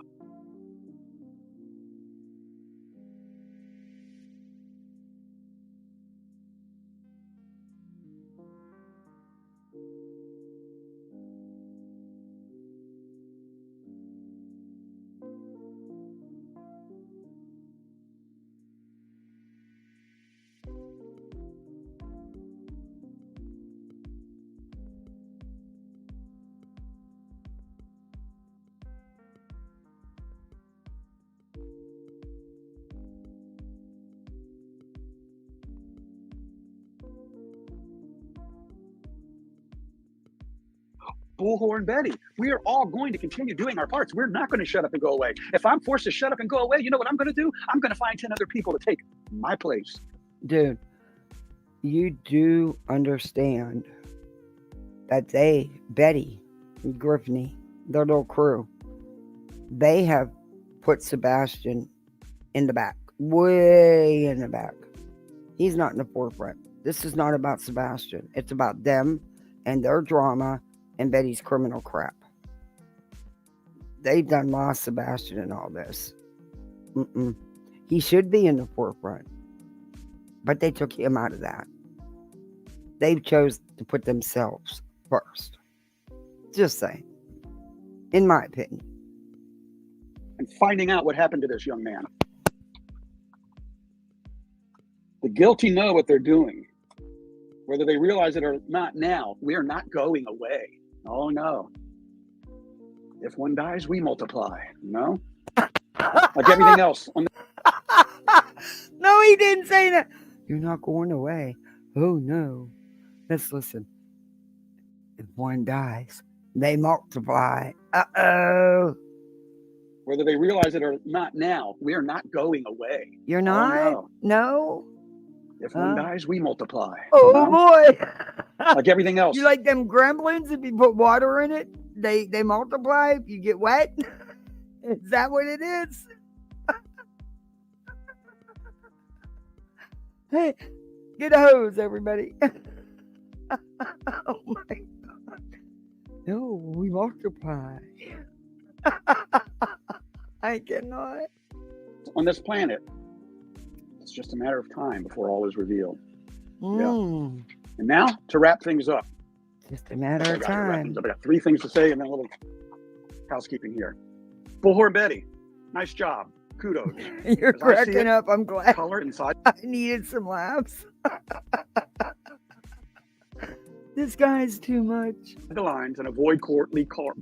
Bullhorn Betty. We are all going to continue doing our parts. We're not going to shut up and go away. If I'm forced to shut up and go away, you know what I'm going to do? I'm going to find 10 other people to take my place. Dude, you do understand that Betty, Griffney, their little crew, they have put Sebastian in the back, way in the back. He's not in the forefront. This is not about Sebastian. It's about them and their drama and Betty's criminal crap. They've done lost Sebastian in all this. He should be in the forefront, but they took him out of that. They chose to put themselves first. Just saying. in my opinion. And finding out what happened to this young man. The guilty know what they're doing. Whether they realize it or not now, we are not going away. Oh, no. If one dies, we multiply. No? Like everything else. No, he didn't say that. You're not going away. Oh, no. Let's listen. If one dies, they multiply. Uh-oh. Whether they realize it or not now, we are not going away. You're not? Oh, no. If one dies, we multiply. Oh, no? boy. Like everything else. You like them gremlins? If you put water in it, they multiply if you get wet? Is that what it is? Hey, get a hose, everybody. Oh, my God. No, we multiply. I cannot. On this planet, it's just a matter of time before all is revealed. Mm. Yeah. And now, to wrap things up. Just a matter of time. I got 3 things to say and then a little housekeeping here. Bullhorn Betty, nice job. Kudos. You're cracking up. I'm glad. Color inside I needed some laughs. This guy's too much. the lines and avoid courtly court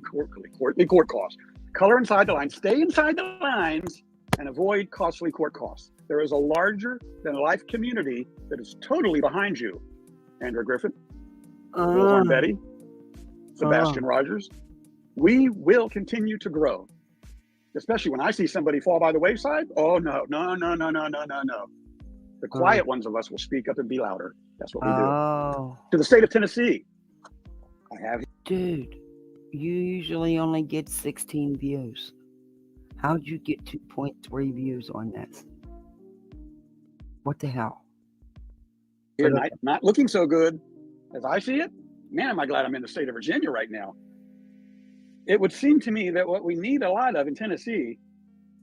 costs. Color inside the lines. Stay inside the lines and avoid costly court costs. There is a larger than life community that is totally behind you. Andrew Griffin, Bullhorn Betty, Sebastian Rogers. We will continue to grow. Especially when I see somebody fall by the wayside. Oh, no. The quiet ones of us will speak up and be louder. That's what we do. To the state of Tennessee. I have. Dude, you usually only get 16 views. How'd you get 2.3 views on this? What the hell? You're not looking so good as I see it. Man, am I glad I'm in the state of Virginia right now. It would seem to me that what we need a lot of in Tennessee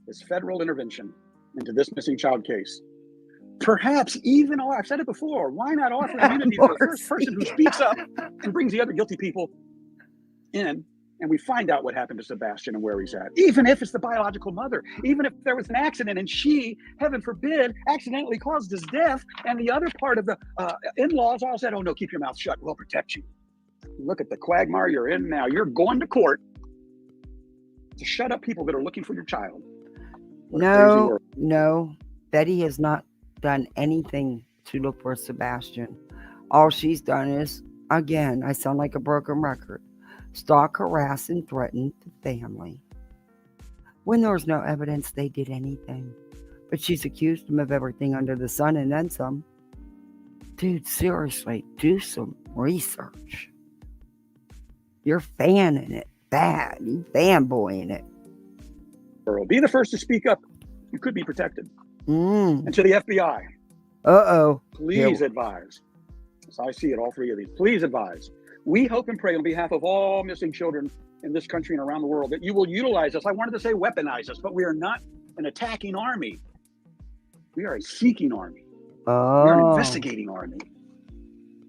is federal intervention into this missing child case. Perhaps even, I've said it before, why not offer immunity to the first person who speaks up and brings the other guilty people in, and we find out what happened to Sebastian and where he's at. Even if it's the biological mother, even if there was an accident and she, heaven forbid, accidentally caused his death, and the other part of the in-laws all said, oh no, keep your mouth shut, we'll protect you. Look at the quagmire you're in now. You're going to court to shut up people that are looking for your child. No. Betty has not done anything to look for Sebastian. All she's done is, again, I sound like a broken record, stalk, harass, and threaten the family. When there's no evidence they did anything. But she's accused them of everything under the sun and then some. Dude, seriously, do some research. You're fanning it bad. You fanboying it. Be the first to speak up. You could be protected. And to the FBI. Please advise. As I see it, all 3 of these. Please advise. We hope and pray on behalf of all missing children in this country and around the world that you will utilize us. I wanted to say weaponize us, but we are not an attacking army. We are a seeking army. We are an investigating army.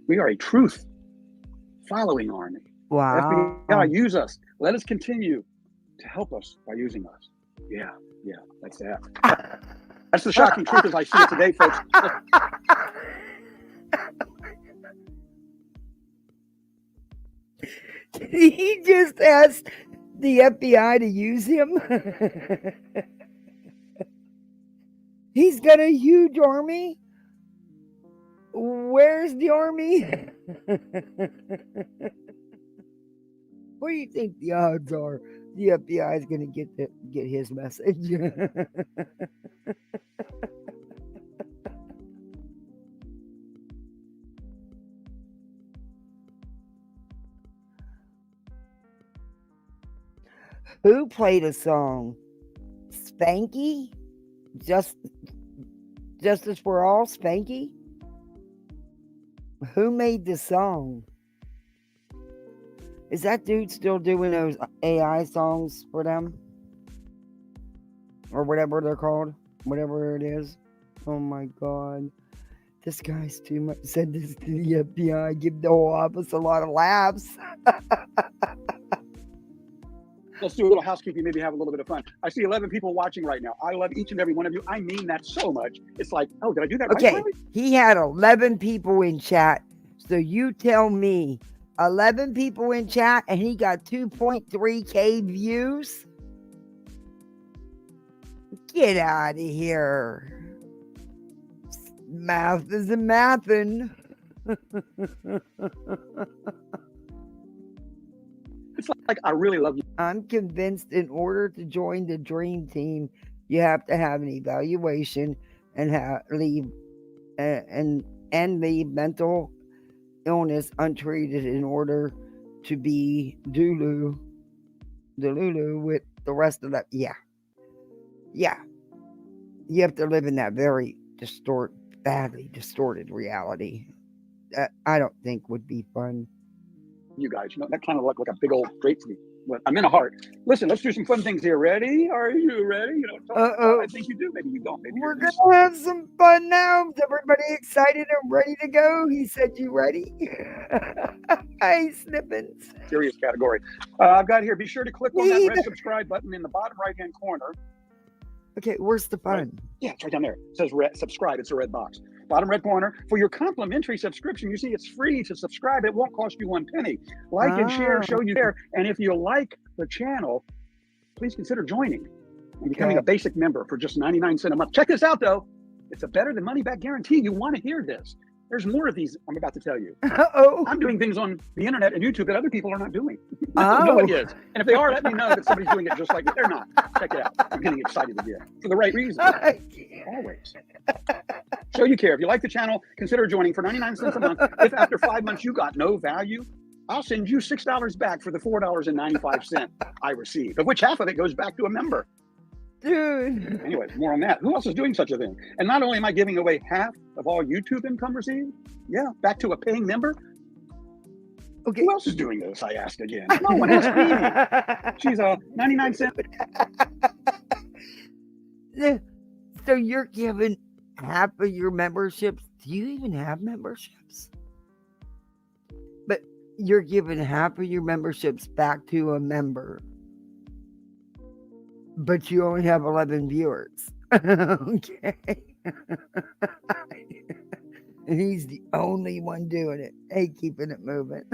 We are a truth following army. Wow. FBI, use us. Let us continue to help us by using us. Yeah, that's that. That's the shocking truth as I see it today, folks. He just asked the FBI to use him. He's got a huge army. Where's the army? What do you think the odds are the FBI is going to get his message? Who played a song? Spanky? Justice for All? Spanky? Who made the song? Is that dude still doing those AI songs for them? Or whatever they're called? Whatever it is. Oh my God. This guy's too much. Send this to the FBI. Give the whole office a lot of laughs. Let's do a little housekeeping, maybe have a little bit of fun. I see 11 people watching right now. I love each and every one of you. I mean that so much. It's like, oh, did I do that Okay, right? he had 11 people in chat. So you tell me, 11 people in chat and he got 2.3K views? Get out of here. Math isn't mathing. It's like, I really love you. I'm convinced in order to join the dream team, you have to have an evaluation and leave mental illness untreated in order to be Delulu with the rest of that. Yeah. You have to live in that very badly distorted reality. That I don't think would be fun. You guys, that kind of looked like a big old grapefruit. But I'm in a heart. Listen, let's do some fun things here. Ready? Are you ready? I think you do. Maybe you don't. Maybe we're going to have some fun now. Is everybody excited and ready to go? He said, you ready? Hey, Snippins. Serious category. I've got here. Be sure to click on that red subscribe button in the bottom right-hand corner. Okay, where's the fun? Right? Yeah, it's right down there. It says subscribe. It's a red box. Bottom red corner. For your complimentary subscription, you see it's free to subscribe. It won't cost you 1 penny. Like and share, show you there. And if you like the channel, please consider joining and becoming a basic member for just 99 cents a month. Check this out, though. It's a better than money back guarantee. You want to hear this. There's more of these I'm about to tell you. I'm doing things on the internet and YouTube that other people are not doing. Nobody is. And if they are, let me know that somebody's doing it just like me. They're not. Check it out. I'm getting excited again for the right reason. Always. Show you care. If you like the channel, consider joining for 99 cents a month. If after 5 months you got no value, I'll send you $6 back for the $4.95 I received, of which half of it goes back to a member. Dude. Anyway, more on that. Who else is doing such a thing? And not only am I giving away half of all YouTube income received, back to a paying member. Okay. Who else is doing this? I ask again. No one asked me. She's a 99 cent. So you're giving half of your memberships. Do you even have memberships? But you're giving half of your memberships back to a member. But you only have 11 viewers. Okay. And he's the only one doing it. Hey, keeping it moving.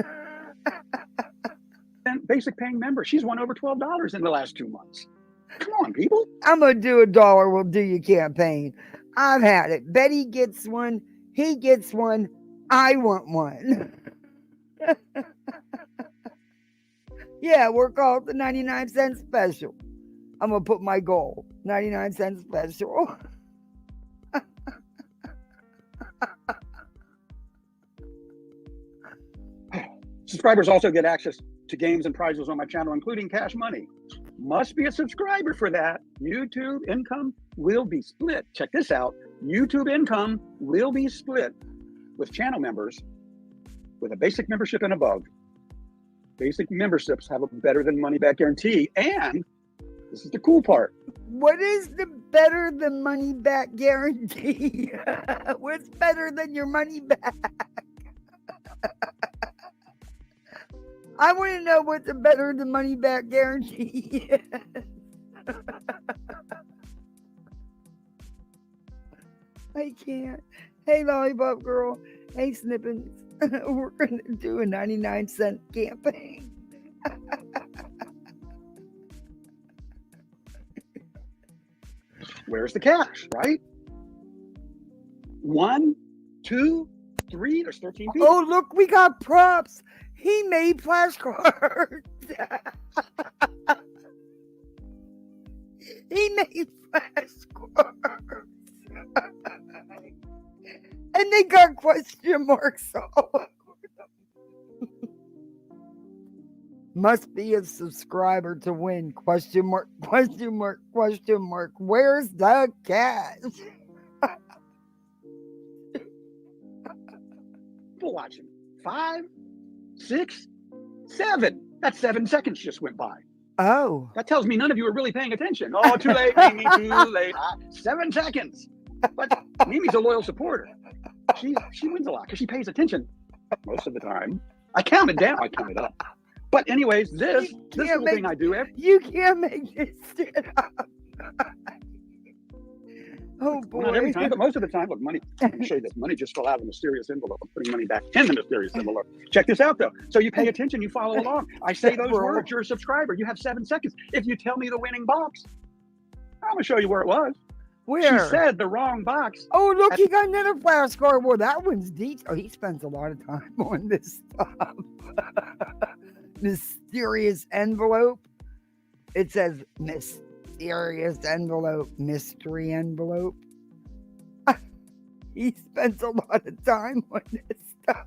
And basic paying member. She's won over $12 in the last 2 months. Come on, people. I'm going to do a dollar will do you campaign. I've had it. Betty gets one. He gets one. I want one. Yeah, we're called the 99 cent special. I'm going to put my goal. 99 cent special. Subscribers also get access to games and prizes on my channel, including cash money. Must be a subscriber for that. YouTube income will be split. Check this out. YouTube income will be split with channel members with a basic membership and above. Basic memberships have a better than money back guarantee. And this is the cool part. What is the better than money back guarantee? What's better than your money back? I want to know what the better than money back guarantee is. I can't. Hey, Lollipop Girl. Hey, Snippins. We're going to do a 99 cent campaign. Where's the cash, right? 1, 2, 3. There's 13 people. Oh, look, we got props. He made flashcards. He made flashcards. And they got question marks all over them. Must be a subscriber to win. Question mark, question mark, question mark. Where's the cash? People watching. 5, 6, 7. That's 7 seconds just went by. Oh. That tells me none of you are really paying attention. Oh, too late, Mimi, too late. 7 seconds. But Mimi's a loyal supporter. She wins a lot because she pays attention most of the time. I counted down. I counted up. But anyways, this can't little thing I do every You can't make this shit up. Oh boy. well, not every time, but most of the time. Look, money. Let me show you this. Money just fell out of the mysterious envelope. I'm putting money back in the mysterious envelope. Check this out, though. So you pay attention, you follow along. I say those words. You're a subscriber. You have 7 seconds. If you tell me the winning box, I'm gonna show you where it was. Where? She said the wrong box. Oh, look, he got another flashcard. Well, that one's detailed. Oh, he spends a lot of time on this stuff. Mysterious envelope. It says mysterious envelope, mystery envelope. He spends a lot of time on this stuff.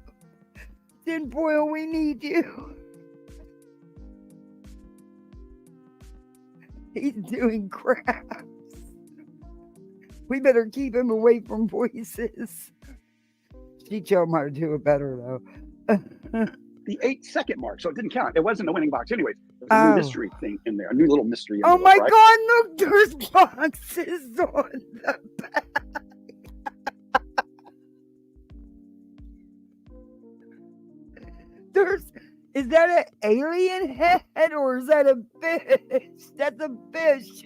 Tinfoil, we need you. He's doing crafts. We better keep him away from voices. She showed him how to do it better, though. The 8-second mark, so it didn't count. It wasn't a winning box, anyways. There's a new mystery thing in there, a new little mystery. Oh envelope, my right? God! Look, there's boxes on the back. Is that an alien head or is that a fish? That's a fish.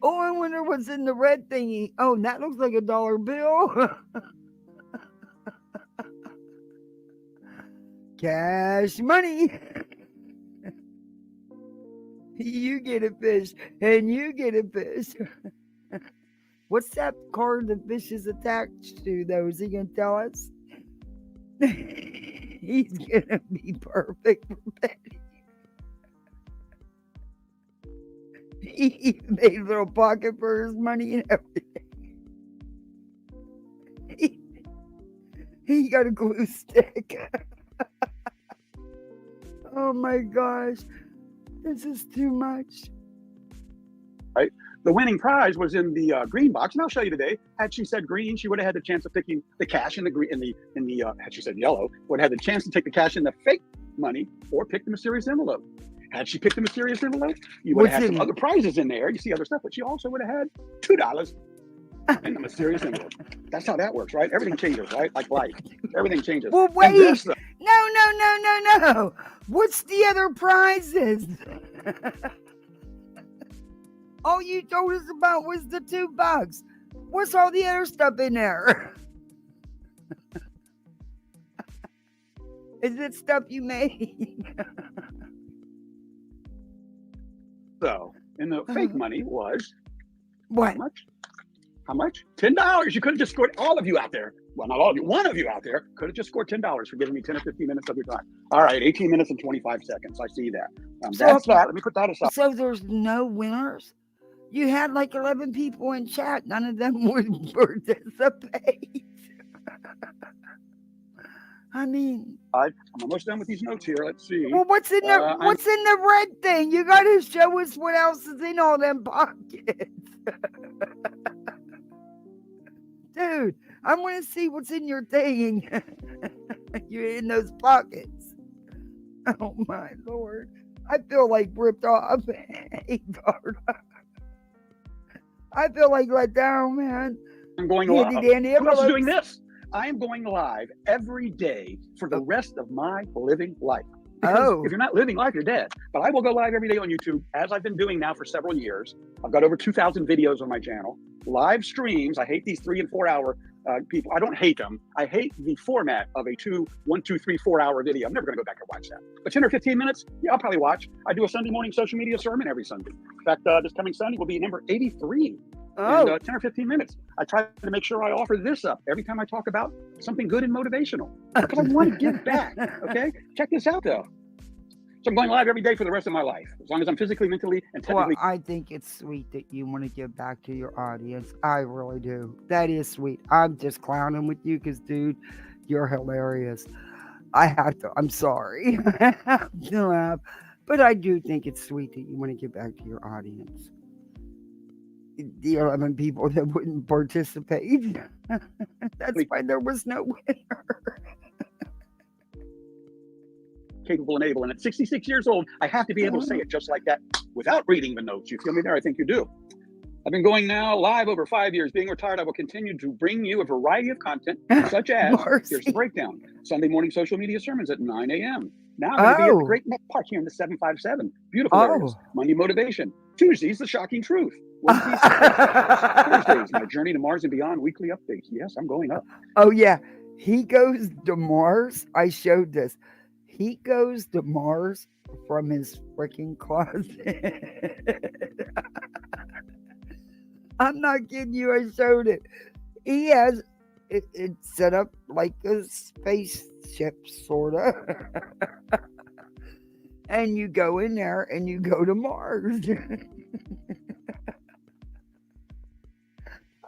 Oh, I wonder what's in the red thingy. Oh, that looks like a dollar bill. Cash money. You get a fish and you get a fish. What's that card the fish is attached to, though? Is he going to tell us? He's going to be perfect for Betty. He made a little pocket for his money and everything. He got a glue stick. Oh my gosh. This is too much. Right. The winning prize was in the green box, and I'll show you today. Had she said green, she would have had the chance of picking the cash in the green. Had she said yellow, would have had the chance to take the cash in the fake money or pick the mysterious envelope. Had she picked the mysterious envelope, you would have had some other prizes in there. You see other stuff, but she also would have had $2 in the mysterious envelope. That's how that works, right? Everything changes, right? Like life, everything changes. Well, wait. No. What's the other prizes? All you told us about was the $2. What's all the other stuff in there? Is it stuff you made? So, and the fake money was what? How much? $10. You could have just scored, all of you out there. Well, not all of you. One of you out there could have just scored $10 for giving me 10 or 15 minutes of your time. All right, 18 minutes and 25 seconds. I see that. That's that. Let me put that aside. So there's no winners? You had like 11 people in chat. None of them would participate. I mean, I'm almost done with these notes here. Let's see. Well, what's in the red thing? You got to show us what else is in all them pockets. Dude, I want to see what's in your thing. You're in those pockets. Oh my Lord. I feel like ripped off. I feel like let down, man. I'm going live. Who else is doing this? I am going live every day for the rest of my living life. Because if you're not living life, you're dead. But I will go live every day on YouTube, as I've been doing now for several years. I've got over 2,000 videos on my channel. Live streams. I hate these 3 and 4 hour people. I don't hate them. I hate the format of a 1, 2, 3, 4 hour video. I'm never going to go back and watch that. But 10 or 15 minutes, yeah, I'll probably watch. I do a Sunday morning social media sermon every Sunday. In fact, this coming Sunday will be number 83. And 10 or 15 minutes. I try to make sure I offer this up every time I talk about something good and motivational. Because I want to give back. Okay? Check this out, though. So I'm going live every day for the rest of my life, as long as I'm physically, mentally, and technically. Well, I think it's sweet that you want to give back to your audience. I really do. That is sweet. I'm just clowning with you because, dude, you're hilarious. I have to. I'm sorry. I have to laugh. But I do think it's sweet that you want to give back to your audience. The 11 people that wouldn't participate. That's why there was no winner. Capable and able. And at 66 years old, I have to be able to say it just like that without reading the notes. You feel me there? I think you do. I've been going now live over 5 years. Being retired, I will continue to bring you a variety of content, such as, here's the breakdown, Sunday morning social media sermons at 9 a.m. Now I'm going to be at the Great Neck Park here in the 757. Beautiful areas. Monday, motivation. Tuesdays, the shocking truth. Wednesdays, Thursdays, my journey to Mars and beyond, weekly updates. Yes, I'm going up. Oh, yeah. He goes to Mars. I showed this. He goes to Mars from his freaking closet. I'm not kidding you. I showed it. He has it set up like a spaceship, sort of. And you go in there and you go to Mars.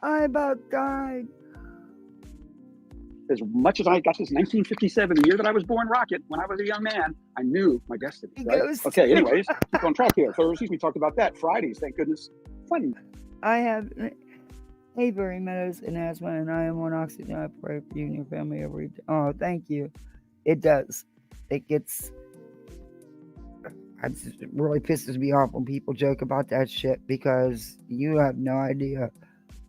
I about died. As much as I got this 1957, the year that I was born rocket, when I was a young man, I knew my destiny. Right? Okay, anyways, keep on track here. Thursdays, we talked about that. Fridays, thank goodness, fun. I have, hey, Barry Meadows and Asthma, and I am on oxygen. I pray for you and your family every day. Oh, thank you. It does. It gets, it really pisses me off when people joke about that shit because you have no idea.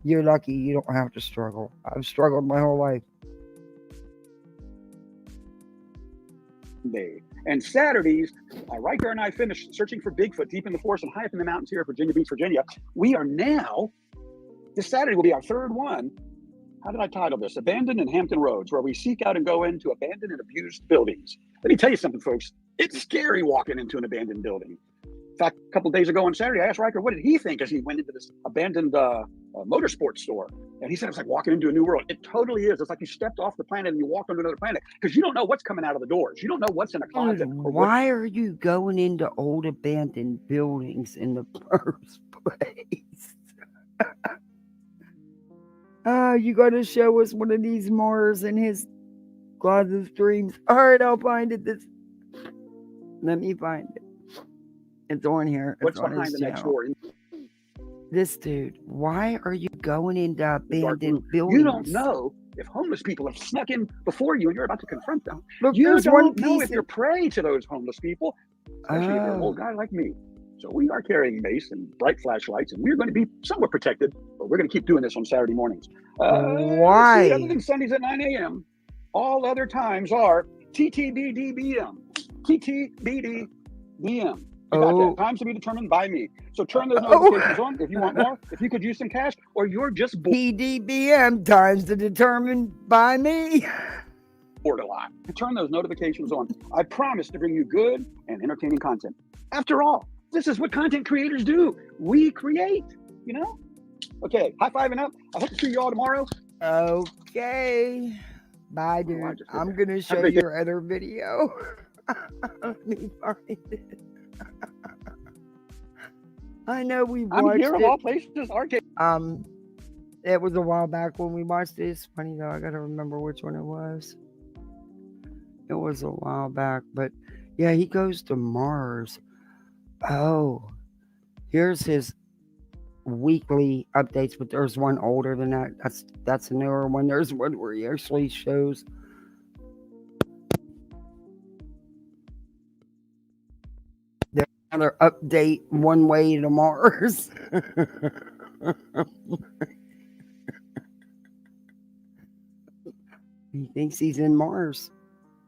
You're lucky you don't have to struggle. I've struggled my whole life. Day. And Saturdays, Riker and I finished searching for Bigfoot deep in the forest and high up in the mountains here at Virginia Beach, Virginia. We are now, this Saturday will be our third one. How did I title this? Abandoned and Hampton Roads, where we seek out and go into abandoned and abused buildings. Let me tell you something, folks. It's scary walking into an abandoned building. In fact, a couple of days ago on Saturday, I asked Riker, what did he think as he went into this abandoned motorsports store? And he said, it's like walking into a new world. It totally is. It's like you stepped off the planet and you walked onto another planet because you don't know what's coming out of the doors. You don't know what's in a closet. Why are you going into old abandoned buildings in the first place? You got to show us one of these Mars in his closet dreams. All right, I'll find it. Let me find it. It's on here. What's behind the next door? This dude, why are you going into abandoned buildings? You don't know if homeless people have snuck in before you and you're about to confront them. Look, you don't know if you're prey to those homeless people, especially if you're an old guy like me. So we are carrying mace and bright flashlights, and we're going to be somewhat protected, but we're going to keep doing this on Saturday mornings. Why? Other than Sundays at 9 a.m., all other times are TTBDBM. TTBDBM. That. Times to be determined by me. So turn those notifications on if you want more. If you could use some cash, or you're just bored. PDBM, times to determine by me. Bored a lot. Turn those notifications on. I promise to bring you good and entertaining content. After all, this is what content creators do. We create, you know? Okay, high five and up. I hope to see you all tomorrow. Okay. Bye, dude. I'm going to show you your other video. Let me find it. I know we watched I'm here it. Of all places, RJ. It was a while back when we watched it. It's funny though, I gotta remember which one it was. It was a while back, but yeah, he goes to Mars. Oh, here's his weekly updates, but there's one older than that. That's a newer one. There's one where he actually shows another update one way to Mars. He thinks he's in Mars.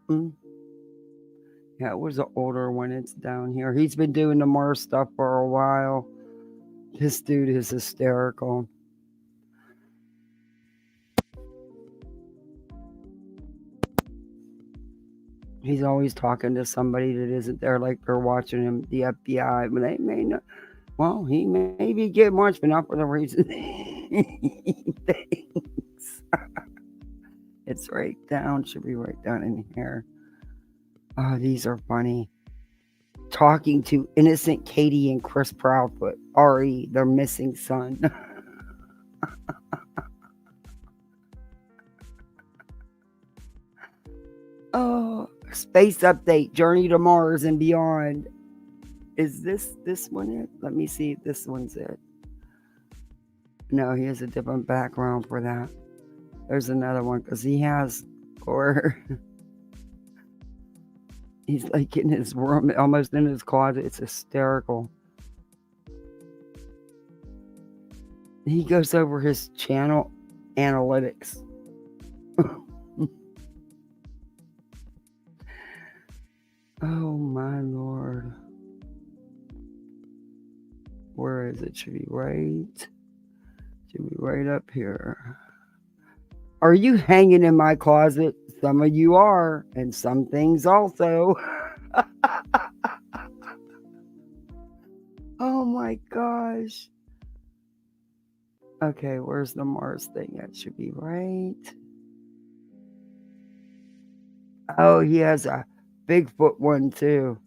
Yeah, it was an older one. It's down here. He's been doing the Mars stuff for a while. This dude is hysterical. He's always talking to somebody that isn't there, like they're watching him, the FBI, but they may not. Well, he may be getting watched, but not for the reason he thinks. It's right down, should be right down in here. Oh, these are funny. Talking to innocent Katie and Chris Proudfoot, Ari, their missing son. Oh, space update, journey to Mars and beyond. Is this one it? Let me see if this one's it. No, he has a different background for that. There's another one because he has, or he's like in his room, almost in his closet. It's hysterical. He goes over his channel analytics. Oh my Lord. Where is it? Should be right up here. Are you hanging in my closet? Some of you are, and some things also. Oh my gosh. Okay, where's the Mars thing? That should be right. Oh, he has a Bigfoot one too.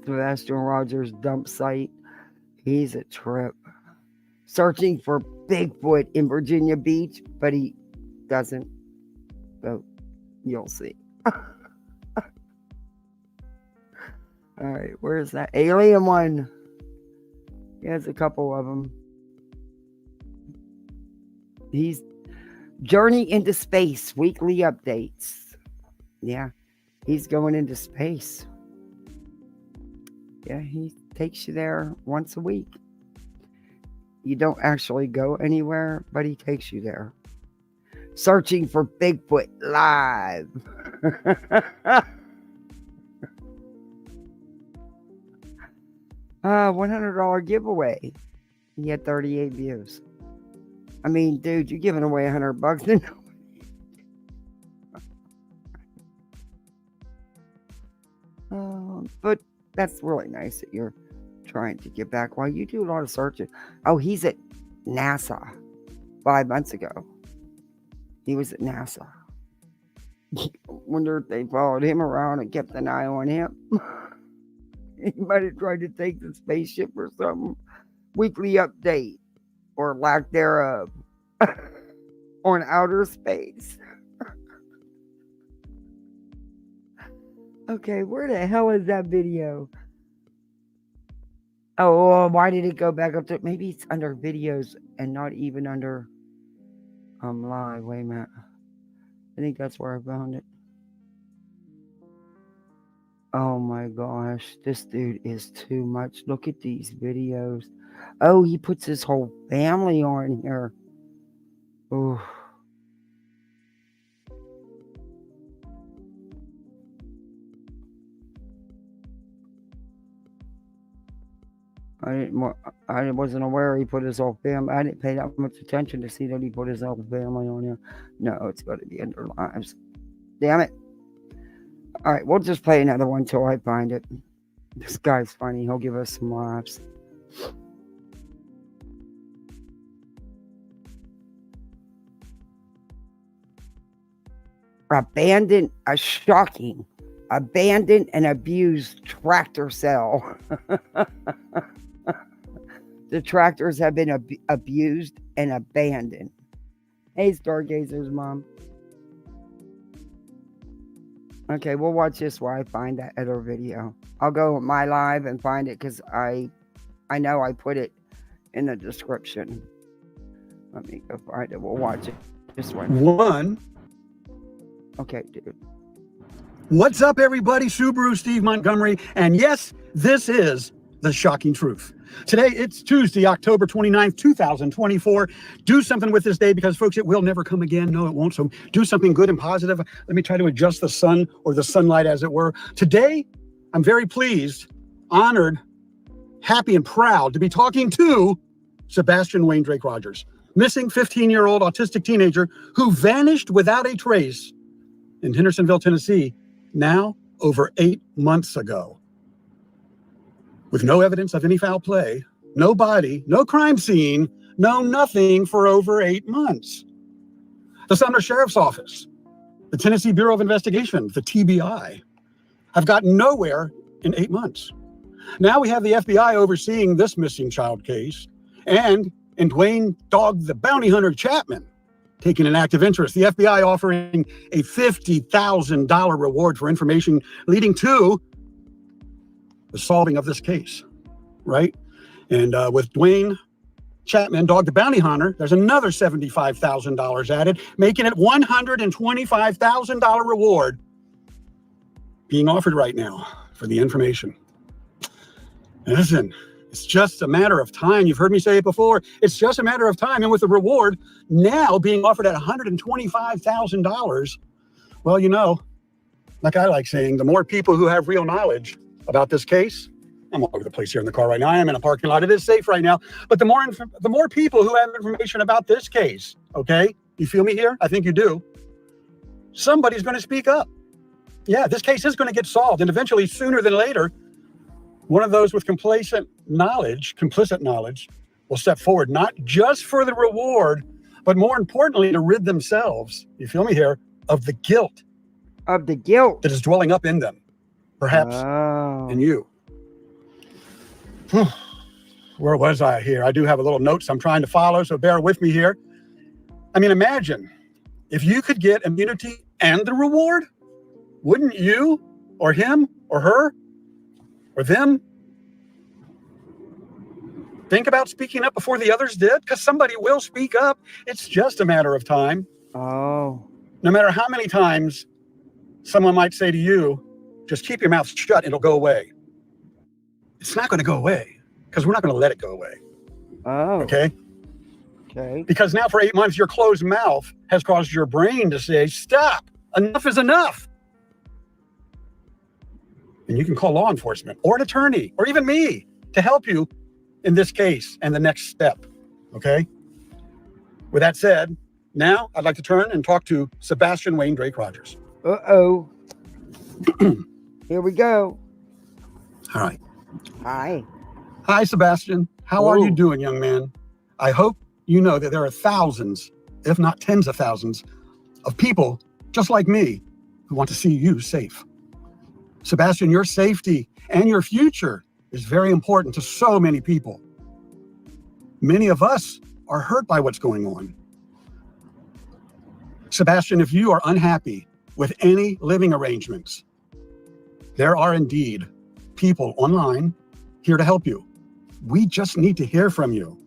Sebastian Rogers dump site. He's a trip. Searching for Bigfoot in Virginia Beach, but he doesn't. So you'll see. All right, where's that alien one? He has a couple of them. He's Journey into Space, weekly updates. Yeah, he's going into space. Yeah, he takes you there once a week. You don't actually go anywhere, but he takes you there. Searching for Bigfoot live. $100 giveaway. He had 38 views. I mean, dude, you're giving away $100. But that's really nice that you're trying to get back. While you do a lot of searching. Oh, he's at NASA 5 months ago. He was at NASA. Wonder if they followed him around and kept an eye on him. He might have tried to take the spaceship or something. Weekly update or lack thereof on outer space. Okay, where the hell is that video? Oh, why did it go back up to? Maybe it's under videos and not even under live. Wait a minute. I think that's where I found it. Oh my gosh, this dude is too much. Look at these videos. Oh, he puts his whole family on here. Oh. I wasn't aware he put his whole family. I didn't pay that much attention to see that he put his whole family on here. No, it's got to be under lives. Damn it. All right, we'll just play another one till I find it. This guy's funny. He'll give us some laughs. Abandoned and abused tractor cell. The tractors have been abused and abandoned. Hey, Stargazer's mom. Okay, we'll watch this while I find that other video. I'll go my live and find it because I know I put it in the description. Let me go find it. We'll watch it. This one. Okay, dude. What's up, everybody? Subaru Steve Montgomery. And yes, this is The Shocking Truth. Today, it's Tuesday, October 29th, 2024. Do something with this day because, folks, it will never come again. No, it won't. So do something good and positive. Let me try to adjust the sun or the sunlight, as it were. Today, I'm very pleased, honored, happy, and proud to be talking to Sebastian Wayne Drake Rogers, missing 15-year-old autistic teenager who vanished without a trace in Hendersonville, Tennessee, now over 8 months ago. With no evidence of any foul play, no body, no crime scene, no nothing for over 8 months. The Sumner Sheriff's Office, the Tennessee Bureau of Investigation, the TBI, have gotten nowhere in 8 months. Now we have the FBI overseeing this missing child case, and in Dwayne Dog the Bounty Hunter Chapman taking an active interest. The FBI offering a $50,000 reward for information leading to the solving of this case, right? And with Dwayne Chapman, Dog the Bounty Hunter, there's another $75,000 added, making it $125,000 reward being offered right now for the information. Listen, it's just a matter of time. You've heard me say it before. It's just a matter of time. And with the reward now being offered at $125,000, well, you know, like I like saying, the more people who have real knowledge about this case, I'm all over the place here in the car right now. I am in a parking lot. It is safe right now. But the more people who have information about this case, okay? You feel me here? I think you do. Somebody's going to speak up. Yeah, this case is going to get solved. And eventually, sooner than later, one of those with complicit knowledge will step forward, not just for the reward, but more importantly, to rid themselves, you feel me here, of the guilt. Of the guilt. That is dwelling up in them, perhaps in you. Where was I here? I do have a little notes I'm trying to follow, so bear with me here. I mean, imagine if you could get immunity and the reward, wouldn't you or him or her or them think about speaking up before the others did? Because somebody will speak up. It's just a matter of time. Oh. No matter how many times someone might say to you, just keep your mouth shut, it'll go away. It's not going to go away because we're not going to let it go away. Oh. Okay? Okay. Because now for 8 months, your closed mouth has caused your brain to say, stop, enough is enough. And you can call law enforcement or an attorney or even me to help you in this case and the next step. Okay? With that said, now I'd like to turn and talk to Sebastian Wayne Drake Rogers. Uh-oh. Here we go. All right. Hi. Hi, Sebastian. How are you doing, young man? I hope you know that there are thousands, if not tens of thousands, of people just like me who want to see you safe. Sebastian, your safety and your future is very important to so many people. Many of us are hurt by what's going on. Sebastian, if you are unhappy with any living arrangements, there are indeed people online here to help you. We just need to hear from you.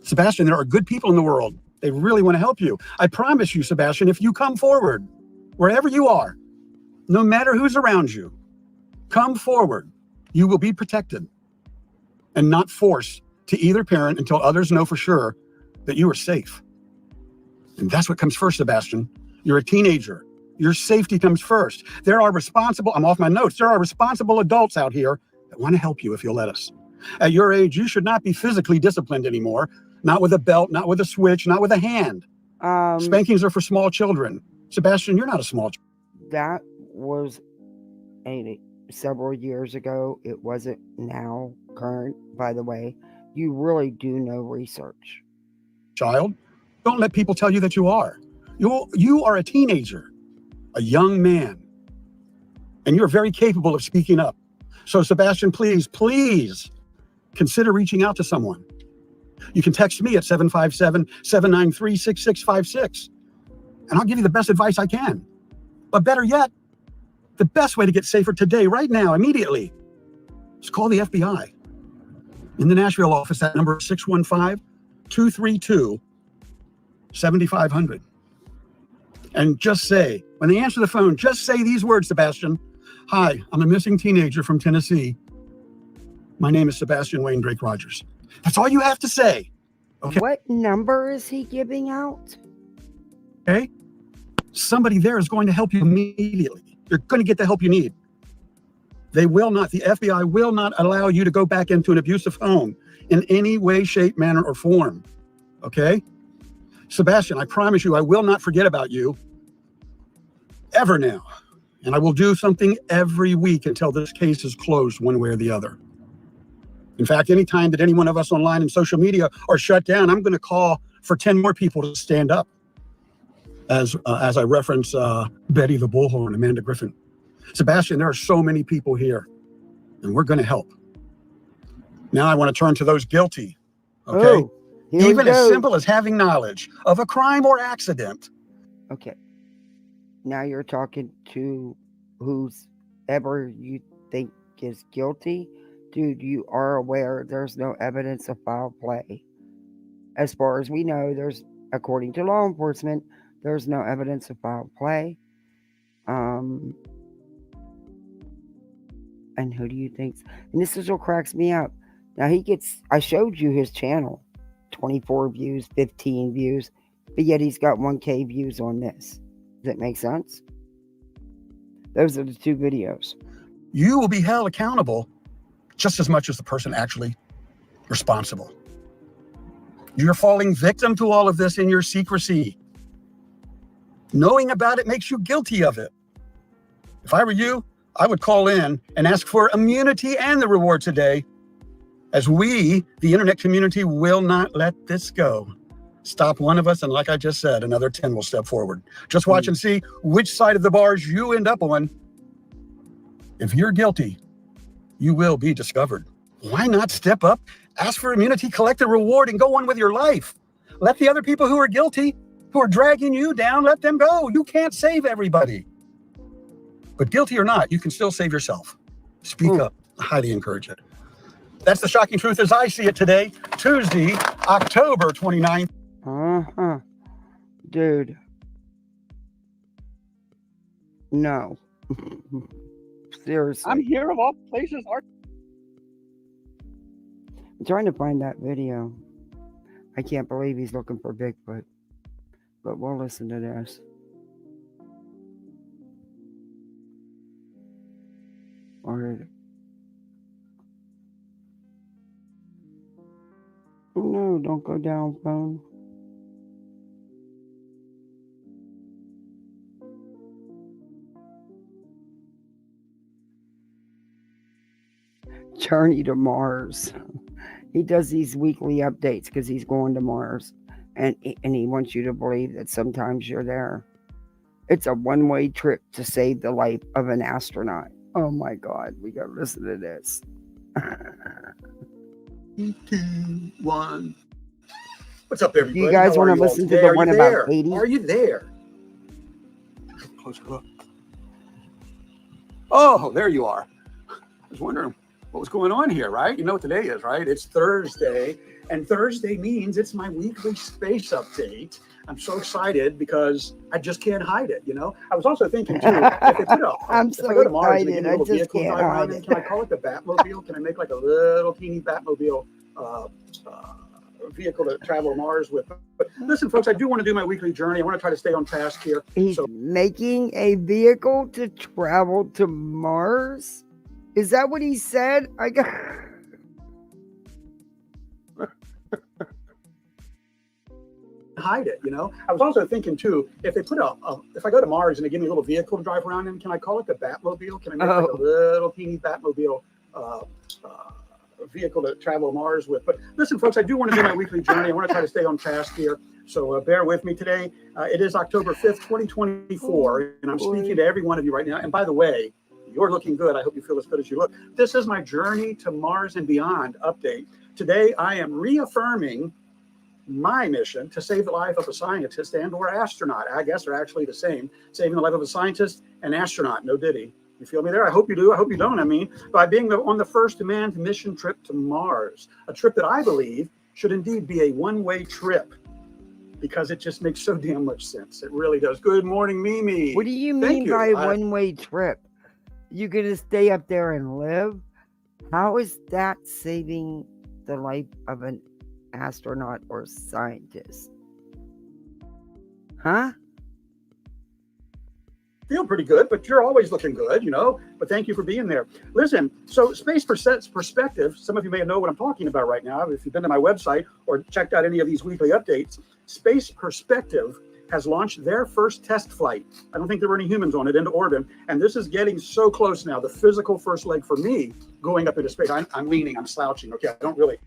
Sebastian, there are good people in the world. They really want to help you. I promise you, Sebastian, if you come forward, wherever you are, no matter who's around you, come forward. You will be protected and not forced to either parent until others know for sure that you are safe. And that's what comes first, Sebastian. You're a teenager. Your safety comes first. There are responsible, I'm off my notes, there are responsible adults out here that want to help you if you'll let us. At your age, you should not be physically disciplined anymore. Not with a belt, not with a switch, not with a hand. Spankings are for small children. Sebastian, you're not a small child. That was several years ago. It wasn't now current, by the way. You really do know research. Child, don't let people tell you that you are. You are a teenager, a young man, and you're very capable of speaking up. So Sebastian, please consider reaching out to someone. You can text me at 757-793-6656, and I'll give you the best advice I can. But better yet, the best way to get safer today, right now, immediately, is call the FBI. In the Nashville office, that number is 615-232-7500. And just say, when they answer the phone, just say these words, Sebastian. Hi, I'm a missing teenager from Tennessee. My name is Sebastian Wayne Drake Rogers. That's all you have to say. Okay? What number is he giving out? Okay? Somebody there is going to help you immediately. You're going to get the help you need. The FBI will not allow you to go back into an abusive home in any way, shape, manner, or form. Okay? Sebastian, I promise you, I will not forget about you ever now. And I will do something every week until this case is closed one way or the other. In fact, anytime that any one of us online and social media are shut down, I'm going to call for 10 more people to stand up. As I reference Betty the Bullhorn, Amanda Griffin. Sebastian, there are so many people here, and we're going to help. Now I want to turn to those guilty. Okay? Even as simple as having knowledge of a crime or accident. Okay. Now you're talking to whoever you think is guilty. Dude, you are aware there's no evidence of foul play. As far as we know, according to law enforcement, there's no evidence of foul play. And who do you think? And this is what cracks me up. Now I showed you his channel, 24 views, 15 views, but yet he's got 1K views on this. Does it make sense? Those are the two videos. You will be held accountable just as much as the person actually responsible. You're falling victim to all of this in your secrecy. Knowing about it makes you guilty of it. If I were you, I would call in and ask for immunity and the reward today, as we, the internet community, will not let this go. Stop one of us, and like I just said, another 10 will step forward. Just watch and see which side of the bars you end up on. If you're guilty, you will be discovered. Why not step up, ask for immunity, collect a reward, and go on with your life? Let the other people who are guilty, who are dragging you down, let them go. You can't save everybody. But guilty or not, you can still save yourself. Speak up. I highly encourage it. That's the shocking truth as I see it today, Tuesday, October 29th. Dude. No. Seriously. I'm here of all places. I'm trying to find that video. I can't believe he's looking for Bigfoot. But we'll listen to this. Or... Oh no, don't go down, phone. Journey to Mars. He does these weekly updates because he's going to Mars. And he wants you to believe that sometimes you're there. It's a one-way trip to save the life of an astronaut. Oh my God, we gotta listen to this. 2-1. What's up, everybody? Do you guys want to listen to the one about Haiti? Are you there? Closer look. Oh, there you are. I was wondering what was going on here, right? You know what today is, right? It's Thursday, and Thursday means it's my weekly space update. I'm so excited because I just can't hide it, you know? I was also thinking, too, I'm so excited. I just can't hide it. Can I call it the Batmobile? Can I make like a little teeny Batmobile vehicle to travel Mars with? But listen, folks, I do want to do my weekly journey. I want to try to stay on task here. He's making a vehicle to travel to Mars? Is that what he said? I got... hide it, you know? I was also thinking too, if they put if I go to Mars and they give me a little vehicle to drive around in, can I call it the Batmobile? Can I make like a little teeny Batmobile vehicle to travel Mars with? But listen, folks, I do want to do my weekly journey. I want to try to stay on task here. So bear with me today. It is October 5th, 2024, and I'm speaking to every one of you right now. And by the way, you're looking good. I hope you feel as good as you look. This is my Journey to Mars and Beyond update. Today, I am reaffirming my mission to save the life of a scientist and or astronaut. I guess they're actually the same. Saving the life of a scientist and astronaut. No diddy. You feel me there? I hope you do. I hope you don't. I mean, by being on the first manned mission trip to Mars, a trip that I believe should indeed be a one-way trip because it just makes so damn much sense. It really does. Good morning, Mimi. What do you mean by a one-way trip? You're going to stay up there and live? How is that saving the life of an astronaut or scientist? Huh? Feel pretty good, but you're always looking good, you know. But thank you for being there. Listen, so Space Perspective, some of you may know what I'm talking about right now. If you've been to my website or checked out any of these weekly updates, Space Perspective has launched their first test flight. I don't think there were any humans on it into orbit. And this is getting so close now. The physical first leg for me going up into space. I'm leaning, I'm slouching. Okay, I don't really,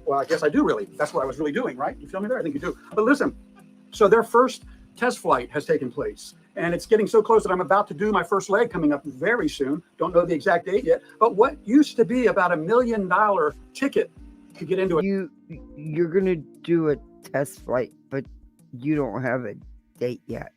well, I guess I do really. That's what I was really doing, right? You feel me there? I think you do. But listen, so their first test flight has taken place. And it's getting so close that I'm about to do my first leg coming up very soon. Don't know the exact date yet. But what used to be about $1 million ticket to get into it. You're going to do a test flight, but you don't have a date yet.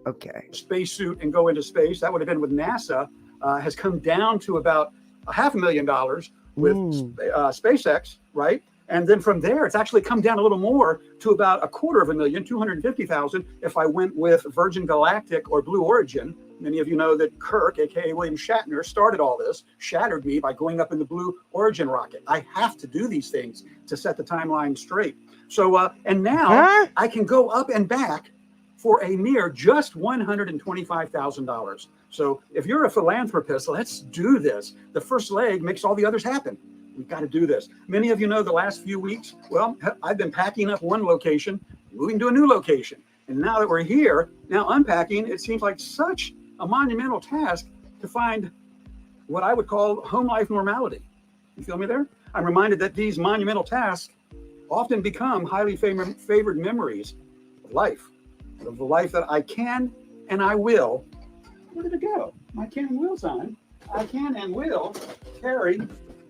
Okay. Spacesuit and go into space. That would have been with NASA. Has come down to about $500,000 with SpaceX, right? And then from there, it's actually come down a little more to about $250,000, 250,000 if I went with Virgin Galactic or Blue Origin Many of you know that Kirk, aka William Shatner, started all this, shattered me by going up in the Blue Origin rocket. I have to do these things to set the timeline straight. So, and now I can go up and back for a mere just $125,000. So if you're a philanthropist, let's do this. The first leg makes all the others happen. We've got to do this. Many of you know the last few weeks, well, I've been packing up one location, moving to a new location. And now that we're here, now unpacking, it seems like such a monumental task to find what I would call home life normality. You feel me there? I'm reminded that these monumental tasks often become highly favored memories of life, of the life that I can and I will. Where did it go? My can and will sign. I can and will carry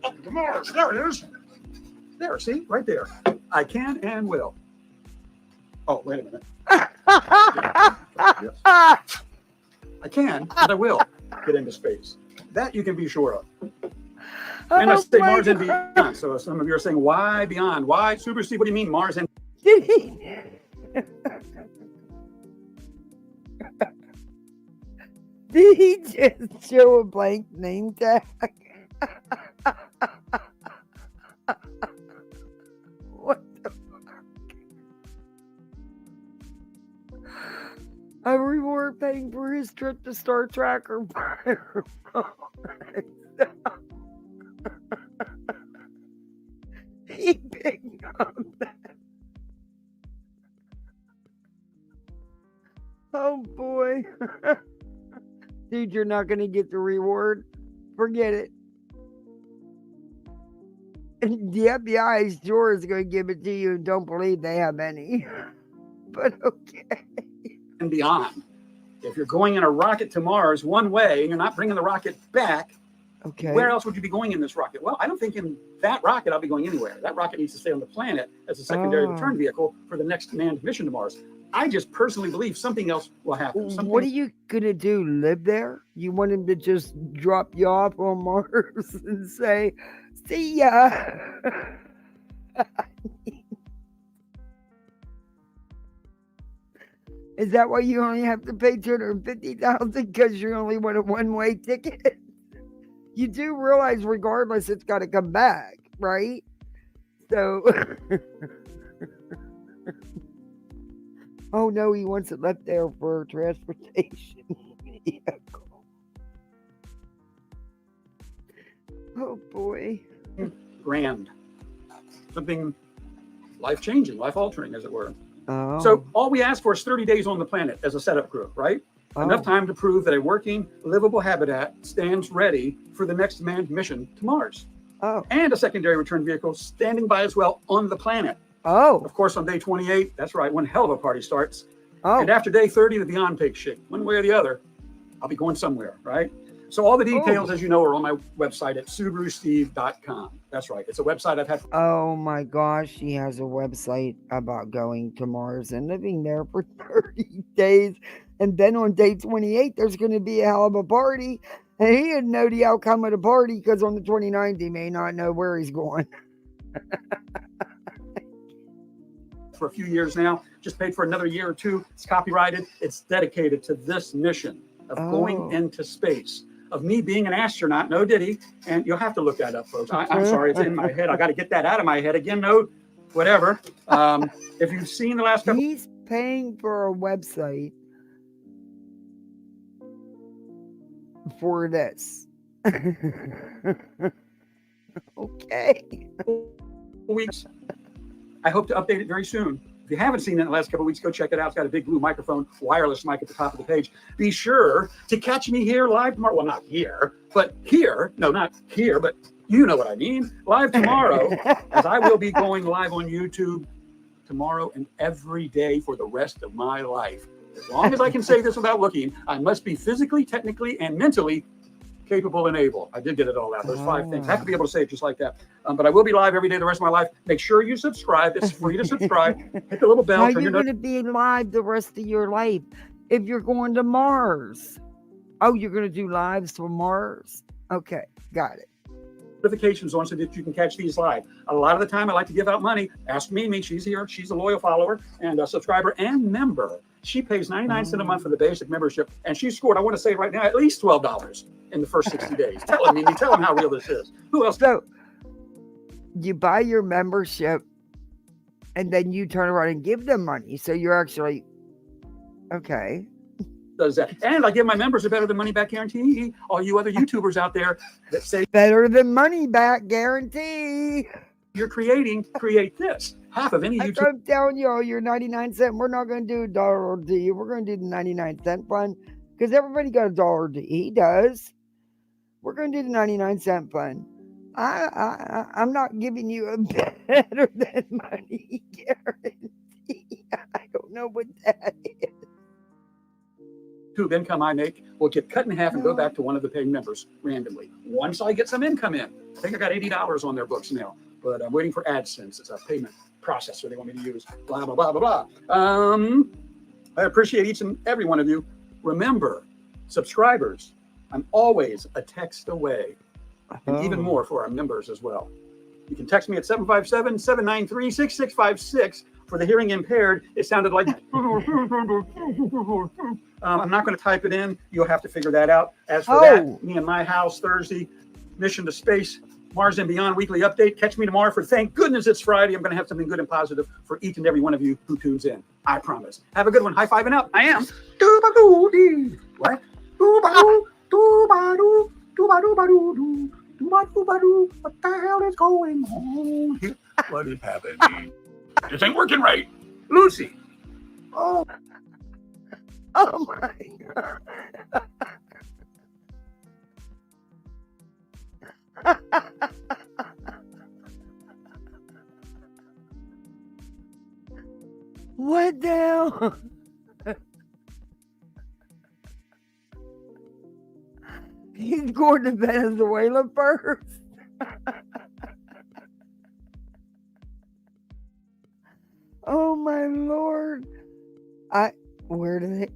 up to Mars. There it is. There, see, right there. I can and will. Oh, wait a minute. Yes. I can and I will get into space. That you can be sure of. And I say Mars and beyond. So some of you are saying, why beyond? Why? Super Steve, what do you mean Mars and Did he? Did he just show a blank name tag? What the fuck? A reward paying for his trip to Star Trek or he picked up that. Oh boy. Dude, you're not going to get the reward. Forget it. And the FBI sure is going to give it to you and don't believe they have any. But okay. and beyond. If you're going in a rocket to Mars one way and you're not bringing the rocket back, Okay. where else would you be going in this rocket? Well, I don't think in that rocket I'll be going anywhere. That rocket needs to stay on the planet as a secondary return vehicle for the next manned mission to Mars. I just personally believe something else will happen. What are you going to do? Live there? You want him to just drop you off on Mars and say, see ya? Is that why you only have to pay $250,000 because you only want a one-way ticket? You do realize regardless it's got to come back, right? So, oh no, he wants it left there for transportation vehicle. Oh boy. Grand. Something life-changing, life-altering, as it were. Oh. So all we ask for is 30 days on the planet as a setup crew, right? Enough time to prove that a working, livable habitat stands ready for the next manned mission to Mars. Oh. And a secondary return vehicle standing by as well on the planet. Oh. Of course, on day 28, that's right, one hell of a party starts. Oh. And after day 30, the beyond takes shape. One way or the other, I'll be going somewhere, right? So all the details, as you know, are on my website at SubaruSteve.com. That's right. It's a website I've had. Oh my gosh, he has a website about going to Mars and living there for 30 days. And then on day 28, there's going to be a hell of a party. And he didn't know the outcome of the party because on the 29th, he may not know where he's going. For a few years now, just paid for another year or two. It's copyrighted. It's dedicated to this mission of going into space, of me being an astronaut. No diddy. And you'll have to look that up, folks. I'm sorry, it's in my head. I got to get that out of my head again. No, whatever. If you've seen the last couple. He's paying for a website for this. Okay. Weeks. I hope to update it very soon. If you haven't seen it in the last couple of weeks, go check it out. It's got a big blue microphone, wireless mic at the top of the page. Be sure to catch me here live tomorrow. Well, not here, but here. No, not here, but you know what I mean. Live tomorrow, as I will be going live on YouTube tomorrow and every day for the rest of my life. As long as I can say this without looking, I must be physically, technically, and mentally capable and able. I did get it all out. Those 5 things. I have to be able to say it just like that. But I will be live every day the rest of my life. Make sure you subscribe. It's free to subscribe. Hit the little bell. How are you going to be live the rest of your life if you're going to Mars? Oh, you're going to do lives from Mars? Okay, got it. notifications on so that you can catch these live. A lot of the time I like to give out money. Ask Mimi, she's here. She's a loyal follower and a subscriber and member. She pays 99 cents a month for the basic membership, and she scored, I want to say right now, at least $12 in the first 60 days. Tell them, Mimi, tell them how real this is. Who else? So you buy your membership and then you turn around and give them money. So you're actually, okay. Does that. And I give my members a better than money back guarantee. All you other YouTubers out there that say better than money back guarantee. You're create this. Half of any YouTube. I'm telling you, your 99 cent, we're not going to do $1 to you. We're going to do the 99 cent fund because everybody got $1 to he does. We're going to do the 99 cent fund. I'm not giving you a better than money guarantee. I don't know what that is. YouTube income I make will get cut in half and go back to one of the paying members randomly. Once I get some income in, I think I got $80 on their books now, but I'm waiting for AdSense. It's a payment processor they want me to use. Blah blah blah blah blah. I appreciate each and every one of you. Remember, subscribers, I'm always a text away, and even more for our members as well. You can text me at 757-793-6656. For the hearing impaired, it sounded like I'm not going to type it in. You'll have to figure that out. As for that, me and my house Thursday, mission to space, Mars and Beyond weekly update. Catch me tomorrow for thank goodness it's Friday. I'm going to have something good and positive for each and every one of you who tunes in. I promise. Have a good one. High five and up. I am. What? What the hell is going on here? What is happening? This ain't working right. Lucy. Oh my God. What the hell? He's going to Venezuela first. Oh my Lord. Where did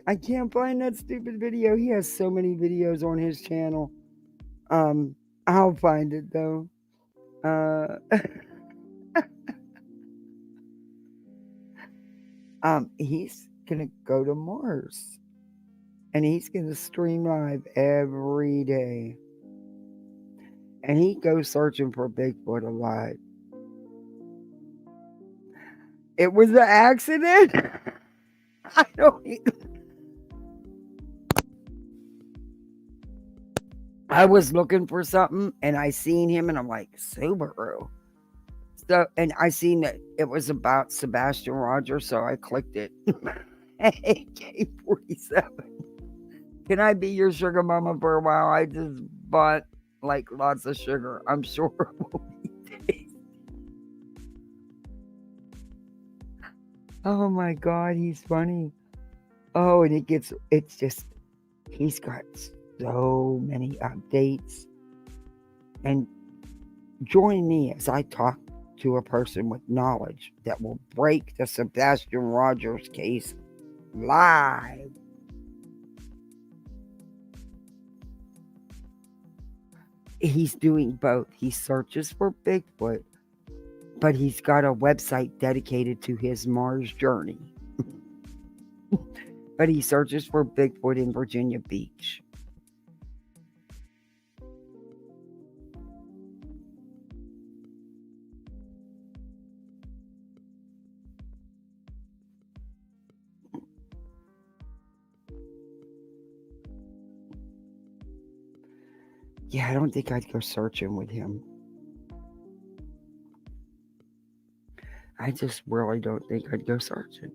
I can't find that stupid video. He has so many videos on his channel. I'll find it though. He's gonna go to Mars and he's gonna stream live every day. And he goes searching for Bigfoot alive. It was an accident. I don't even. I was looking for something and I seen him and I'm like, Subaru. So, and I seen that it was about Sebastian Rogers, so I clicked it. AK-47. Can I be your sugar mama for a while? I just bought like lots of sugar. I'm sure it will be tasty. Oh my God, he's funny. Oh, and he's got so many updates. And join me as I talk to a person with knowledge that will break the Sebastian Rogers case live. He's doing both. He searches for Bigfoot, but he's got a website dedicated to his Mars journey. But he searches for Bigfoot in Virginia Beach. Yeah, I don't think I'd go searching with him. I just really don't think I'd go searching.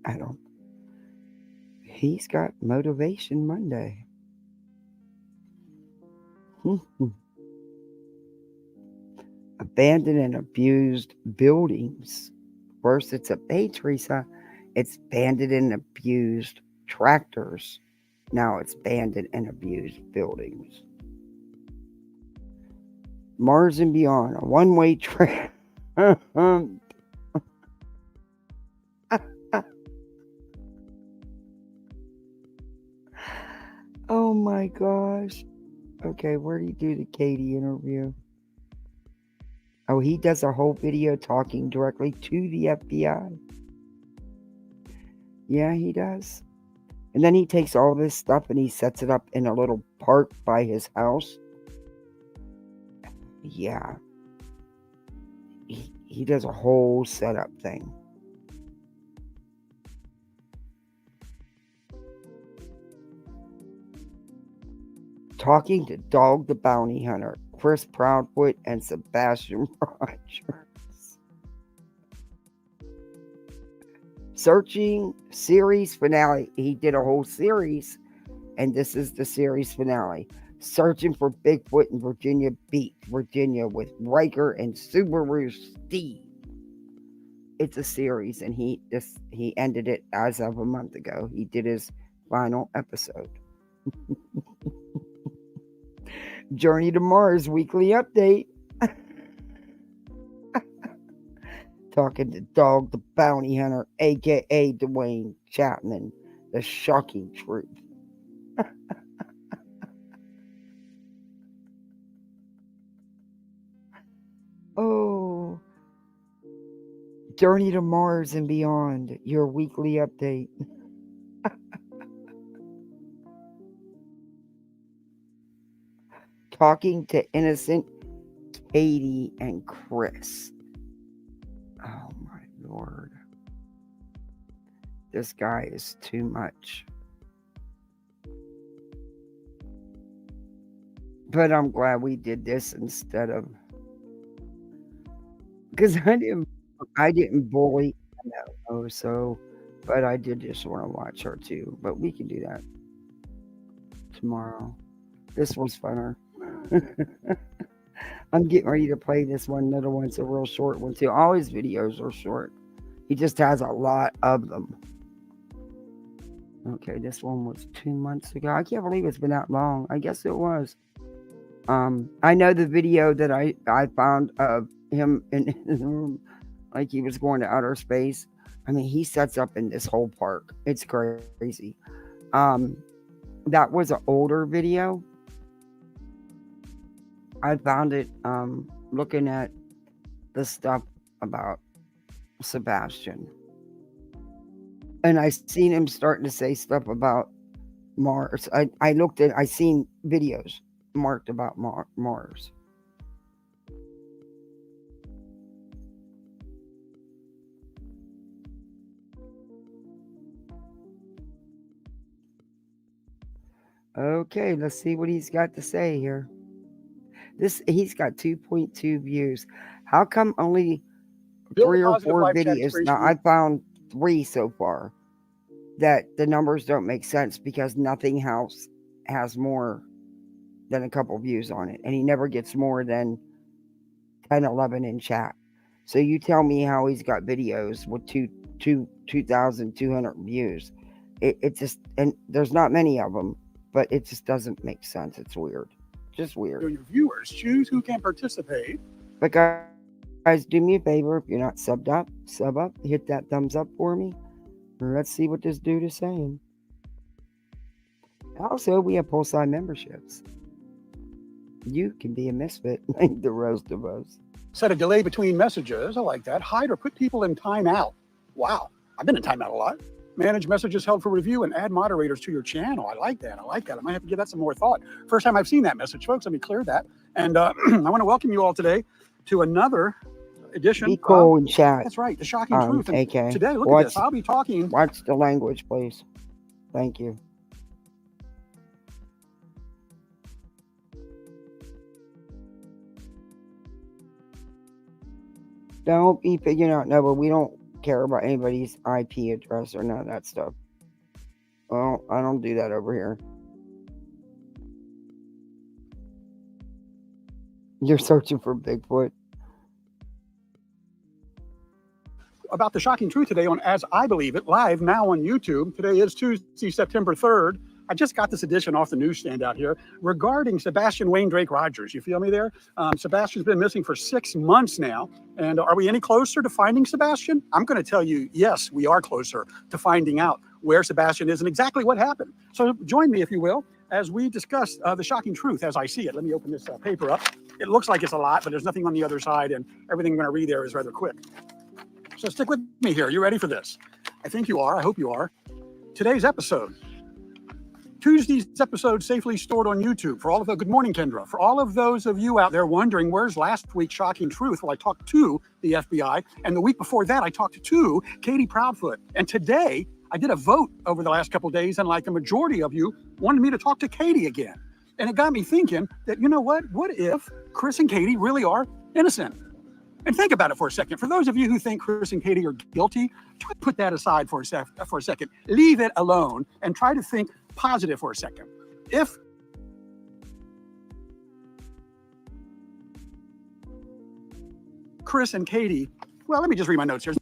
I don't. He's got Motivation Monday. Abandoned and abused buildings. First, hey, Teresa, it's abandoned and abused tractors. Now it's abandoned and abused buildings. Mars and Beyond, a one-way train. Oh Oh my gosh. Okay, where do you do the Katie interview? Oh, he does a whole video talking directly to the FBI. Yeah, he does. And then he takes all this stuff and he sets it up in a little park by his house. Yeah. He does a whole setup thing. Talking to Dog the Bounty Hunter, Chris Proudfoot, and Sebastian Rogers. Searching series finale. He did a whole series, and this is the series finale. Searching for Bigfoot in Virginia Beach, Virginia, with Riker and Subaru Steve. It's a series, and he ended it as of a month ago. He did his final episode. Journey to Mars weekly update. Talking to Dog the Bounty Hunter, aka Dwayne Chapman. The shocking truth. Oh. Journey to Mars and beyond. Your weekly update. Talking to innocent Katie and Chris. Oh my Lord. This guy is too much. But I'm glad we did this instead of, because I didn't bully, no, so, but I did just want to watch her too. But we can do that tomorrow. This was funner. I'm getting ready to play this one. Another one's a real short one too. All his videos are short. He just has a lot of them. Okay, this one was 2 months ago. I can't believe it's been that long. I guess it was. I know the video that I found of him in his room, like he was going to outer space. I mean, he sets up in this whole park. It's crazy. That was an older video. I found it looking at the stuff about Sebastian. And I seen him starting to say stuff about Mars. I seen videos marked about Mars. Okay, let's see what he's got to say here. He's got 2.2 views. How come only 3 or 4 videos? Now I found 3 so far. That the numbers don't make sense because nothing else has more than a couple views on it, and he never gets more than 10, 11 in chat. So you tell me how he's got videos with 2,200 views. It just, and there's not many of them, but it just doesn't make sense. It's weird. Just weird. Your viewers choose who can participate. But guys, do me a favor. If you're not subbed up, sub up. Hit that thumbs up for me. Let's see what this dude is saying. Also, we have Pulsar memberships. You can be a misfit like the rest of us. Set a delay between messages. I like that. Hide or put people in timeout. Wow. I've been in timeout a lot. Manage messages held for review and add moderators to your channel. I like that. I might have to give that some more thought. First time I've seen that message, folks. Let me clear that. And I want to welcome you all today to another edition. Be cool in chat. That's right. The Shocking Truth. And okay. Today, look at this. I'll be talking. Watch the language, please. Thank you. Don't be figuring out. No, but we don't care about anybody's IP address or none of that stuff. Well, I don't do that over here. You're searching for Bigfoot. About the Shocking Truth today on As I Believe It, live now on YouTube. Today is Tuesday, September 3rd. I just got this edition off the newsstand out here regarding Sebastian Wayne Drake Rogers. You feel me there? Sebastian's been missing for 6 months now. And are we any closer to finding Sebastian? I'm going to tell you, yes, we are closer to finding out where Sebastian is and exactly what happened. So join me, if you will, as we discuss the shocking truth as I see it. Let me open this paper up. It looks like it's a lot, but there's nothing on the other side, and everything I'm going to read there is rather quick. So stick with me here. You ready for this? I think you are. I hope you are. Today's episode. Tuesday's episode safely stored on YouTube. For all of the good morning, Kendra. For all of those of you out there wondering where's last week's shocking truth, well, I talked to the FBI, and the week before that, I talked to Katie Proudfoot. And today, I did a vote over the last couple of days, and like a majority of you wanted me to talk to Katie again. And it got me thinking that, you know what? What if Chris and Katie really are innocent? And think about it for a second. For those of you who think Chris and Katie are guilty, try to put that aside for a second. Leave it alone and try to think positive for a second. If Chris and Katie, well, let me just read my notes here.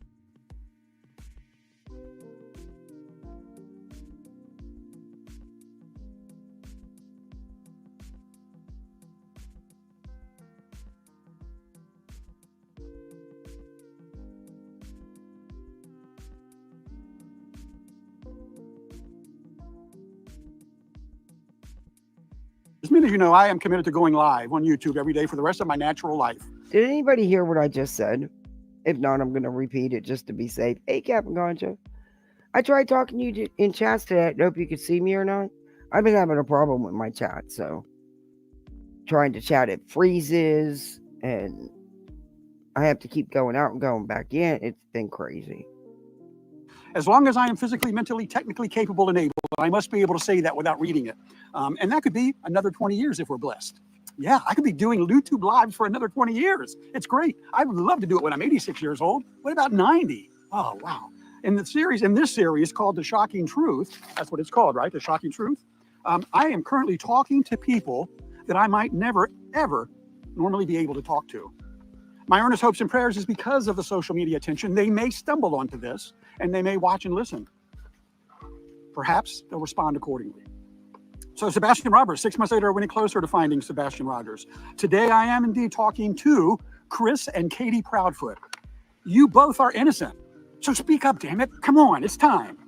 As many of you know, I am committed to going live on YouTube every day for the rest of my natural life. Did anybody hear what I just said? If not, I'm going to repeat it just to be safe. Hey, Captain Ganja. I tried talking to you in chats today. I don't know if you could see me or not. I've been having a problem with my chat, so trying to chat, it freezes, and I have to keep going out and going back in. It's been crazy. As long as I am physically, mentally, technically capable and able, I must be able to say that without reading it. And that could be another 20 years if we're blessed. Yeah, I could be doing YouTube lives for another 20 years. It's great. I would love to do it when I'm 86 years old. What about 90? Oh, wow. In this series called The Shocking Truth, that's what it's called, right? The Shocking Truth. I am currently talking to people that I might never, ever normally be able to talk to. My earnest hopes and prayers is because of the social media attention, they may stumble onto this and they may watch and listen. Perhaps they'll respond accordingly. So Sebastian Rogers, 6 months later, we're getting closer to finding Sebastian Rogers. Today, I am indeed talking to Chris and Katie Proudfoot. You both are innocent. So speak up, damn it. Come on, it's time.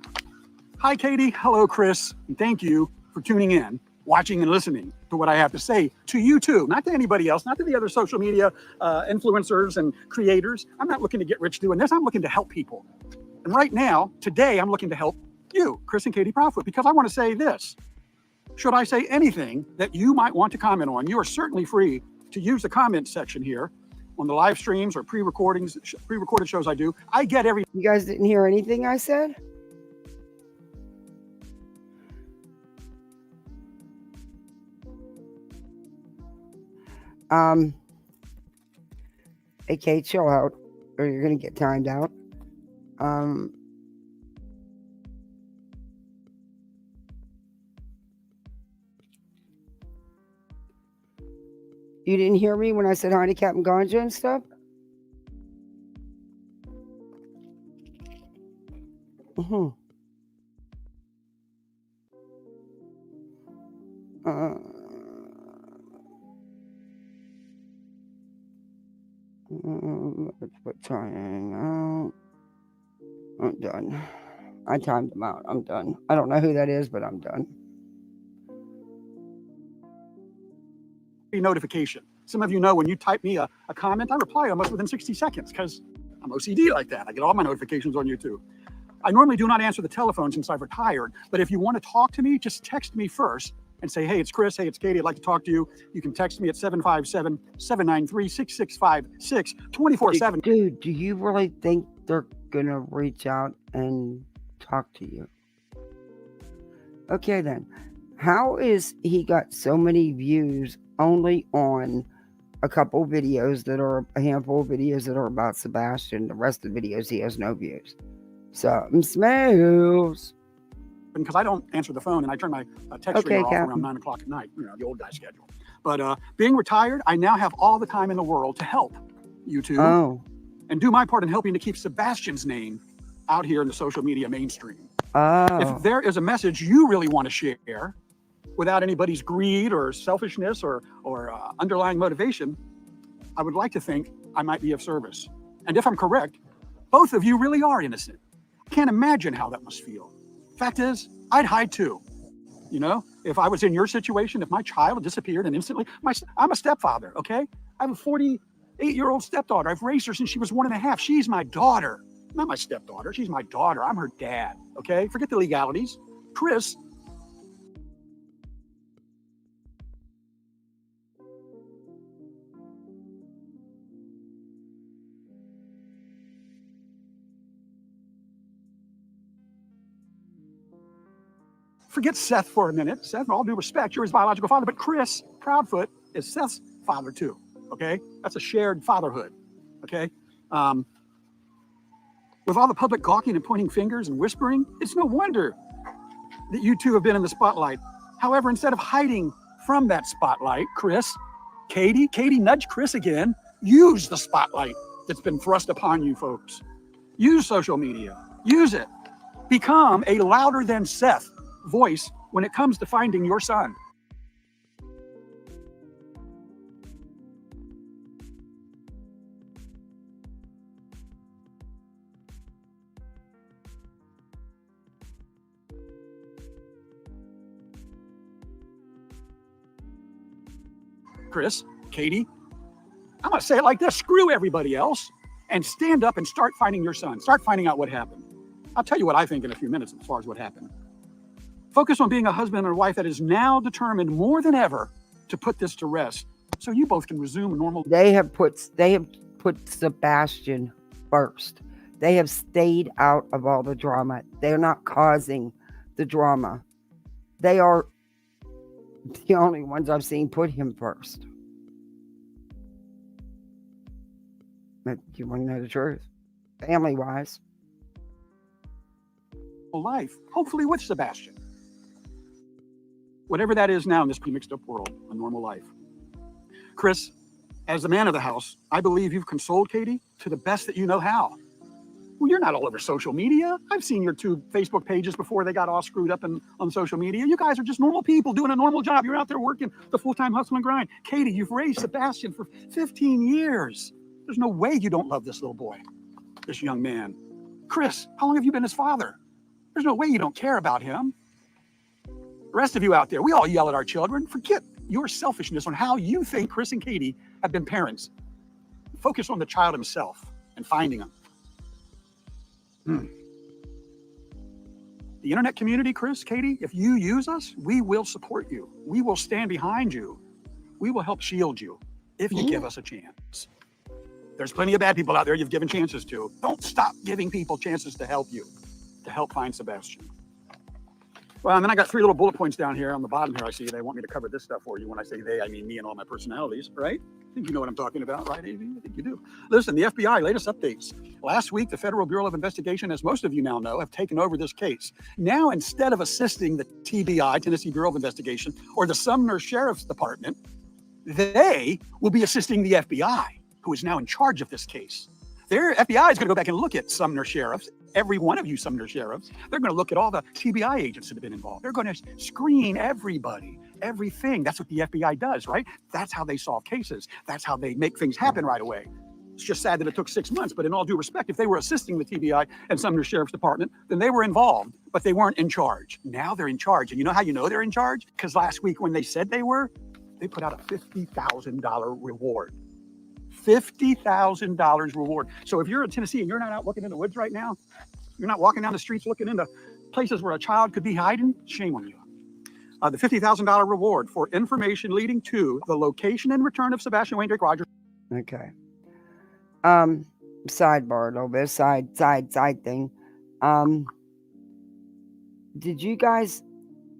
Hi, Katie. Hello, Chris. And thank you for tuning in, watching and listening to what I have to say to you too, not to anybody else, not to the other social media influencers and creators. I'm not looking to get rich doing this. I'm looking to help people. And right now, today, I'm looking to help you, Chris and Katie Proudfoot, because I want to say this. Should I say anything that you might want to comment on, you are certainly free to use the comment section here on the live streams or pre-recorded shows I do. I get every... You guys didn't hear anything I said? Okay, chill out, or you're gonna get timed out. You didn't hear me when I said hi to Captain Ganja and stuff? Let's put trying out. I'm done. I timed them out. I'm done. I don't know who that is, but I'm done. Notification. Some of you know when you type me a comment, I reply almost within 60 seconds because I'm OCD like that. I get all my notifications on YouTube. I normally do not answer the telephone since I've retired, but if you want to talk to me, just text me first and say, hey, it's Chris, hey, it's Katie, I'd like to talk to you. You can text me at 757-793-6656, 24/7. Dude, do you really think they're going to reach out and talk to you? Okay, then. How is he got so many views only on a couple videos that are a handful of videos that are about Sebastian? The rest of the videos he has no views. Something smells. Because I don't answer the phone and I turn my text reader off around 9 o'clock at night, you know, the old guy schedule. But being retired, I now have all the time in the world to help YouTube and do my part in helping to keep Sebastian's name out here in the social media mainstream. If there is a message you really want to share without anybody's greed or selfishness or underlying motivation, I would like to think I might be of service. And if I'm correct, both of you really are innocent. I can't imagine how that must feel. Fact is, I'd hide too. You know, if I was in your situation, if my child disappeared and instantly, I'm a stepfather, okay? I have a 48-year-old stepdaughter. I've raised her since she was 1.5. She's my daughter, not my stepdaughter. She's my daughter. I'm her dad, okay? Forget the legalities. Chris, forget Seth for a minute. Seth, with all due respect, you're his biological father, but Chris Proudfoot is Seth's father too, okay? That's a shared fatherhood, okay? With all the public gawking and pointing fingers and whispering, it's no wonder that you two have been in the spotlight. However, instead of hiding from that spotlight, Chris, Katie, nudge Chris again, use the spotlight that's been thrust upon you folks. Use social media, use it. Become a louder than Seth voice when it comes to finding your son. Chris, Katie, I'm going to say it like this: screw everybody else and stand up and start finding your son. Start finding out what happened. I'll tell you what I think in a few minutes as far as what happened. Focus on being a husband and a wife that is now determined more than ever to put this to rest, so you both can resume a normal. They have put Sebastian first. They have stayed out of all the drama. They're not causing the drama. They are the only ones I've seen put him first. But you want to know the truth? Family-wise. Life, hopefully with Sebastian. Whatever that is now in this mixed up world, a normal life. Chris, as the man of the house, I believe you've consoled Katie to the best that you know how. Well, you're not all over social media. I've seen your two Facebook pages before they got all screwed up on social media. You guys are just normal people doing a normal job. You're out there working the full-time hustle and grind. Katie, you've raised Sebastian for 15 years. There's no way you don't love this little boy, this young man. Chris, how long have you been his father? There's no way you don't care about him. The rest of you out there, we all yell at our children. Forget your selfishness on how you think Chris and Katie have been parents. Focus on the child himself and finding him. The internet community, Chris, Katie, if you use us, we will support you. We will stand behind you. We will help shield you if you give us a chance. There's plenty of bad people out there you've given chances to. Don't stop giving people chances to help you, to help find Sebastian. Well, and then I got 3 little bullet points down here on the bottom here. I see they want me to cover this stuff for you. When I say they, I mean me and all my personalities, right? I think you know what I'm talking about, right, Av? I think you do. Listen, the FBI, latest updates. Last week, the Federal Bureau of Investigation, as most of you now know, have taken over this case. Now, instead of assisting the TBI, Tennessee Bureau of Investigation, or the Sumner Sheriff's Department, they will be assisting the FBI, who is now in charge of this case. Their FBI is going to go back and look at Sumner Sheriffs, every one of you Sumner Sheriffs. They're going to look at all the TBI agents that have been involved. They're going to screen everybody, everything. That's what the FBI does, right? That's how they solve cases. That's how they make things happen right away. It's just sad that it took 6 months, but in all due respect, if they were assisting the TBI and Sumner Sheriff's Department, then they were involved, but they weren't in charge. Now they're in charge. And you know how you know they're in charge? Because last week when they said they were, they put out a $50,000 reward. $50,000 reward. So if you're in Tennessee and you're not out looking in the woods right now, you're not walking down the streets looking into places where a child could be hiding, shame on you. The $50,000 reward for information leading to the location and return of Sebastian Wayne Drake Rogers. Okay. Sidebar, a little bit of side thing. Did you guys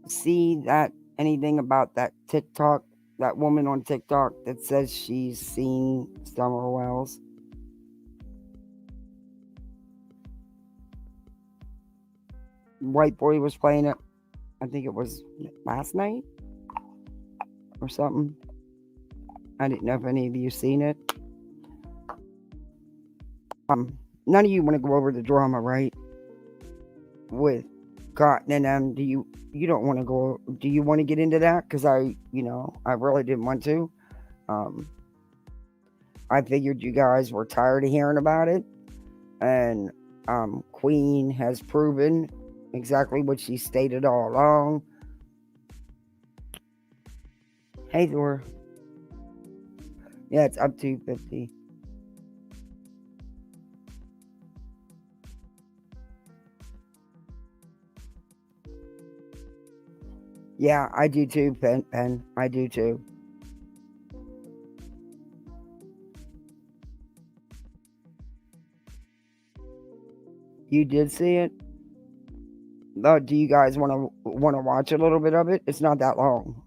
see that anything about that TikTok, that woman on TikTok that says she's seen Summer Wells? White boy was playing it. I think it was last night or something. I didn't know if any of you seen it. None of you want to go over the drama, right? With Cotton and them. You don't want to go? Do you want to get into that? Because I really didn't want to. I figured you guys were tired of hearing about it, and Queen has proven exactly what she stated all along. Hey, Thor. Yeah, it's up to 50. Yeah, I do too, Pen. I do too. You did see it? Do you guys want to watch a little bit of it? It's not that long.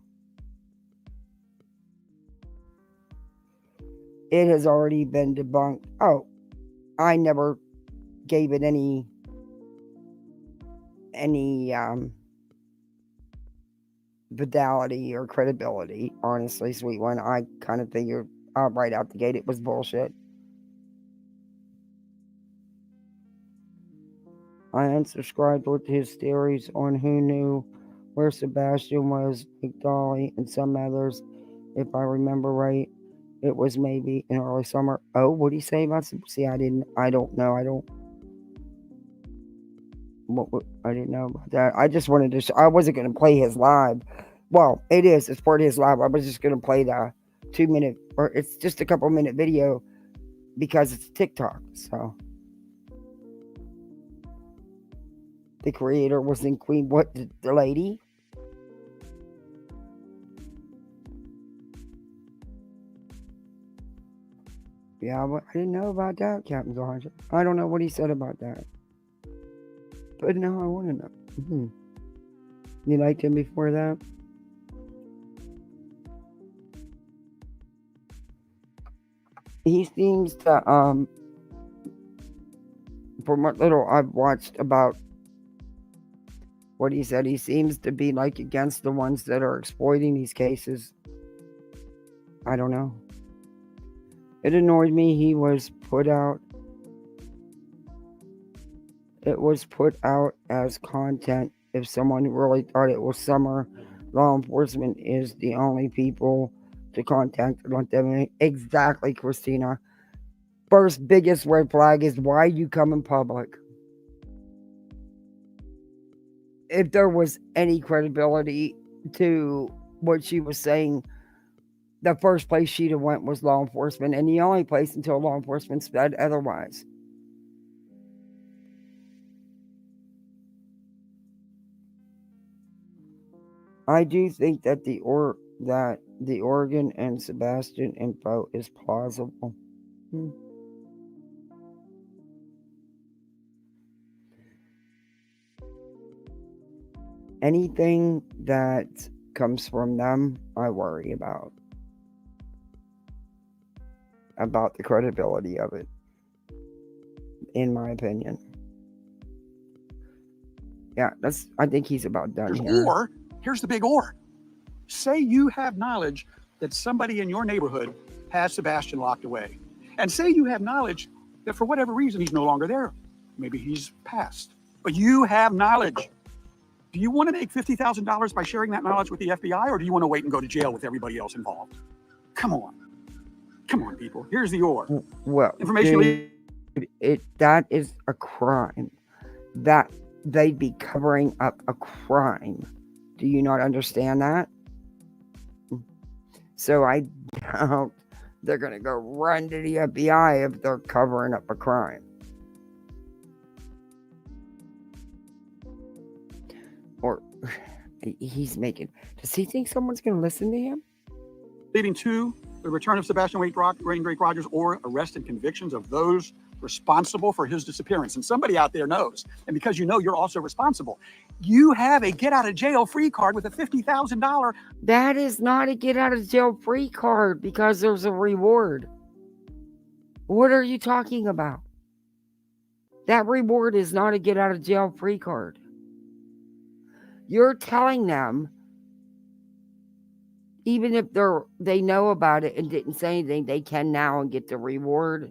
It has already been debunked. Oh, I never gave it any fidelity or credibility. Honestly, sweet one, I kind of figured right out the gate it was bullshit. I unsubscribed with his theories on who knew where Sebastian was, like Dolly and some others. If I remember right, it was maybe in early summer. Oh, what did he say about some? See, I don't know. I didn't know about that. I just wanted to. I wasn't going to play his live. Well, it is. It's part of his live. I was just going to play the 2-minute, or it's just a couple-minute video because it's TikTok. So the creator was in Queen. What, the lady? Yeah, but I didn't know about that, Captain George. I don't know what he said about that. But now I want to know. Mm-hmm. You liked him before that? He seems to, from what little I've watched about what he said, he seems to be like against the ones that are exploiting these cases. I don't know. It annoyed me. He was put out. It was put out as content. If someone really thought it was summer, law enforcement is the only people to contact about them. Exactly, Christina. First biggest red flag is why you come in public. If there was any credibility to what she was saying, the first place she'd have went was law enforcement, and the only place until law enforcement said otherwise. I do think that the Oregon and Sebastian info is plausible. Anything that comes from them, I worry about the credibility of it, in my opinion. Yeah, I think he's about done here. Or, here's the big or. Say you have knowledge that somebody in your neighborhood has Sebastian locked away. And say you have knowledge that for whatever reason he's no longer there. Maybe he's passed. But you have knowledge. Do you want to make $50,000 by sharing that knowledge with the FBI, or do you want to wait and go to jail with everybody else involved? Come on. Come on, people. Here's the or. Well, information. That is a crime. That they'd be covering up a crime. Do you not understand that? So I doubt they're going to go run to the FBI if they're covering up a crime. Or he's making... Does he think someone's going to listen to him? Leading to the return of Sebastian Wayne Drake Rogers or arrest and convictions of those responsible for his disappearance. And somebody out there knows. And because you know you're also responsible, you have a get-out-of-jail-free card with a $50,000. That is not a get-out-of-jail-free card because there's a reward. What are you talking about? That reward is not a get-out-of-jail-free card. You're telling them, even if they know about it and didn't say anything, they can now and get the reward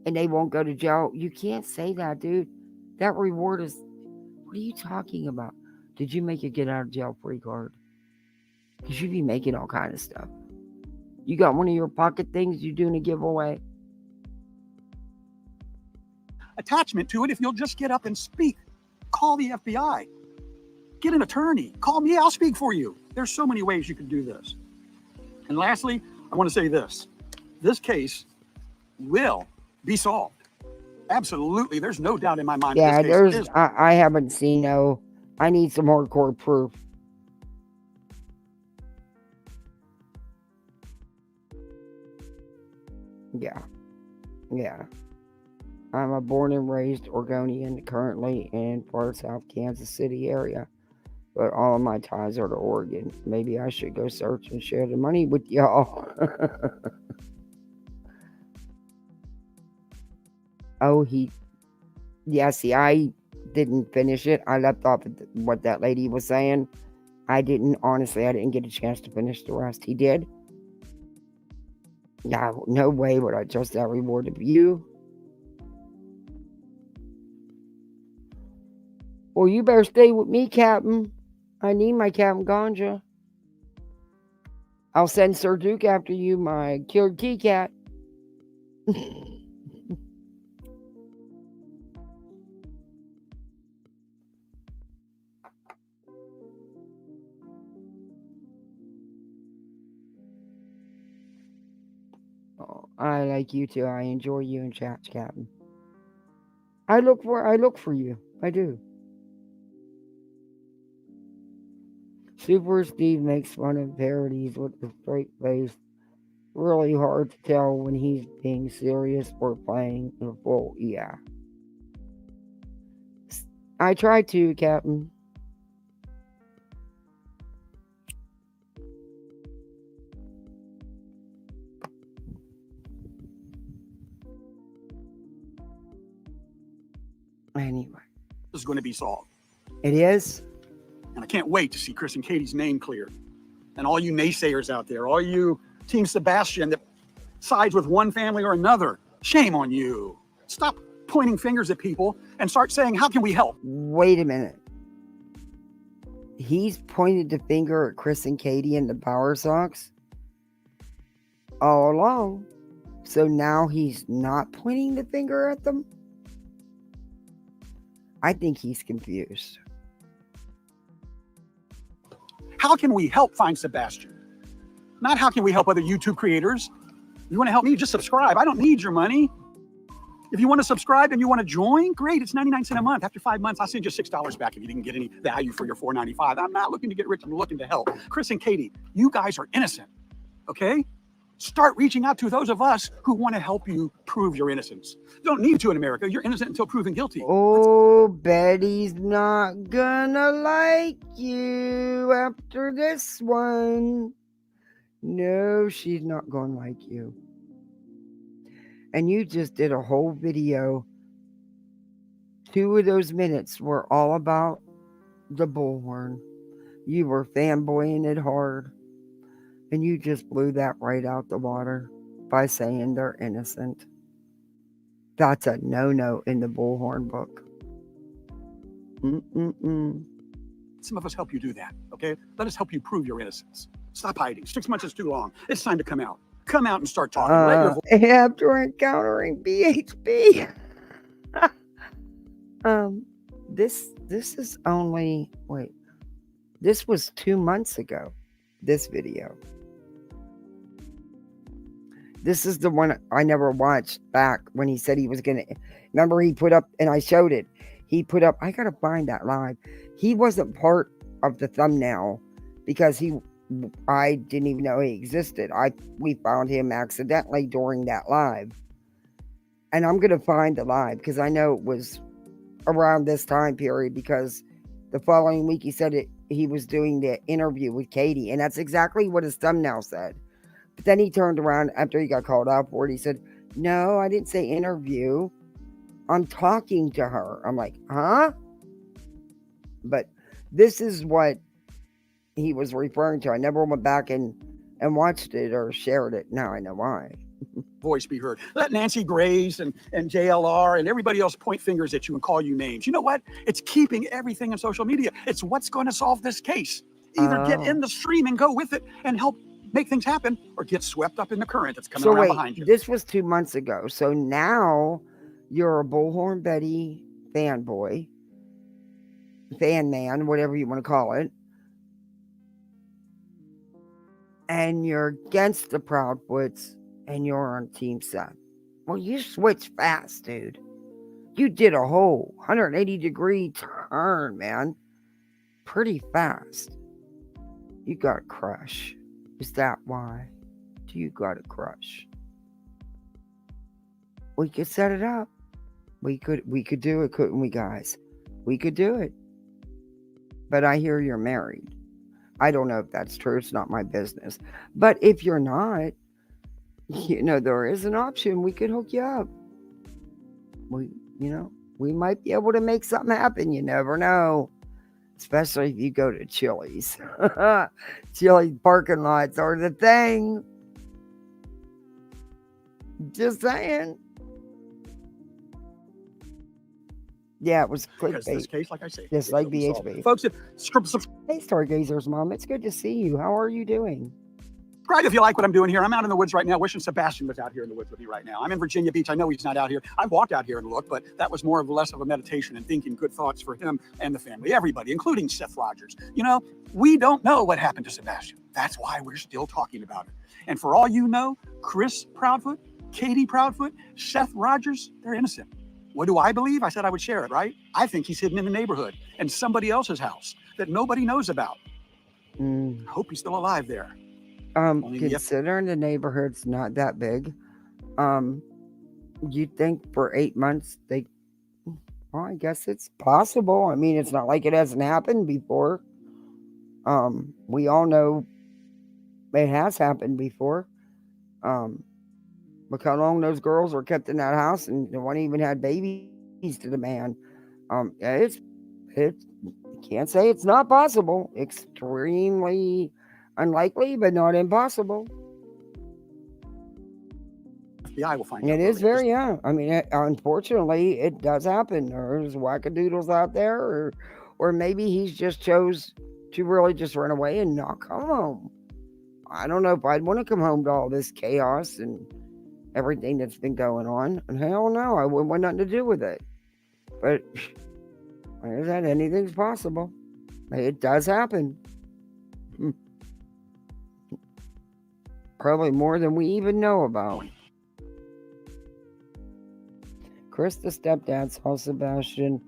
and they won't go to jail. You can't say that, dude. That reward is... What are you talking about? Did you make a get-out-of-jail-free card? Because you'd be making all kind of stuff. You got one of your pocket things you're doing a giveaway? Attachment to it if you'll just get up and speak. Call the FBI. Get an attorney. Call me. I'll speak for you. There's so many ways you can do this. And lastly, I want to say this. This case will be solved. Absolutely. There's no doubt in my mind. Yeah, this case is. I haven't seen no. I need some hardcore proof. Yeah. Yeah. I'm a born and raised Oregonian, currently in far south Kansas City area, but all of my ties are to Oregon. Maybe I should go search and share the money with y'all. Oh, yeah, see, I didn't finish it. I left off at what that lady was saying. I didn't get a chance to finish the rest. He did. No way would I trust that reward of you. Well, you better stay with me, Captain. I need my Captain Ganja. I'll send Sir Duke after you, my cured key cat. Oh, I like you too. I enjoy you in chats, Captain. I look for you. I do. Super Steve makes fun of parodies with a straight face. Really hard to tell when he's being serious or playing a fool. Yeah. I try to, Captain. Anyway. This is going to be solved. It is? And I can't wait to see Chris and Katie's name cleared. And all you naysayers out there, all you Team Sebastian that sides with one family or another, shame on you. Stop pointing fingers at people and start saying, how can we help? Wait a minute. He's pointed the finger at Chris and Katie and the Power Sox all along. So now he's not pointing the finger at them? I think he's confused. How can we help find Sebastian? Not how can we help other YouTube creators. You want to help me? Just subscribe. I don't need your money. If you want to subscribe and you want to join, great. It's 99 cents a month. After 5 months, I'll send you $6 back if you didn't get any value for your $4.95. I'm not looking to get rich. I'm looking to help. Chris and Katie, you guys are innocent. Okay? Start reaching out to those of us who want to help you prove your innocence. You don't need to in America. You're innocent until proven guilty. Oh, Betty's not gonna like you after this one. No, she's not gonna like you. And you just did a whole video. 2 of those minutes were all about the bullhorn. You were fanboying it hard. And you just blew that right out the water by saying they're innocent. That's a no-no in the bullhorn book. Some of us help you do that, okay? Let us help you prove your innocence. Stop hiding. 6 months is too long. It's time to come out. Come out and start talking. Let your voice... After encountering BHB. This is only... Wait. This was 2 months ago. This video. This is the one I never watched back when he said he was going to... Remember he put up, and I showed it. He put up, I got to find that live. He wasn't part of the thumbnail because I didn't even know he existed. We found him accidentally during that live. And I'm going to find the live because I know it was around this time period because the following week he said he was doing the interview with Katie. And that's exactly what his thumbnail said. But then he turned around after he got called out for it. He said, no, I didn't say interview. I'm talking to her. I'm like, huh? But this is what he was referring to. I never went back and watched it or shared it. Now I know why. Voice be heard. Let Nancy Grace and JLR and everybody else point fingers at you and call you names. You know what? It's keeping everything in social media. It's what's going to solve this case. Either get in the stream and go with it and help make things happen, or get swept up in the current that's coming around behind you. This was 2 months ago. So now you're a Bullhorn Betty fanboy, fan man, whatever you want to call it. and you're against the Proudfoots and you're on Team Seth. Well, you switched fast, dude. You did a whole 180-degree turn, man. Pretty fast. You got a crush. Is that why? Do you got a crush? We could set it up. We could do it, couldn't we, guys? We could do it. But I hear you're married. I don't know if that's true. It's not my business. But if you're not, there is an option. We could hook you up. We might be able to make something happen. You never know. Especially if you go to Chili's. Chili's parking lots are the thing. Just saying. Yeah, it was Because clickbait. this case, like I say, Just like BHB. Folks, Hey, Stargazers Mom, it's good to see you. How are you doing? subscribe if you like what I'm doing here. I'm out in the woods right now, wishing Sebastian was out here in the woods with me right now. I'm in Virginia Beach. I know he's not out here. I've walked out here and looked, but that was more or less of a meditation and thinking good thoughts for him and the family, everybody, including Seth Rogers. We don't know what happened to Sebastian. That's why we're still talking about it. And for all you know, Chris Proudfoot, Katie Proudfoot, Seth Rogers, they're innocent. What do I believe? I said I would share it, right? I think he's hidden in the neighborhood in somebody else's house that nobody knows about. I hope he's still alive there. Considering the neighborhood's not that big, you think for 8 months I guess it's possible. I mean, it's not like it hasn't happened before. We all know it has happened before. Look how long those girls were kept in that house, and one even had babies to the man. It's can't say it's not possible. Extremely unlikely, but not impossible. FBI will find out. It is very young. I mean, unfortunately, it does happen. There's wackadoodles out there, or maybe he's just chose to really just run away and not come home. I don't know if I'd want to come home to all this chaos and everything that's been going on. And hell no, I wouldn't want nothing to do with it. But like I said, anything's possible. It does happen. Probably more than we even know about. Chris, the stepdad, saw Sebastian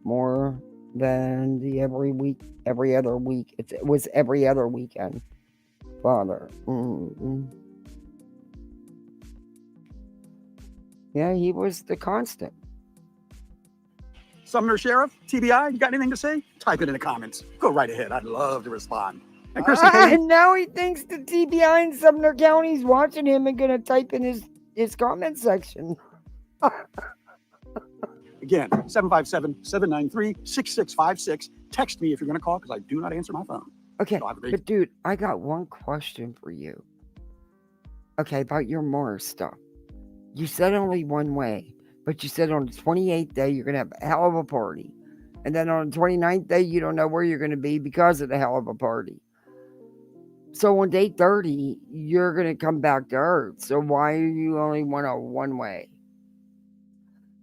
more than the every other week. It was every other weekend. Father. Yeah, he was the constant. Sumner Sheriff, TBI, you got anything to say? Type it in the comments. Go right ahead. I'd love to respond. And Chris and Katie, now he thinks the TBI in Sumner County is watching him and going to type in his comment section. Again, 757-793-6656. Text me if you're going to call because I do not answer my phone. Okay, but dude, I got one question for you. Okay, about your Mars stuff. You said only one way, but you said on the 28th day you're going to have a hell of a party. And then on the 29th day, you don't know where you're going to be because of the hell of a party. So on day 30, you're going to come back to Earth. So why are you only one way?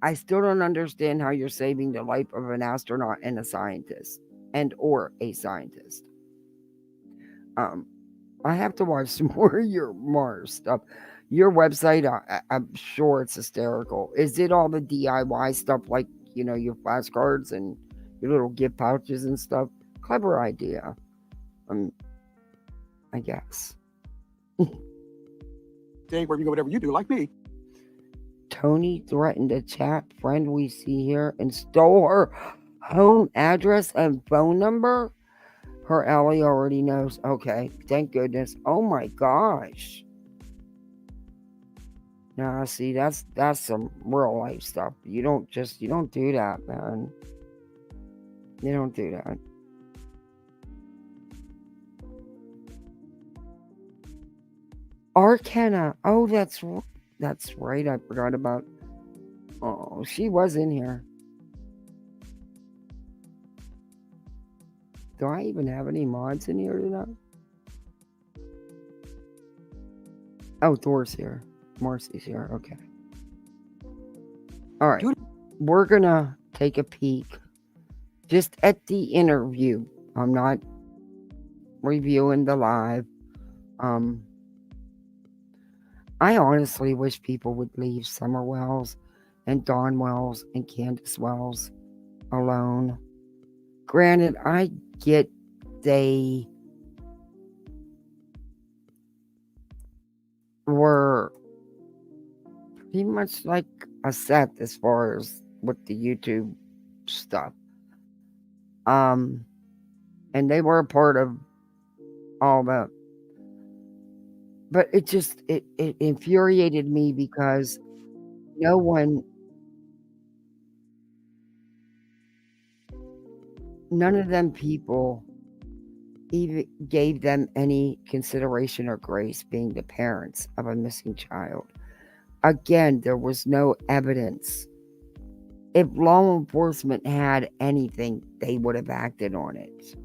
I still don't understand how you're saving the life of an astronaut and a scientist or a scientist. I have to watch some more of your Mars stuff. Your website, I'm sure it's hysterical. Is it all the DIY stuff like, your flashcards and your little gift pouches and stuff? Clever idea. I guess. Dave, where you go, whatever you do, like me. Tony threatened a chat friend we see here and stole her home address and phone number. Her Ellie already knows. Okay, thank goodness. Oh my gosh. Nah, see, that's some real life stuff. You don't do that, man. You don't do that. Arcana. Oh, that's right. I forgot about. Oh, she was in here. Do I even have any mods in here tonight? Oh, Thor's here. Marcy's here. Okay. All right. We're going to take a peek just at the interview. I'm not reviewing the live. Um, I honestly wish people would leave Summer Wells and Dawn Wells and Candace Wells alone. Granted, I get they were pretty much like a set as far as with the YouTube stuff. Um, and they were a part of all the, but it infuriated me because no one, none of them people even gave them any consideration or grace being the parents of a missing child. Again, there was no evidence. If law enforcement had anything, they would have acted on it.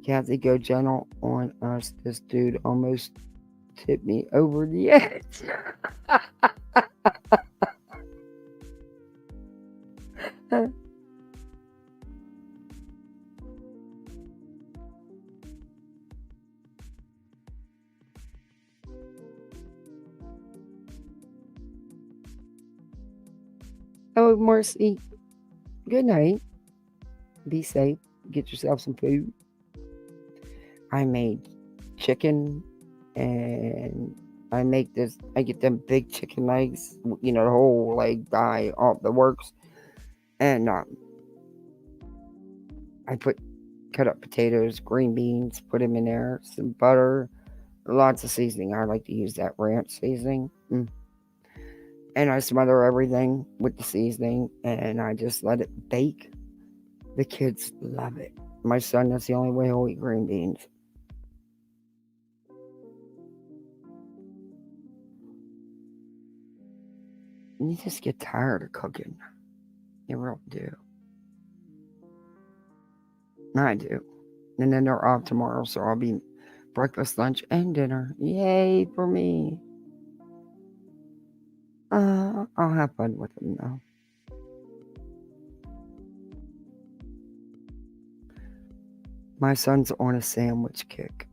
Kathy, go gentle on us. This dude almost tipped me over the edge. Oh, Marcy, good night. Be safe. Get yourself some food. I made chicken and I get them big chicken legs, the whole leg thigh, all the works. And I cut up potatoes, green beans, put them in there, some butter, lots of seasoning. I like to use that ranch seasoning. And I smother everything with the seasoning and I just let it bake. The kids love it. My son, that's the only way he'll eat green beans. You just get tired of cooking. You really do. I do. And then they're off tomorrow, so I'll be breakfast, lunch, and dinner. Yay for me. I'll have fun with them though. My son's on a sandwich kick.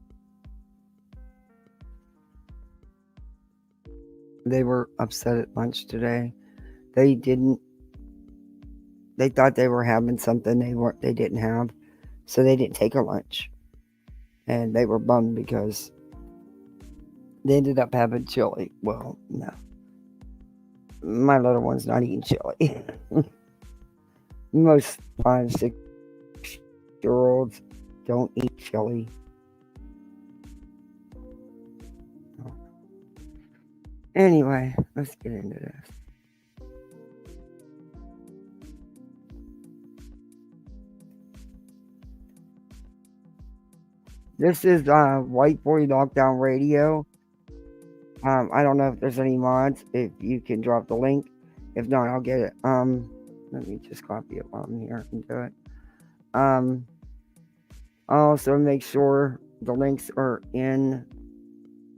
They were upset at lunch today. They didn't. They thought they were having something they didn't have, so they didn't take a lunch, and they were bummed because they ended up having chili. Well, no, my little one's not eating chili. Most 5, 6-year-olds don't eat chili. Anyway, let's get into this. This is White Boy Lockdown Radio. I don't know if there's any mods. If you can drop the link. If not, I'll get it. Let me just copy it while I'm here and do it. I'll also make sure the links are in.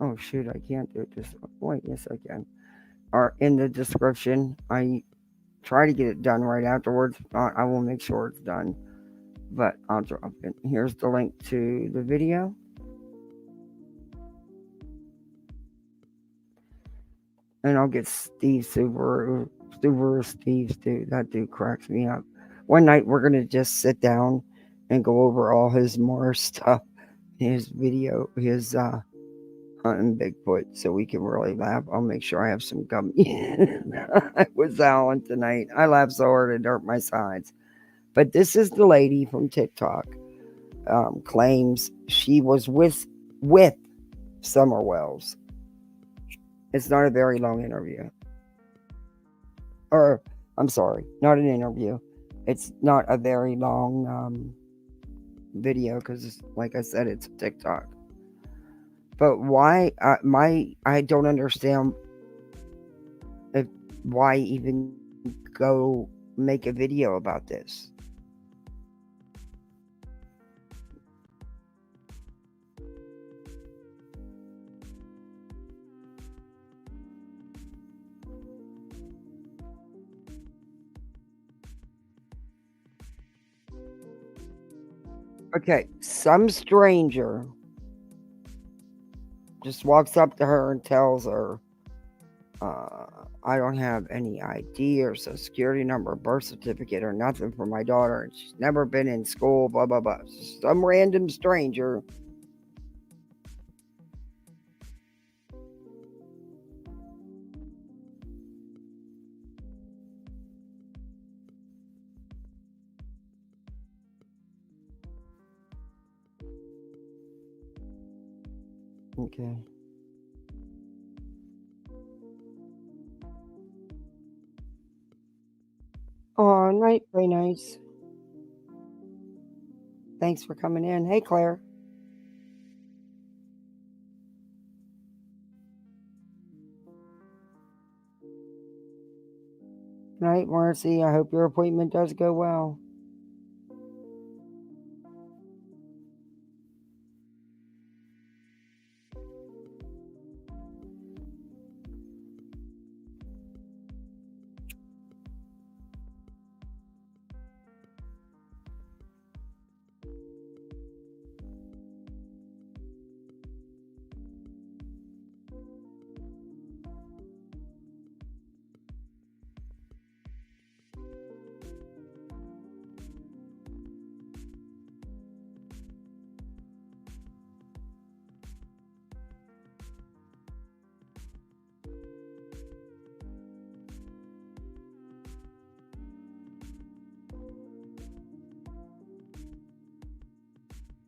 Oh shoot, I can't do it. Just wait, yes I can. Are in the description. I try to get it done right afterwards. If not, I will make sure it's done. But I'll drop it. Here's the link to the video. And I'll get Steve Subaru. Steve, dude. That dude cracks me up. One night we're gonna just sit down and go over all his more stuff, his video, his hunting Bigfoot, so we can really laugh. I'll make sure I have some gum. I was Alan tonight. I laughed so hard it hurt my sides. But this is the lady from TikTok. Claims she was with Summer Wells. It's not a very long interview. Or, I'm sorry, not an interview. It's not a very long video because, like I said, it's TikTok. But why? I don't understand why even go make a video about this. Okay, some stranger just walks up to her and tells her, I don't have any ID or social security number, birth certificate, or nothing for my daughter. And she's never been in school, blah, blah, blah. Some random stranger. Okay. Oh, night, very nice. Thanks for coming in. Hey, Claire. Night, Marcy. I hope your appointment does go well.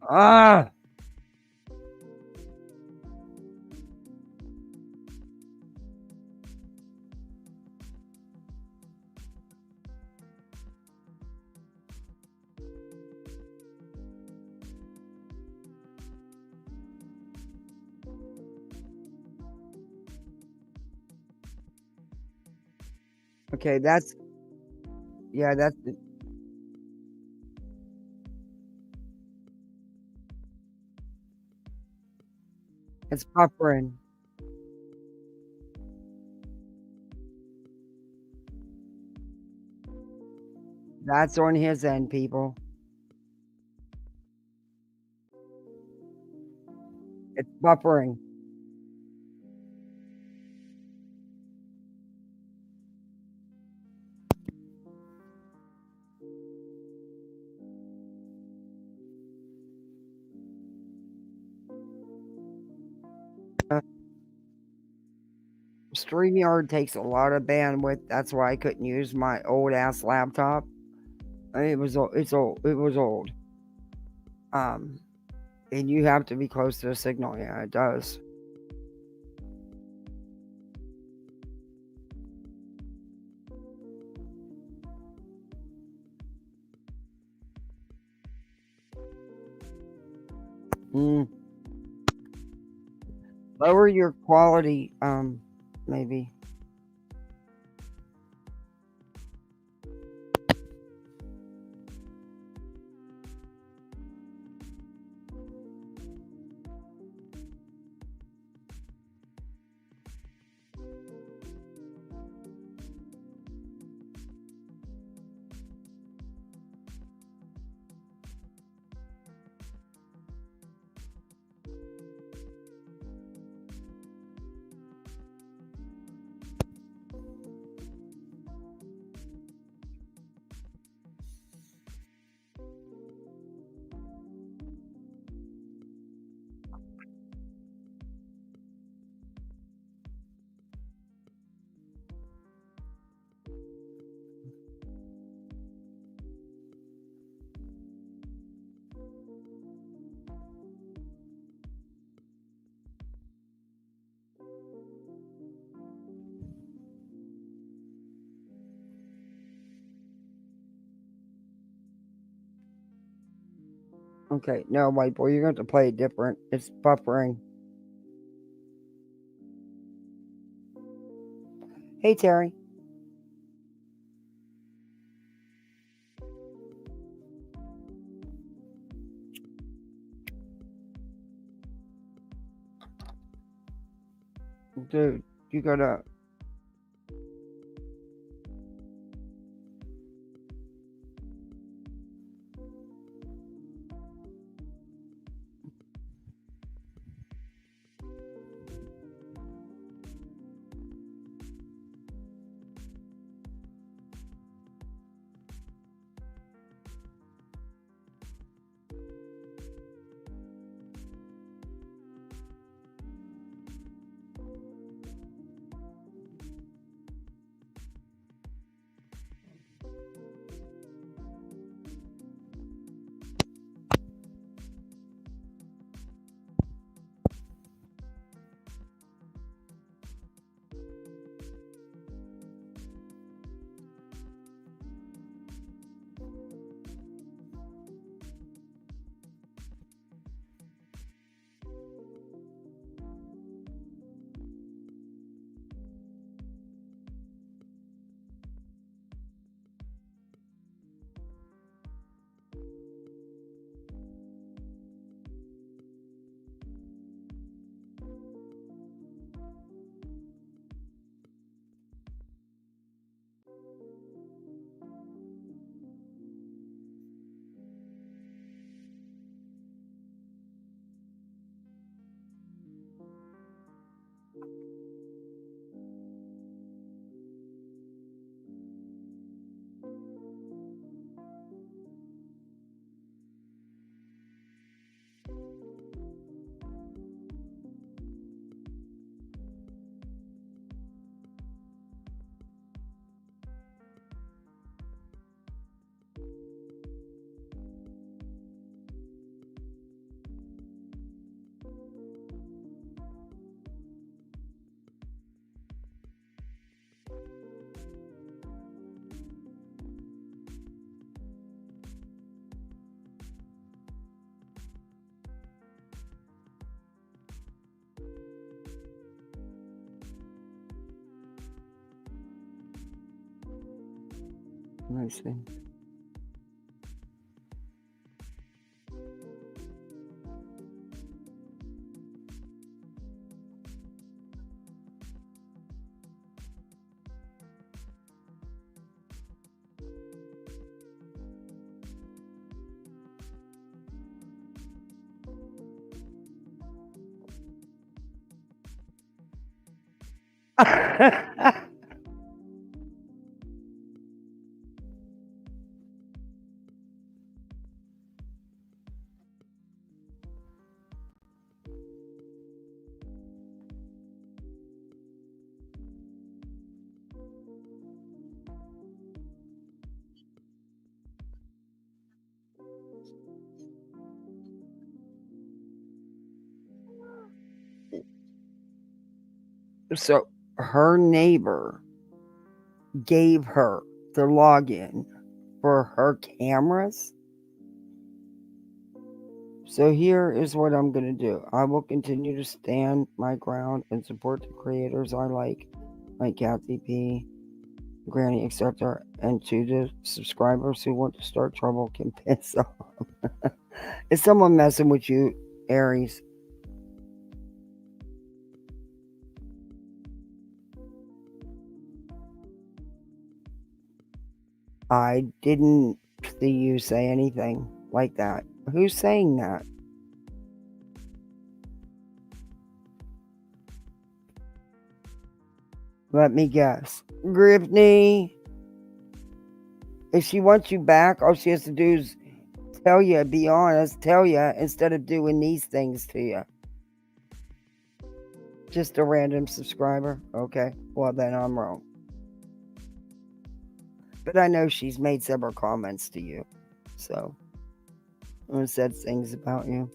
Ah! Okay, yeah, it's buffering. That's on his end, people. It's buffering. StreamYard takes a lot of bandwidth. That's why I couldn't use my old ass laptop. It's old. It was old. Um, and you have to be close to the signal. Yeah, it does. Mm. Lower your quality. Maybe. Okay, no, white boy, you're going to have to play it different. It's buffering. Hey, Terry. Dude, you gotta. Let me see. So her neighbor gave her the login for her cameras. So here is what I'm going to do. I will continue to stand my ground and support the creators I like Kathy P, Granny, etc. And to the subscribers who want to start trouble can piss off. Is someone messing with you, Aries? I didn't see you say anything like that. Who's saying that? Let me guess. Griffney. If she wants you back, all she has to do is tell you, be honest, tell you, instead of doing these things to you. Just a random subscriber? Okay, well then I'm wrong. But I know she's made several comments to you, so, and said things about you.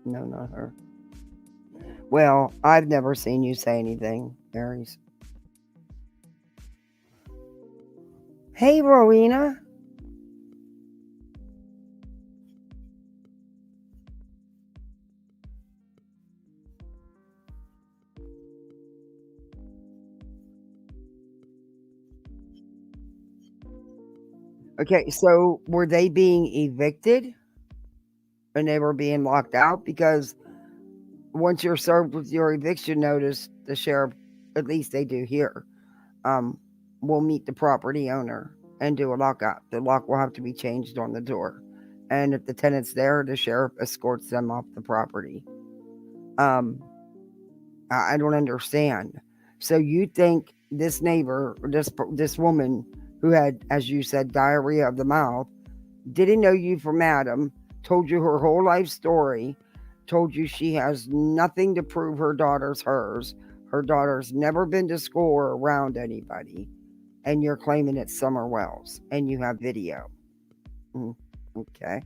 No, not her. Well, I've never seen you say anything, Aries. Hey, Rowena. Okay, so were they being evicted? And they were being locked out? Because once you're served with your eviction notice, the sheriff, at least they do here, will meet the property owner and do a lockout. The lock will have to be changed on the door. And if the tenant's there, the sheriff escorts them off the property. I don't understand. So you think this neighbor, this woman who had, as you said, diarrhea of the mouth, didn't know you from Adam, told you her whole life story, told you she has nothing to prove her daughter's hers. Her daughter's never been to school or around anybody. And you're claiming it's Summer Wells and you have video. Okay.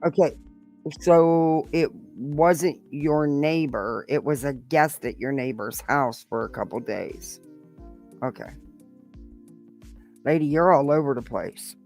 Okay. So it wasn't your neighbor. It was a guest at your neighbor's house for a couple days. Okay. Lady, you're all over the place.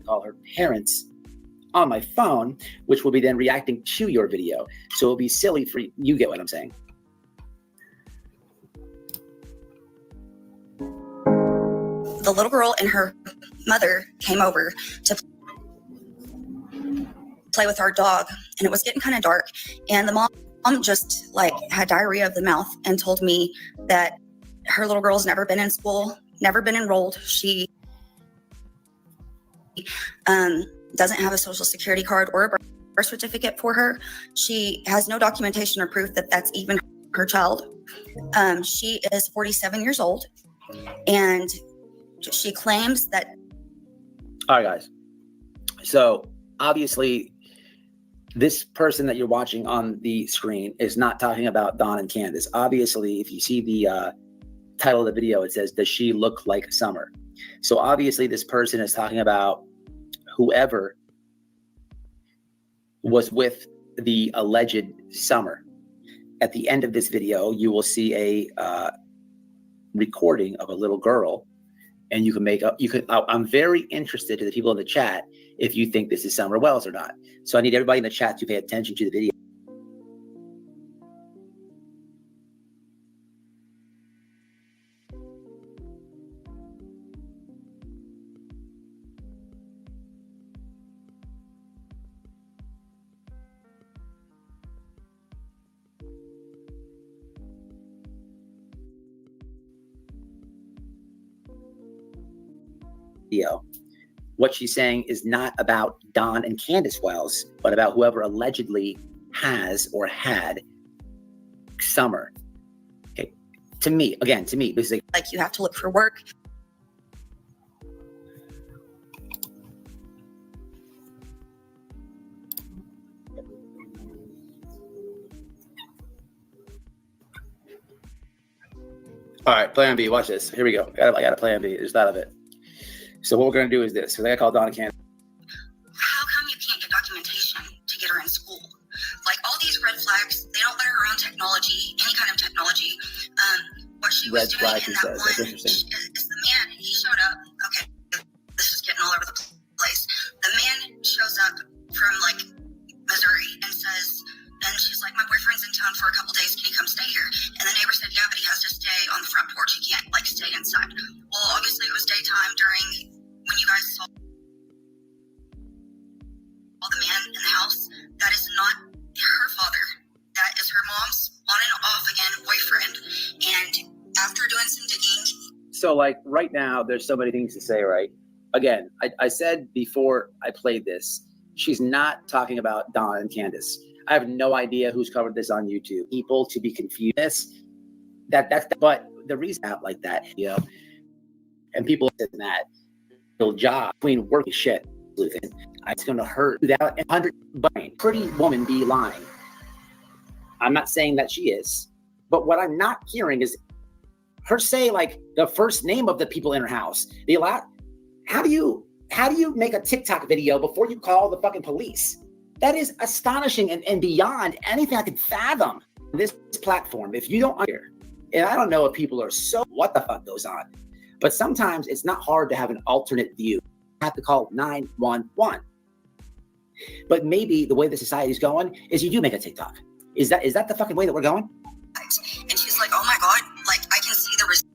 to call her parents on my phone, which will be then reacting to your video. So it'll be silly for you. You get what I'm saying? The little girl and her mother came over to play with our dog, and it was getting kind of dark, and the mom just like had diarrhea of the mouth and told me that her little girl's never been in school, never been enrolled. She doesn't have a social security card or a birth certificate for her. She has no documentation or proof that that's even her child. She is 47 years old, and she claims that. All right, guys. So obviously, this person that you're watching on the screen is not talking about Dawn and Candace. Obviously, if you see the title of the video, it says, "Does she look like Summer?" So obviously, this person is talking about whoever was with the alleged Summer. At the end of this video, you will see a recording of a little girl, and you can make up. I'm very interested to the people in the chat if you think this is Summer Wells or not. So I need everybody in the chat to pay attention to the video. What she's saying is not about Dawn and Candace Wells, but about whoever allegedly has or had Summer. Okay, to me, because like you have to look for work. all right, plan B, watch this. Here we go. I got a plan B. There's that of it. So what we're going to do is this, because I got to call Dawn and Candace. How come you can't get documentation to get her in school? Like all these red flags, they don't let her around technology, any kind of technology. What she was doing in that one is the man, he showed up. Okay, this is getting all over the place. The man shows up from like Missouri and says, and she's like, my boyfriend's in town for a couple days. Can he come stay here? And the neighbor said, yeah, but he has to stay on the front porch. He can't like stay inside. Well, obviously it was daytime during when you guys saw the man in the house. That is not her father. That is her mom's on and off again boyfriend. And after doing some digging. So like right now, there's so many things to say, right? Again, I said before I played this, she's not talking about Dawn and Candace. I have no idea who's covered this on YouTube. People to be confused. But the reason out like that, you know, and people said that real job between working shit, it's going to hurt that 100 brain. Pretty woman be lying. I'm not saying that she is, but what I'm not hearing is her say like the first name of the people in her house. How do you make a TikTok video before you call the fucking police? That is astonishing and beyond anything I could fathom. This platform, if you don't hear, and I don't know if people are so what the fuck goes on, but sometimes it's not hard to have an alternate view. You have to call 911. But maybe the way the society is going is you do make a TikTok. Is that the fucking way that we're going? And she's like, oh my God, like I can see the results.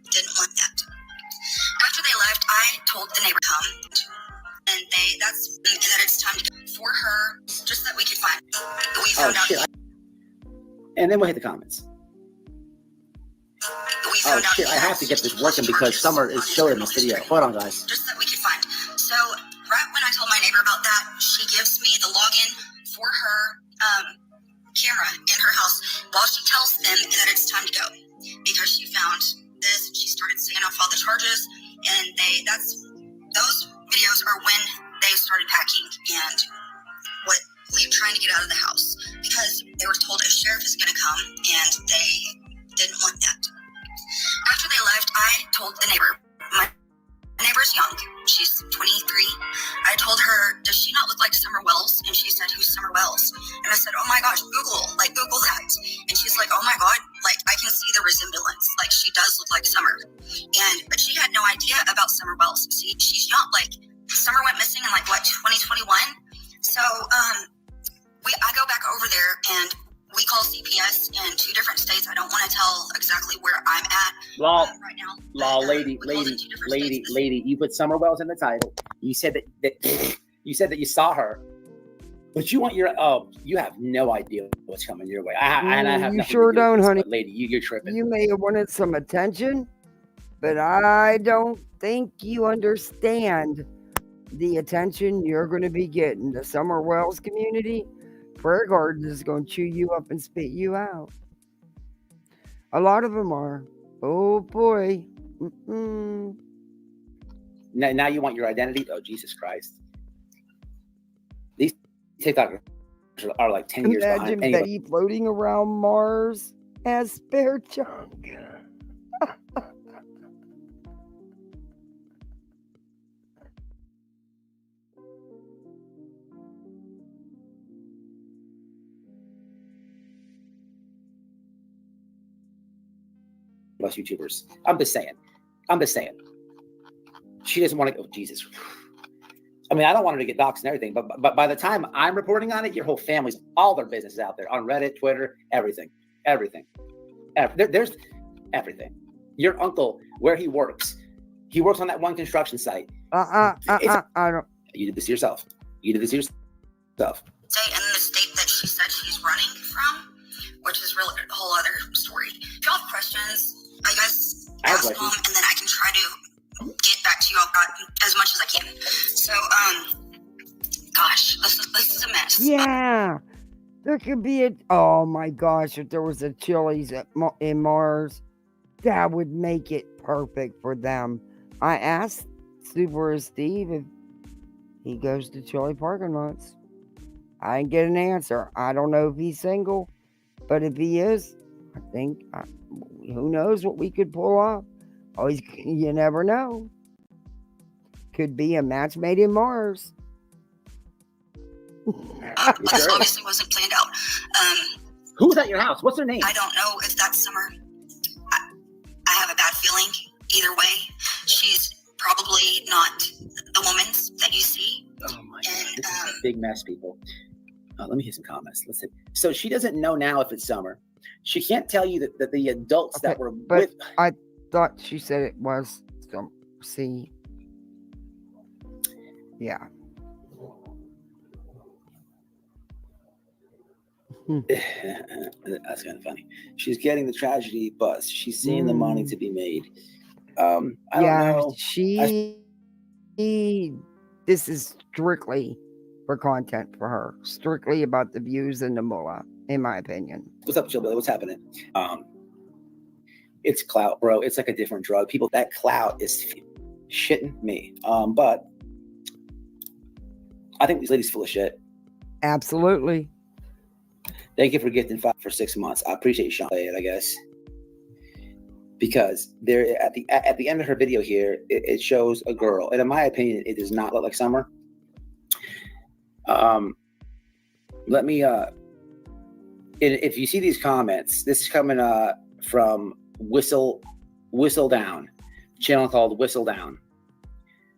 Didn't want that. After they left, I told the neighbor come, and that it's time to go for her, just that we could find. We found out. Shit. And then we'll hit the comments. We found out I have to get this working because Summer is showing this video. Hold on, guys. Just that we could find. So right when I told my neighbor about that, she gives me the login for her camera in her house while she tells them that it's time to go because she found this. She started saying off all the charges, and those videos are when they started packing and trying to get out of the house because they were told a sheriff is going to come and they didn't want that. After they left, I told the neighbor, my neighbor's young, she's 23. I told her, does she not look like Summer Wells? And she said, who's Summer Wells? And I said, oh my gosh, Google that. And she's like, oh my God, like I can see the resemblance. Like she does look like Summer. But she had no idea about Summer Wells. See, she's young. Like Summer went missing in 2021. So I go back over there and we call CPS in 2 different states. I don't want to tell exactly where I'm at right now. Lady, you put Summer Wells in the title. You said that you said that you saw her, but you want you have no idea what's coming your way. I have you sure don't, honey. Lady, you're tripping. You may have wanted some attention, but I don't think you understand the attention you're going to be getting. The Summer Wells community, Prayer Garden is going to chew you up and spit you out. A lot of them are. Oh boy. Now you want your identity? Oh, Jesus Christ. These TikTokers are like 10 years behind. Imagine Betty floating around Mars as spare junk. Plus YouTubers. I'm just saying. She doesn't want to go. Jesus. I mean, I don't want her to get doxxed and everything, but by the time I'm reporting on it, your whole family's, all their business is out there on Reddit, Twitter, everything. There's everything. Your uncle, where he works on that one construction site. I don't. You did this to yourself. Say in the state that she said she's running from, which is really a whole other story. If y'all have questions, I guess ask them, and then I can try to get back to you all as much as I can. So, gosh, this is a mess. Yeah, there could be oh my gosh, if there was a Chili's in Mars, that would make it perfect for them. I asked Super Steve if he goes to Chili parking lots. I didn't get an answer. I don't know if he's single, but if he is, I think, who knows what we could pull off. Always, you never know. Could be a match made in Mars. This obviously wasn't planned out. Who's at your house? What's her name? I don't know if that's Summer. I have a bad feeling either way. She's probably not the woman that you see. Oh my God, this is a big mess, people. Let me hear some comments. Listen. So she doesn't know now if it's Summer. She can't tell you that the adults that were with. I thought she said it was some. See. Yeah. That's kind of funny. She's getting the tragedy buzz. She's seeing the money to be made. I don't know. This is strictly for content for her. Strictly about the views and the mullah, in my opinion. What's up, Chillbilly? What's happening? It's clout, bro. It's like a different drug. People, that clout is shitting me. But I think these ladies full of shit. Absolutely. Thank you for gifting 5 for 6 months. I appreciate you, Sean. I guess because there at the end of her video here, it shows a girl, and in my opinion, it does not look like Summer. Let me. If you see these comments, this is coming from Whistle Down, channel called Whistle Down.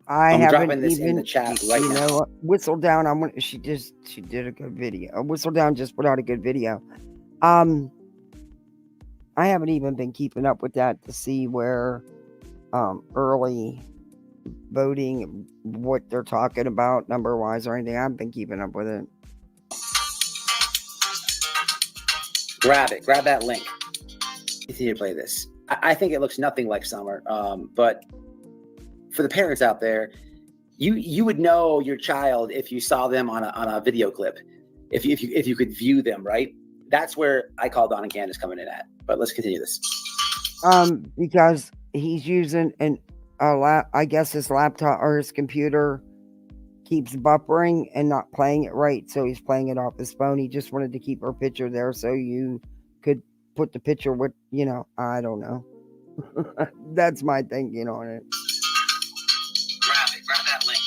I'm dropping this in the chat right now. Know, Whistle Down. She did a good video. Whistle Down just put out a good video. I haven't even been keeping up with that to see where early voting, what they're talking about number wise or anything. I haven't been keeping up with it. Grab that link. Continue to play this. I think it looks nothing like Summer, but for the parents out there, you would know your child if you saw them on a video clip, if you could view them, right? That's where I call Don and Candace coming in at. But let's continue this. Because he's using I guess his laptop or his computer keeps buffering and not playing it right, so he's playing it off his phone. He just wanted to keep her picture there so you could put the picture with, I don't know. That's my thinking on it. Grab that link.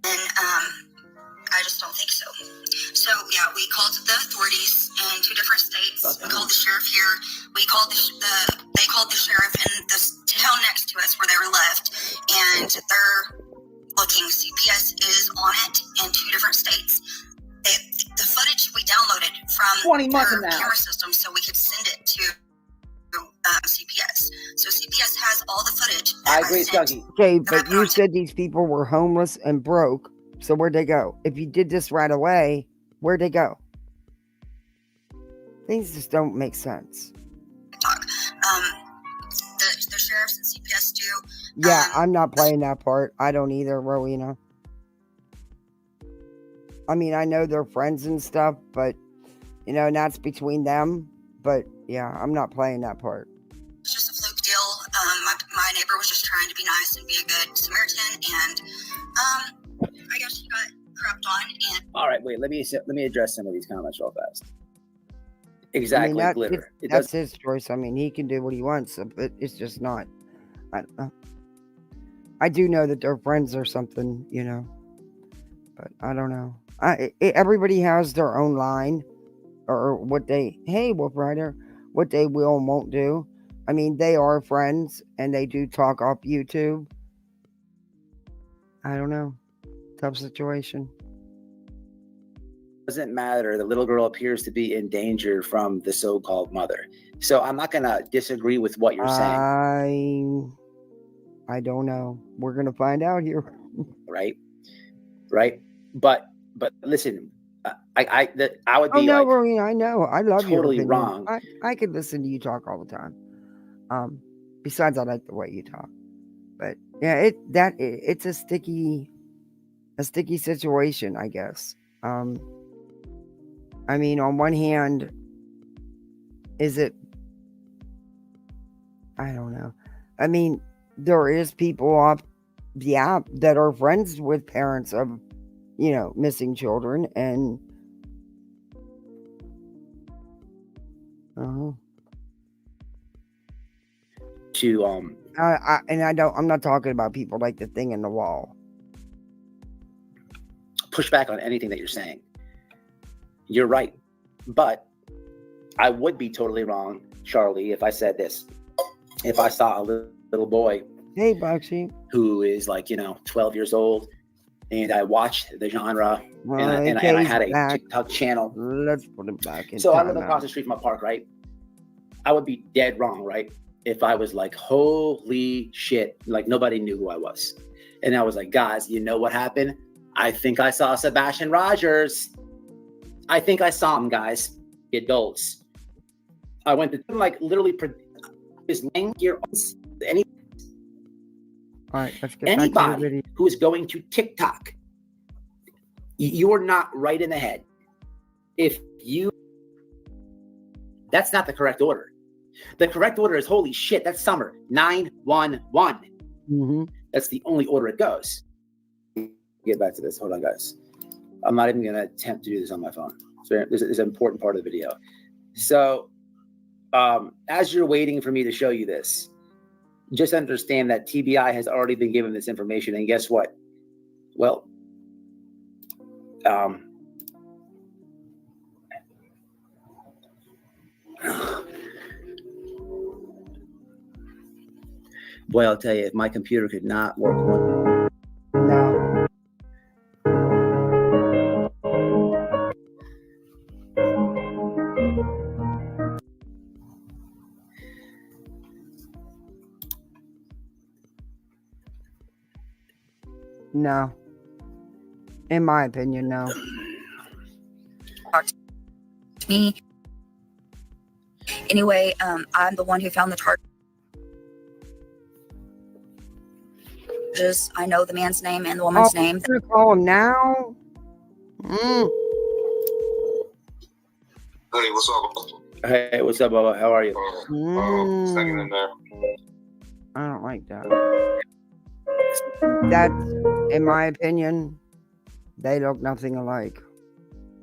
And I just don't think so. So yeah, we called the authorities in 2 different states. We called the sheriff here. We called they called the sheriff in the town next to us where they were left, and they're looking. CPS is on it in 2 different states. The footage we downloaded from 20 months their now. camera system so we could send it to CPS. So CPS has all the footage. I agree, Scuggy. Okay, but you said these people were homeless and broke, so where'd they go? If you did this right away, where'd they go? Things just don't make sense. The sheriffs and CPS do. Yeah, I'm not playing that part. I don't either, Rowena. I mean, I know they're friends and stuff, but, and that's between them. But, yeah, I'm not playing that part. It's just a fluke deal. My neighbor was just trying to be nice and be a good Samaritan, and I guess she got crapped on. And all right, wait. Let me address some of these comments real fast. Exactly, glitter. That's his choice. I mean, he can do what he wants, but it's just not. I don't know. I do know that they're friends or something, but I don't know. Everybody has their own line, or what they. Hey, Wolf Rider, what they will and won't do. I mean, they are friends, and they do talk off YouTube. I don't know. Tough situation. Doesn't matter. The little girl appears to be in danger from the so-called mother. So I'm not going to disagree with what you're saying. I don't know. We're going to find out here. Right. But listen, I would be Rowena, I know. I love you. Totally wrong. I could listen to you talk all the time. Besides, I like the way you talk. But yeah, it's a sticky situation, I guess. I mean, on one hand, is it? I don't know. I mean, there is people off the app that are friends with parents of, missing children, and I'm not talking about people like the thing in the wall. Push back on anything that you're saying. You're right, but I would be totally wrong, Charlie, if I said this. If I saw a little boy, hey, Boxy, who is 12 years old, and I watched the genre, and I had a TikTok channel. Let's put it back in. So I live across the street from a park, right? I would be dead wrong, right? If I was like, holy shit, nobody knew who I was. And I was like, guys, you know what happened? I think I saw Sebastian Rogers. I think I saw him, guys, the adults. I went to literally his name here. All right, let's get anybody back to the video. who is going to TikTok, you are not right in the head. That's not the correct order. The correct order is holy shit. That's Summer 911. Mm-hmm. That's the only order it goes. Get back to this. Hold on, guys. I'm not even going to attempt to do this on my phone. So this is an important part of the video. So as you're waiting for me to show you this, just understand that TBI has already been given this information. And guess what? Well, boy, I'll tell you, if my computer could not work one. No. No. In my opinion, no. Me. Anyway, I'm the one who found the charges. I know the man's name and the woman's name. You're gonna call him now? Hey, what's up? Hey, what's up, Bubba? How are you? Standing in there. I don't like that. That's, in my opinion, they look nothing alike.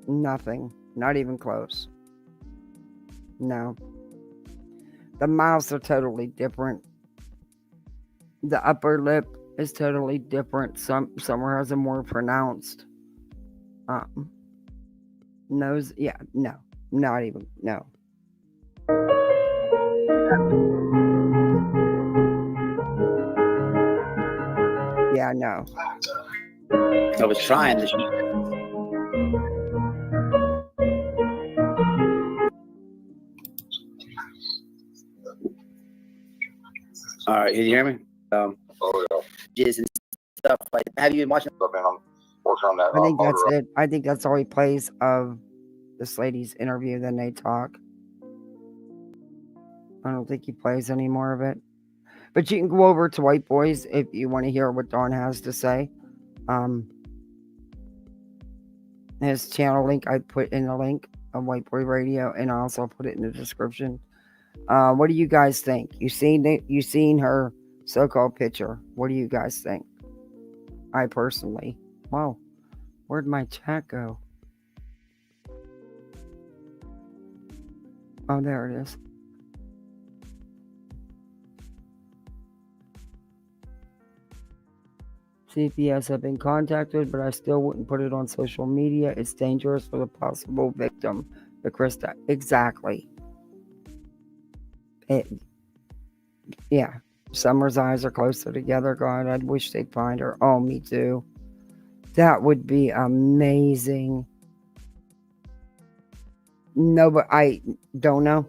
Nothing. Not even close. No. The mouths are totally different. The upper lip is totally different. Somewhere has a more pronounced nose. Yeah, no. Not even, no. Yeah, no. I was trying to. All right, can you hear me? Oh yeah. Jizz and stuff like. Have you been watching? I mean, I'm working on that. I think that's it. I think that's all he plays of this lady's interview. Then they talk. I don't think he plays any more of it. But you can go over to White Boys if you want to hear what Dawn has to say. His channel link I put in the link of White Boy Radio, and I also put it in the description. What do you guys think? You seen her so-called picture? What do you guys think? I personally, wow, where'd my chat go? Oh, there it is. CPS have been contacted, but I still wouldn't put it on social media. It's dangerous for the possible victim, the Krista. Exactly. Yeah. Summer's eyes are closer together. God, I'd wish they'd find her. Oh, me too. That would be amazing. No, but I don't know.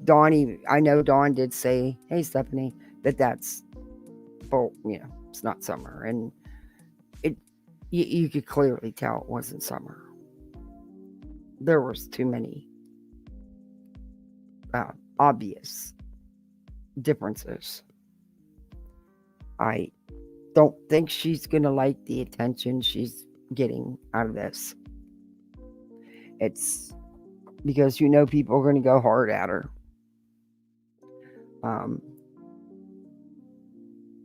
Dawn, I know Dawn did say, hey, Stephanie, that's, well, it's not Summer. And you could clearly tell it wasn't Summer. There was too many obvious differences. I don't think she's going to like the attention she's getting out of this. It's because people are going to go hard at her.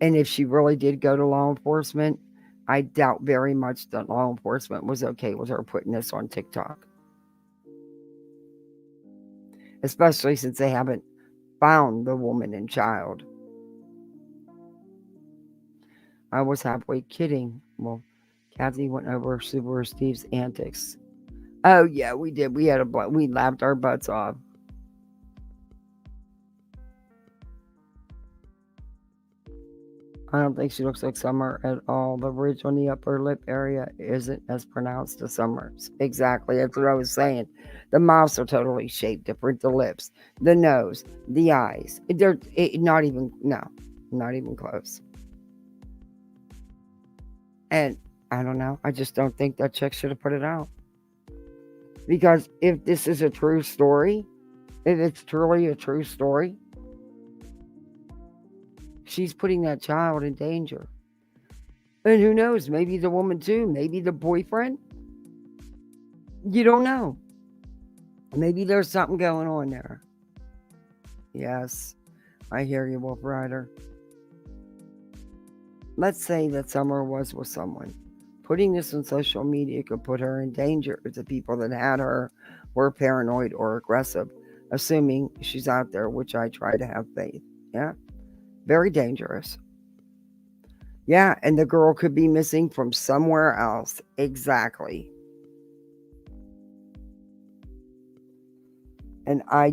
And if she really did go to law enforcement, I doubt very much that law enforcement was okay with her putting this on TikTok. Especially since they haven't found the woman and child. I was halfway kidding. Well, Kathy went over Super Steve's antics. Oh yeah, we did. We laughed our butts off. I don't think she looks like Summer at all. The ridge on the upper lip area isn't as pronounced as Summer's. Exactly. That's what I was saying. The mouths are totally shaped different. The lips, the nose, the eyes. They're not even close. And I don't know. I just don't think that chick should have put it out. Because if this is a true story, if it's truly a true story, she's putting that child in danger. And who knows? Maybe the woman too. Maybe the boyfriend. You don't know. Maybe there's something going on there. Yes, I hear you, Wolf Rider. Let's say that Summer was with someone. Putting this on social media could put her in danger if the people that had her were paranoid or aggressive, assuming she's out there, which I try to have faith. Yeah. Very dangerous. Yeah, and the girl could be missing from somewhere else. Exactly. And I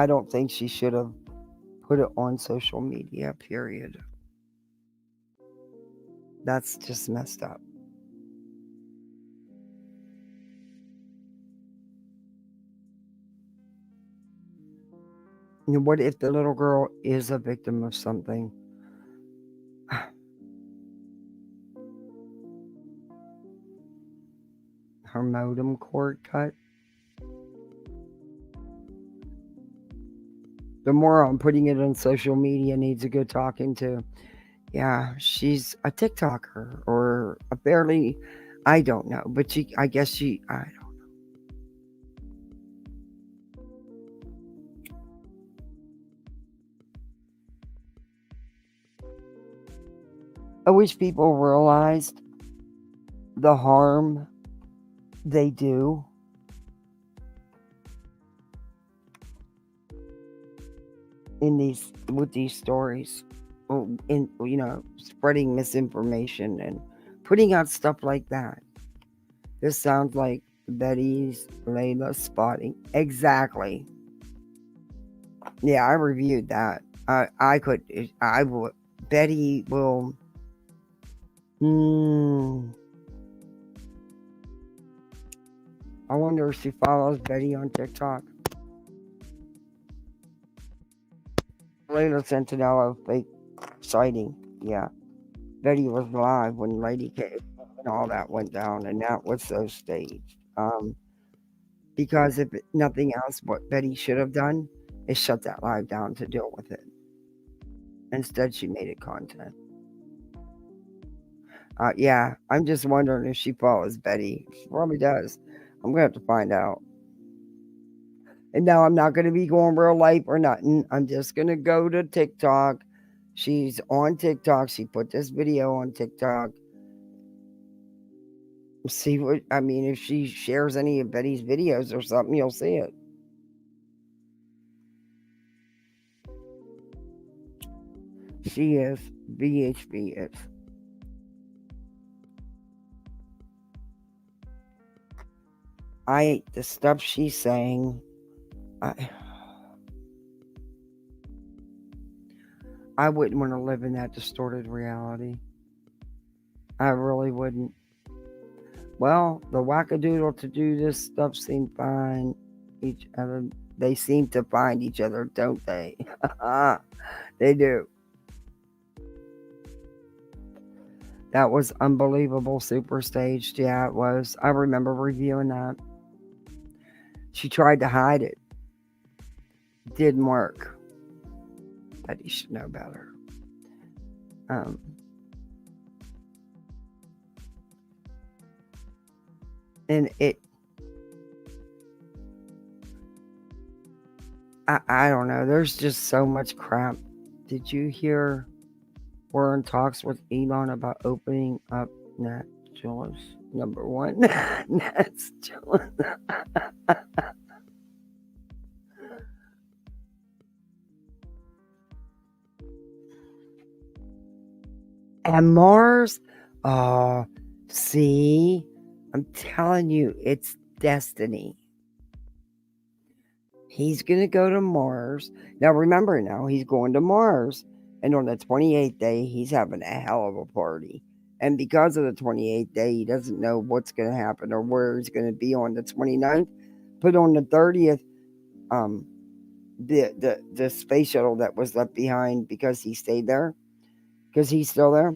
don't think she should have put it on social media, period. That's just messed up. And what if the little girl is a victim of something? Her modem cord cut. The more I'm putting it on social media needs a good talking to. Yeah, she's a TikToker or a barely, I don't know, but I don't know. I wish people realized the harm they do. With these stories, in spreading misinformation and putting out stuff like that. This sounds like Betty's Layla spotting. Exactly. Yeah, I reviewed that. I would. Betty will. I wonder if she follows Betty on TikTok. Layla Centinela fake sighting. Yeah. Betty was live when Lady came and all that went down, and that was so staged. Because if nothing else, what Betty should have done is shut that live down to deal with it. Instead, she made it content. Yeah, I'm just wondering if she follows Betty. She probably does. I'm going to have to find out. And now I'm not going to be going real life or nothing. I'm just going to go to TikTok. She's on TikTok. She put this video on TikTok. See if she shares any of Betty's videos or something, you'll see it. She is. VHB is. The stuff she's saying, I wouldn't want to live in that distorted reality. I really wouldn't. Well, the wackadoodle to do this stuff seem fine. They seem to find each other, don't they? They do. That was unbelievable, super staged. Yeah, it was. I remember reviewing that. She tried to hide it. Didn't work. Betty should know better. And I don't know. There's just so much crap. Did you hear we're in talks with Elon about opening up Naturalist #1? Naturalist. And Mars? Oh, see? I'm telling you, it's destiny. He's going to go to Mars. Now, remember he's going to Mars. And on the 28th day, he's having a hell of a party. And because of the 28th day, he doesn't know what's going to happen or where he's going to be on the 29th. But on the 30th, the space shuttle that was left behind because he stayed there, because he's still there,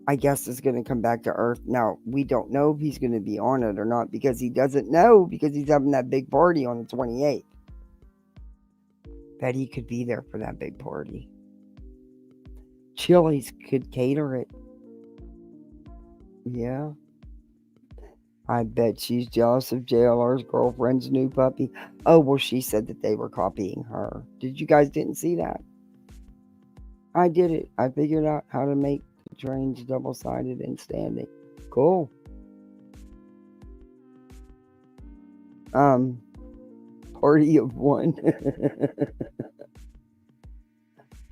I guess is going to come back to Earth. Now, we don't know if he's going to be on it or not because he doesn't know because he's having that big party on the 28th. Bet he could be there for that big party. Chili's could cater it. Yeah. I bet she's jealous of JLR's girlfriend's new puppy. Oh, well, she said that they were copying her. You guys didn't see that? I did it. I figured out how to make the trains double-sided and standing. Cool. Party of one.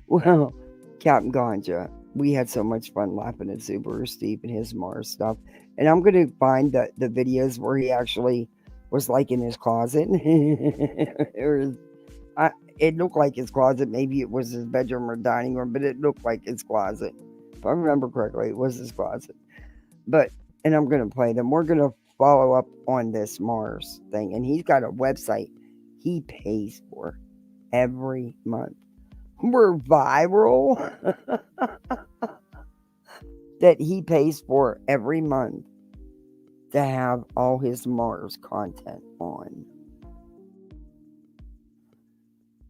Well, Captain Ganja, we had so much fun laughing at Subaru Steve and his Mars stuff. And I'm going to find the videos where he actually was like in his closet. It looked like his closet. Maybe it was his bedroom or dining room, but it looked like his closet. If I remember correctly, it was his closet. And I'm going to play them. We're going to follow up on this Mars thing. And he's got a website he pays for every month. We're viral. That he pays for every month to have all his Mars content on.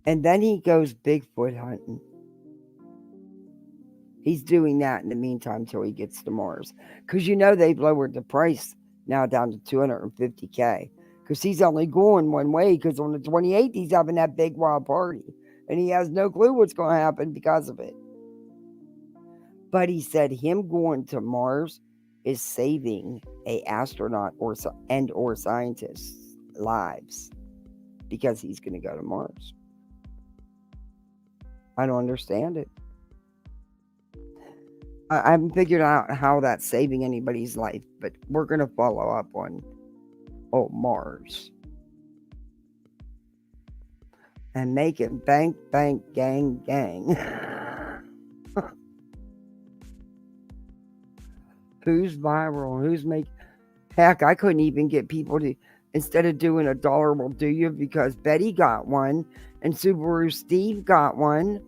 And then he goes Bigfoot hunting. He's doing that in the meantime till he gets to Mars. Because they've lowered the price now down to $250K. Because he's only going one way. Because on the 28th, he's having that big wild party. And he has no clue what's going to happen because of it. But he said him going to Mars is saving a astronaut or scientist's lives because he's going to go to Mars. I don't understand it. I haven't figured out how that's saving anybody's life, but we're going to follow up on Mars. And make it bank, bank, gang, gang. Who's viral? Who's making... Heck, I couldn't even get people to... Instead of doing $1 will do you, because Betty got one and Subaru Steve got one.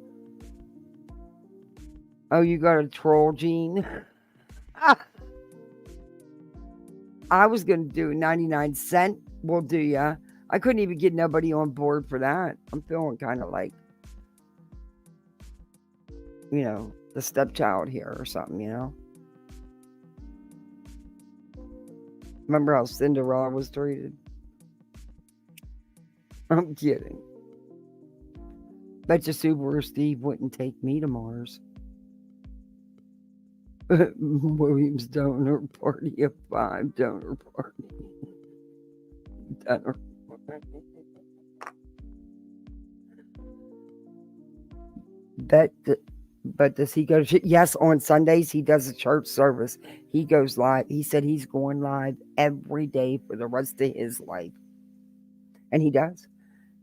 Oh, you got a troll, Gene? I was going to do 99-cent will do ya. I couldn't even get nobody on board for that. I'm feeling kind of like, the stepchild here or something, Remember how Cinderella was treated? I'm kidding. Bet you Subaru Steve wouldn't take me to Mars. Williams donor party of 5 donor party. Donor party. But does he go to... Yes, on Sundays he does a church service. He goes live. He said he's going live every day for the rest of his life. And he does.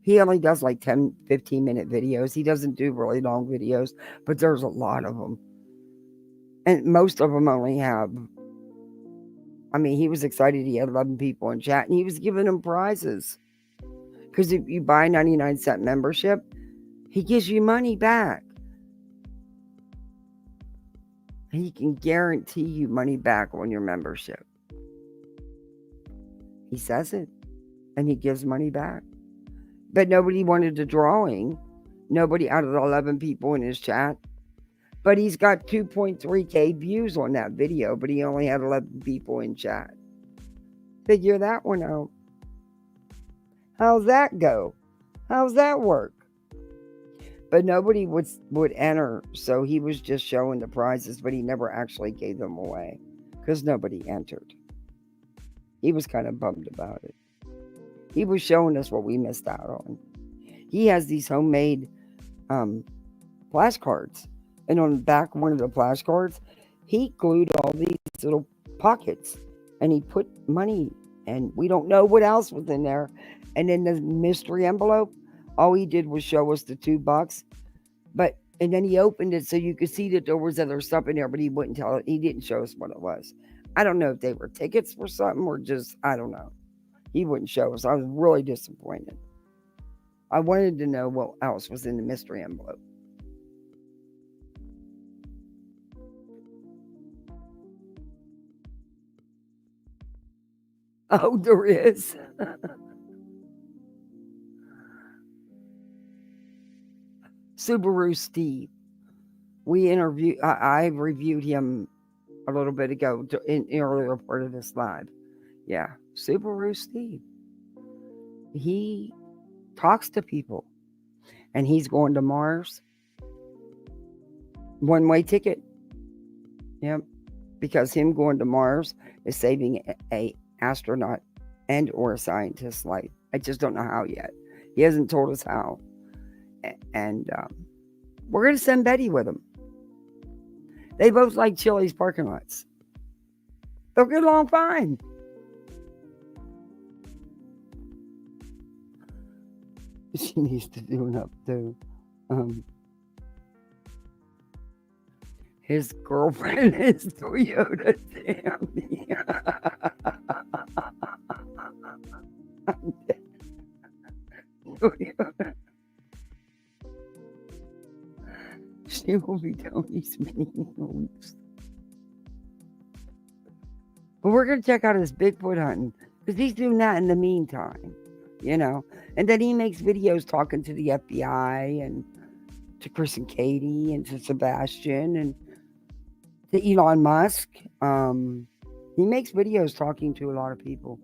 He only does like 10, 15-minute videos. He doesn't do really long videos, but there's a lot of them. And most of them only have... I mean, he was excited he had 11 people in chat, and he was giving them prizes. Because if you buy a 99-cent membership, he gives you money back. He can guarantee you money back on your membership. He says it. And he gives money back. But nobody wanted the drawing. Nobody out of the 11 people in his chat. But he's got 2.3K views on that video, but he only had 11 people in chat. Figure that one out. How's that go? How's that work? But nobody would enter, so he was just showing the prizes, but he never actually gave them away because nobody entered. He was kind of bummed about it. He was showing us what we missed out on. He has these homemade flashcards, and on the back of one of the flashcards, he glued all these little pockets, and he put money, and we don't know what else was in there. And in the mystery envelope, all he did was show us the $2, and then he opened it so you could see that there was other stuff in there, but he wouldn't tell it. He didn't show us what it was. I don't know if they were tickets for something or just, I don't know. He wouldn't show us. I was really disappointed. I wanted to know what else was in the mystery envelope. Oh, there is. Subaru Steve. I reviewed him a little bit ago in the earlier part of this live. Yeah, Subaru Steve. He talks to people, and he's going to Mars. One-way ticket. Yep, because him going to Mars is saving a astronaut and or a scientist's life. I just don't know how yet. He hasn't told us how. And we're going to send Betty with him. They both like Chili's parking lots. They'll get along fine. She needs to do an updo. His girlfriend is Toyota Tammy. Toyota. She will be Tony's mini moves. But we're going to check out his Bigfoot hunting, because he's doing that in the meantime, And then he makes videos talking to the FBI and to Chris and Katie and to Sebastian and to Elon Musk. He makes videos talking to a lot of people.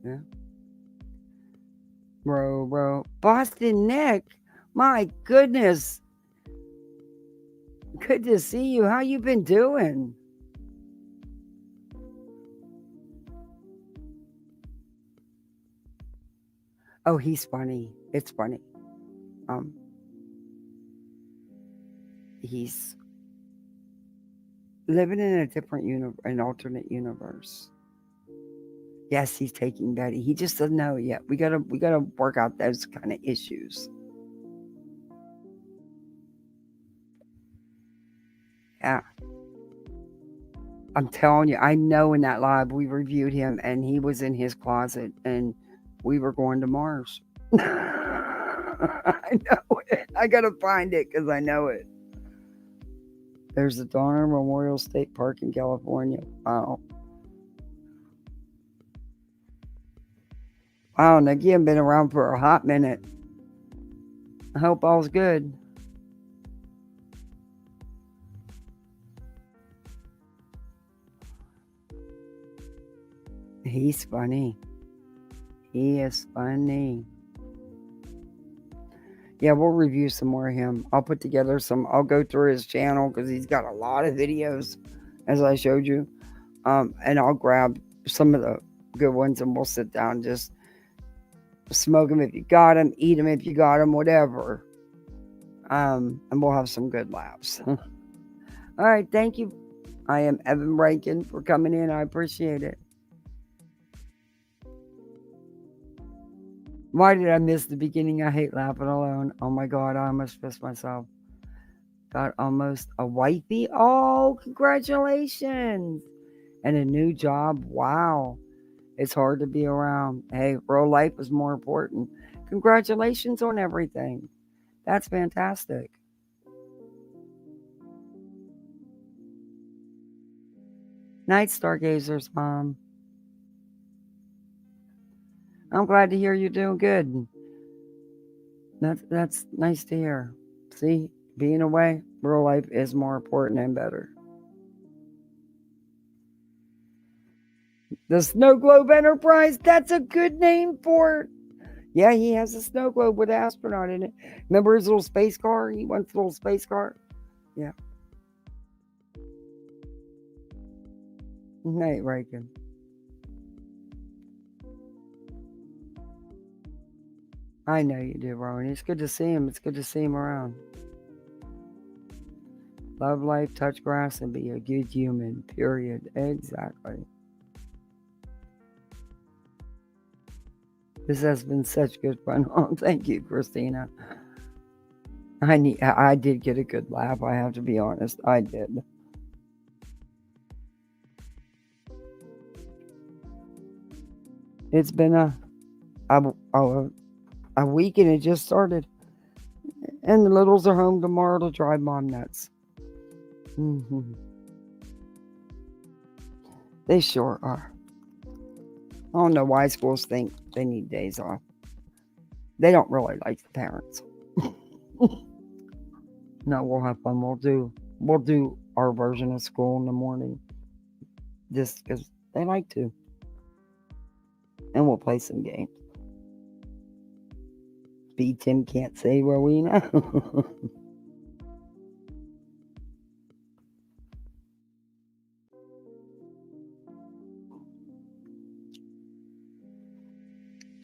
Yeah. Bro. Boston Nick. My goodness. Good to see you. How you been doing? Oh, he's funny. It's funny. He's living in a different an alternate universe. Yes, he's taking Betty. He just doesn't know yet. We gotta work out those kind of issues. Yeah. I'm telling you, I know in that live we reviewed him and he was in his closet and we were going to Mars. I know it. I gotta find it because I know it. There's the Donner Memorial State Park in California. Wow. Wow, Nikki, I've been around for a hot minute. I hope all's good. He's funny. He is funny. Yeah, we'll review some more of him. I'll put together I'll go through his channel because he's got a lot of videos, as I showed you. And I'll grab some of the good ones and we'll sit down and just smoke them if you got them, eat them if you got them, whatever. And we'll have some good laughs. All right, thank you. I am Evan Rankin for coming in. I appreciate it. Why did I miss the beginning? I hate laughing alone. Oh my God, I almost pissed myself. Got almost a wifey. Oh, congratulations. And a new job. Wow. It's hard to be around. Hey, real life is more important. Congratulations on everything. That's fantastic. Night, Stargazers, Mom. I'm glad to hear you're doing good. That's nice to hear. See, being away, real life is more important and better. The Snow Globe Enterprise, that's a good name for it. Yeah, he has a snow globe with an astronaut in it. Remember his little space car? He wants a little space car. Yeah. Night, Rankin. I know you do, Rowan. It's good to see him. It's good to see him around. Love life, touch grass, and be a good human. Period. Exactly. This has been such good fun. Oh, thank you, Christina. I did get a good laugh. I have to be honest. I did. It's been a week and it just started. And the littles are home tomorrow to drive Mom nuts. Mm-hmm. They sure are. I don't know why schools think they need days off. They don't really like the parents. No, we'll have fun. We'll do our version of school in the morning. Just because they like to. And we'll play some games. B. Tim can't say where we know.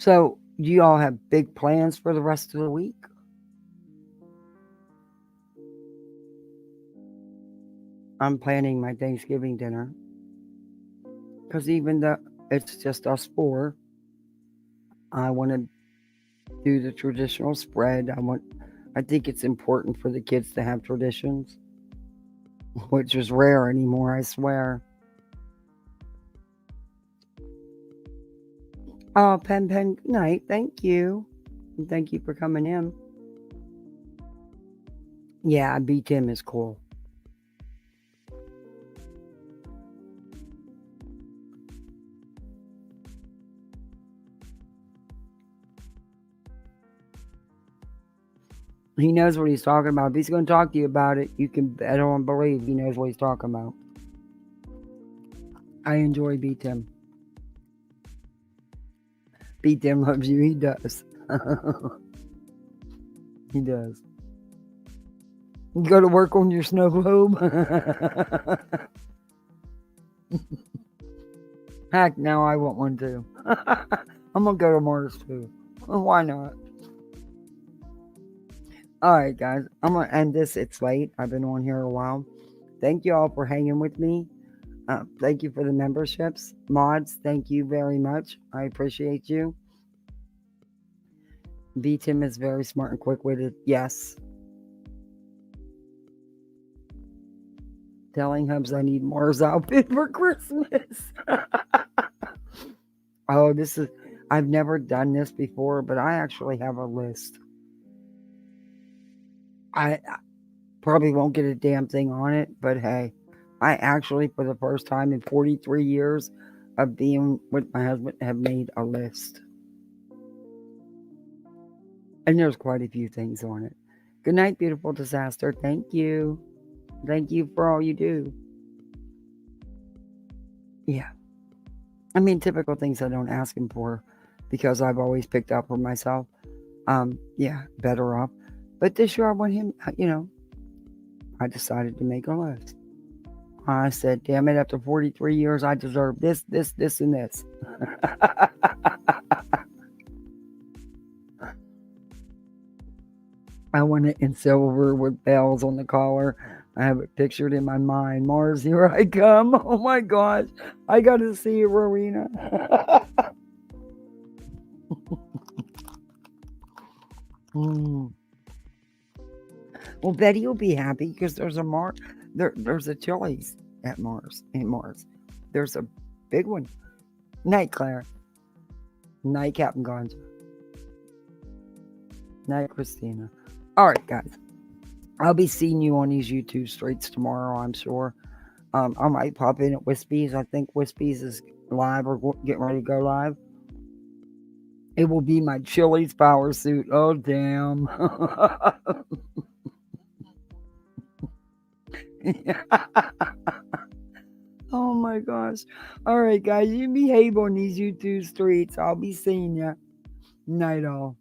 So, do you all have big plans for the rest of the week? I'm planning my Thanksgiving dinner. Because even though it's just us four, I want to do the traditional spread. I think it's important for the kids to have traditions, which is rare anymore, I swear. Oh, Pen, good night. Thank you. And thank you for coming in. Yeah, B. Tim is cool. He knows what he's talking about. If he's going to talk to you about it, you can bet on believe he knows what he's talking about. I enjoy B. Tim. B. Tim loves you. He does. He does. You go to work on your snow globe? Heck, now I want one too. I'm going to go to Mars too. Why not? All right, guys. I'm going to end this. It's late. I've been on here a while. Thank you all for hanging with me. Thank you for the memberships. Mods, thank you very much. I appreciate you. V-Tim is very smart and quick-witted. Yes. Telling Hubs I need Mars outfit for Christmas. Oh, I've never done this before, but I actually have a list. I probably won't get a damn thing on it, but hey, I actually, for the first time in 43 years of being with my husband, have made a list. And there's quite a few things on it. Good night, beautiful disaster. Thank you. Thank you for all you do. Yeah. I mean, typical things I don't ask him for because I've always picked up for myself. Yeah, better off. But this year I want him, I decided to make a list. I said, damn it, after 43 years, I deserve this, and this. I want it in silver with bells on the collar. I have it pictured in my mind. Mars, here I come. Oh my gosh. I got to see you, Rowena. Well, Betty will be happy because there's a there's a Chili's at Mars. In Mars. There's a big one. Night, Claire. Night, Captain Ganja. Night, Christina. All right, guys. I'll be seeing you on these YouTube streets tomorrow, I'm sure. I might pop in at Wispy's. I think Wispy's is live or getting ready to go live. It will be my Chili's power suit. Oh, damn. Oh, my gosh. All right, guys. You behave on these YouTube streets. I'll be seeing you. Night all.